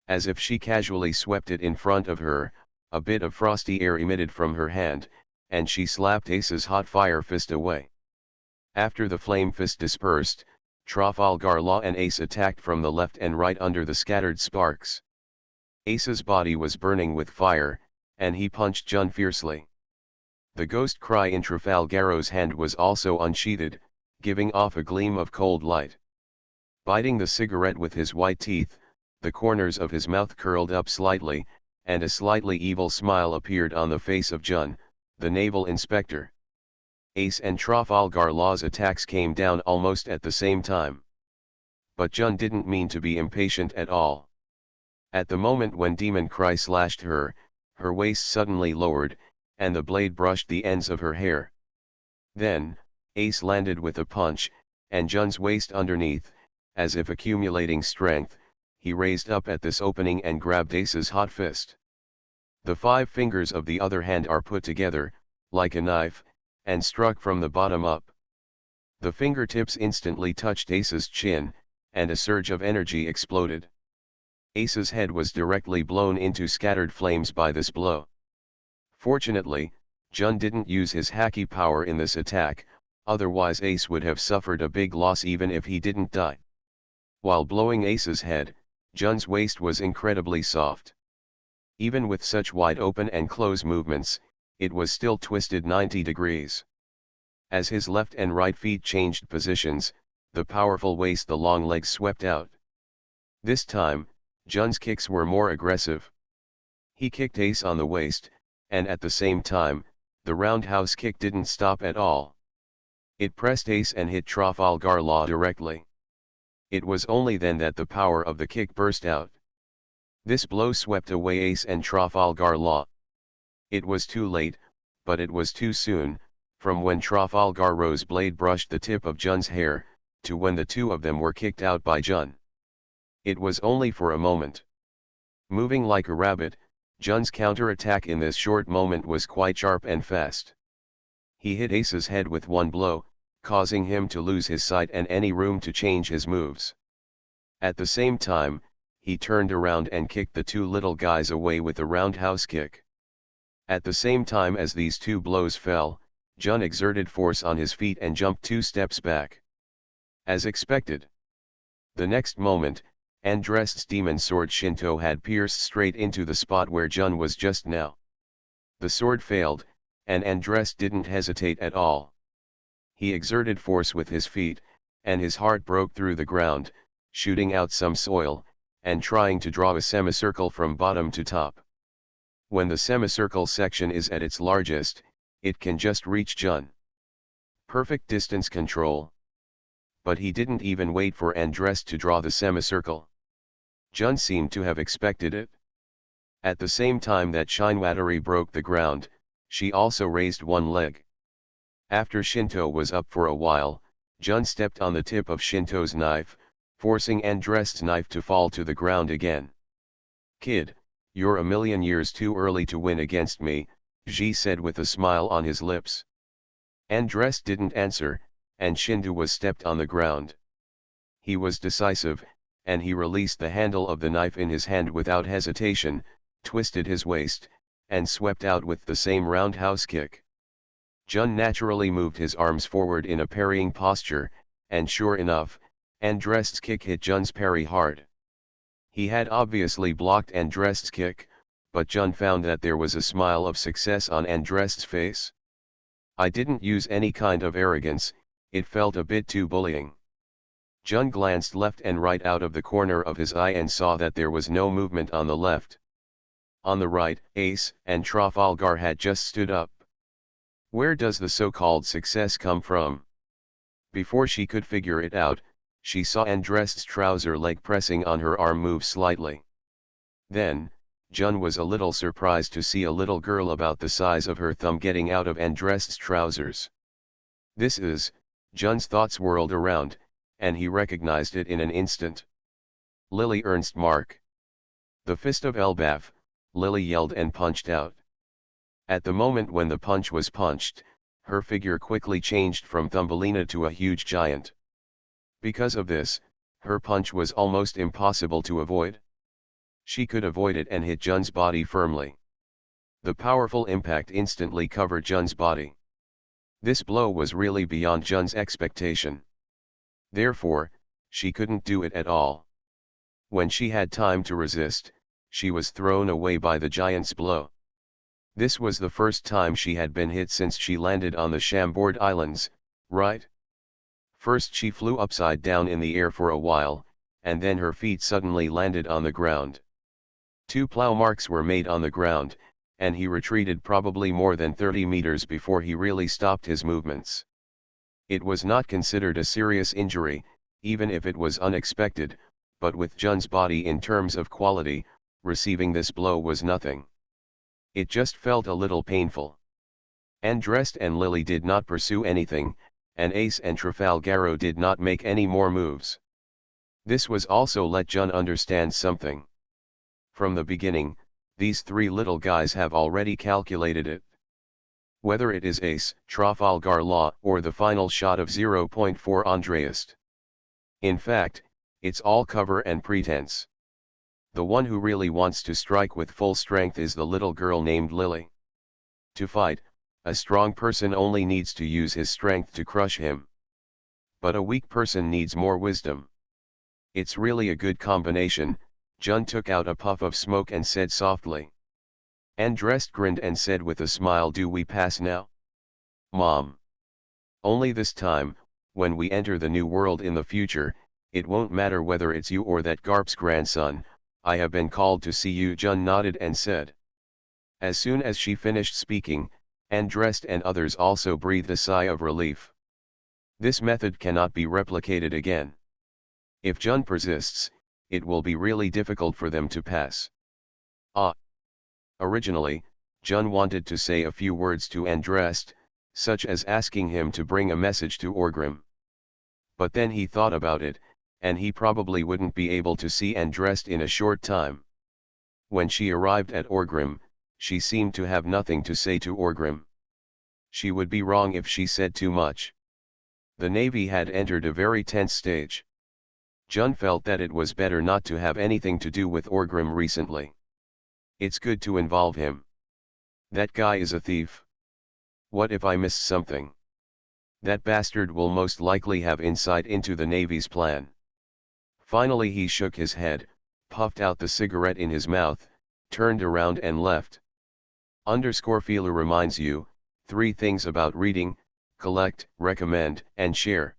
As if she casually swept it in front of her, a bit of frosty air emitted from her hand, and she slapped Ace's hot fire fist away. After the flame fist dispersed, Trafalgar Law and Ace attacked from the left and right under the scattered sparks. Ace's body was burning with fire, and he punched Jun fiercely. The ghost cry in Trafalgaro's hand was also unsheathed, giving off a gleam of cold light. Biting the cigarette with his white teeth, the corners of his mouth curled up slightly, and a slightly evil smile appeared on the face of Jun, the naval inspector. Ace and Trafalgar Law's attacks came down almost at the same time. But Jun didn't mean to be impatient at all. At the moment when Demon Cry slashed her, her waist suddenly lowered, and the blade brushed the ends of her hair. Then, Ace landed with a punch, and Jun's waist underneath, as if accumulating strength, he raised up at this opening and grabbed Ace's hot fist. The 5 fingers of the other hand are put together, like a knife, and struck from the bottom up. The fingertips instantly touched Ace's chin, and a surge of energy exploded. Ace's head was directly blown into scattered flames by this blow. Fortunately, Jun didn't use his haki power in this attack, otherwise Ace would have suffered a big loss even if he didn't die. While blowing Ace's head, Jun's waist was incredibly soft. Even with such wide open and close movements, it was still twisted 90 degrees. As his left and right feet changed positions, the powerful waist the long legs swept out. This time, Jun's kicks were more aggressive. He kicked Ace on the waist, and at the same time, the roundhouse kick didn't stop at all. It pressed Ace and hit Trafalgar Law directly. It was only then that the power of the kick burst out. This blow swept away Ace and Trafalgar Law. It was too late, but it was too soon, from when Trafalgar Law's blade brushed the tip of Jun's hair, to when the two of them were kicked out by Jun. It was only for a moment. Moving like a rabbit, Jun's counter-attack in this short moment was quite sharp and fast. He hit Ace's head with one blow, causing him to lose his sight and any room to change his moves. At the same time, he turned around and kicked the two little guys away with a roundhouse kick. At the same time as these two blows fell, Jun exerted force on his feet and jumped 2 steps back. As expected. The next moment, Andrest's demon sword Shinto had pierced straight into the spot where Jun was just now. The sword failed, and Andrest didn't hesitate at all. He exerted force with his feet, and his heart broke through the ground, shooting out some soil, and trying to draw a semicircle from bottom to top. When the semicircle section is at its largest, it can just reach Jun. Perfect distance control. But he didn't even wait for Andrest to draw the semicircle. Jun seemed to have expected it. At the same time that Shinwatari broke the ground, she also raised one leg. After Shinto was up for a while, Jun stepped on the tip of Shinto's knife, forcing Andrest's knife to fall to the ground again. "Kid, you're a million years too early to win against me," Ji said with a smile on his lips. Andrest didn't answer, and Shinto was stepped on the ground. He was decisive, and he released the handle of the knife in his hand without hesitation, twisted his waist, and swept out with the same roundhouse kick. Jun naturally moved his arms forward in a parrying posture, and sure enough, Andrest's kick hit Jun's parry hard. He had obviously blocked Andrest's kick, but Jun found that there was a smile of success on Andrest's face. "I didn't use any kind of arrogance, it felt a bit too bullying." Jun glanced left and right out of the corner of his eye and saw that there was no movement on the left. On the right, Ace and Trafalgar had just stood up. Where does the so-called success come from? Before she could figure it out, she saw Andrest's trouser leg pressing on her arm move slightly. Then, Jun was a little surprised to see a little girl about the size of her thumb getting out of Andrest's trousers. This is, Jun's thoughts whirled around, and he recognized it in an instant. Lily Ernst Mark. The fist of Elbaf, Lily yelled and punched out. At the moment when the punch was punched, her figure quickly changed from Thumbelina to a huge giant. Because of this, her punch was almost impossible to avoid. She could avoid it and hit Jun's body firmly. The powerful impact instantly covered Jun's body. This blow was really beyond Jun's expectation. Therefore, she couldn't do it at all. When she had time to resist, she was thrown away by the giant's blow. This was the first time she had been hit since she landed on the Chambord Islands, right? First she flew upside down in the air for a while, and then her feet suddenly landed on the ground. 2 plow marks were made on the ground, and he retreated probably more than 30 meters before he really stopped his movements. It was not considered a serious injury, even if it was unexpected, but with Jun's body in terms of quality, receiving this blow was nothing. It just felt a little painful. Andrest and Lily did not pursue anything, and Ace and Trafalgaro did not make any more moves. This was also let Jun understand something. From the beginning, These three little guys have already calculated it. Whether it is Ace, Trafalgar Law, or the final shot of 0.4 Andreast. In fact, it's all cover and pretense. The one who really wants to strike with full strength is the little girl named Lily. To fight, a strong person only needs to use his strength to crush him. But a weak person needs more wisdom. It's really a good combination. Jun took out a puff of smoke and said softly. Andrest grinned and said with a smile, "Do we pass now? Mom. Only this time, when we enter the new world in the future, it won't matter whether it's you or that Garp's grandson. I have been called to see you." Jun nodded and said. As soon as she finished speaking, Andrest and others also breathed a sigh of relief. This method cannot be replicated again. If Jun persists, it will be really difficult for them to pass. Originally, Jun wanted to say a few words to Andrest, such as asking him to bring a message to Orgrim. But then he thought about it, and he probably wouldn't be able to see Andrest in a short time. When she arrived at Orgrim, she seemed to have nothing to say to Orgrim. She would be wrong if she said too much. The Navy had entered a very tense stage. Jun felt that it was better not to have anything to do with Orgrim recently. It's good to involve him. That guy is a thief. What if I missed something? That bastard will most likely have insight into the Navy's plan. Finally he shook his head, puffed out the cigarette in his mouth, turned around and left. Feeler reminds you, 3 things about reading: collect, recommend, and share.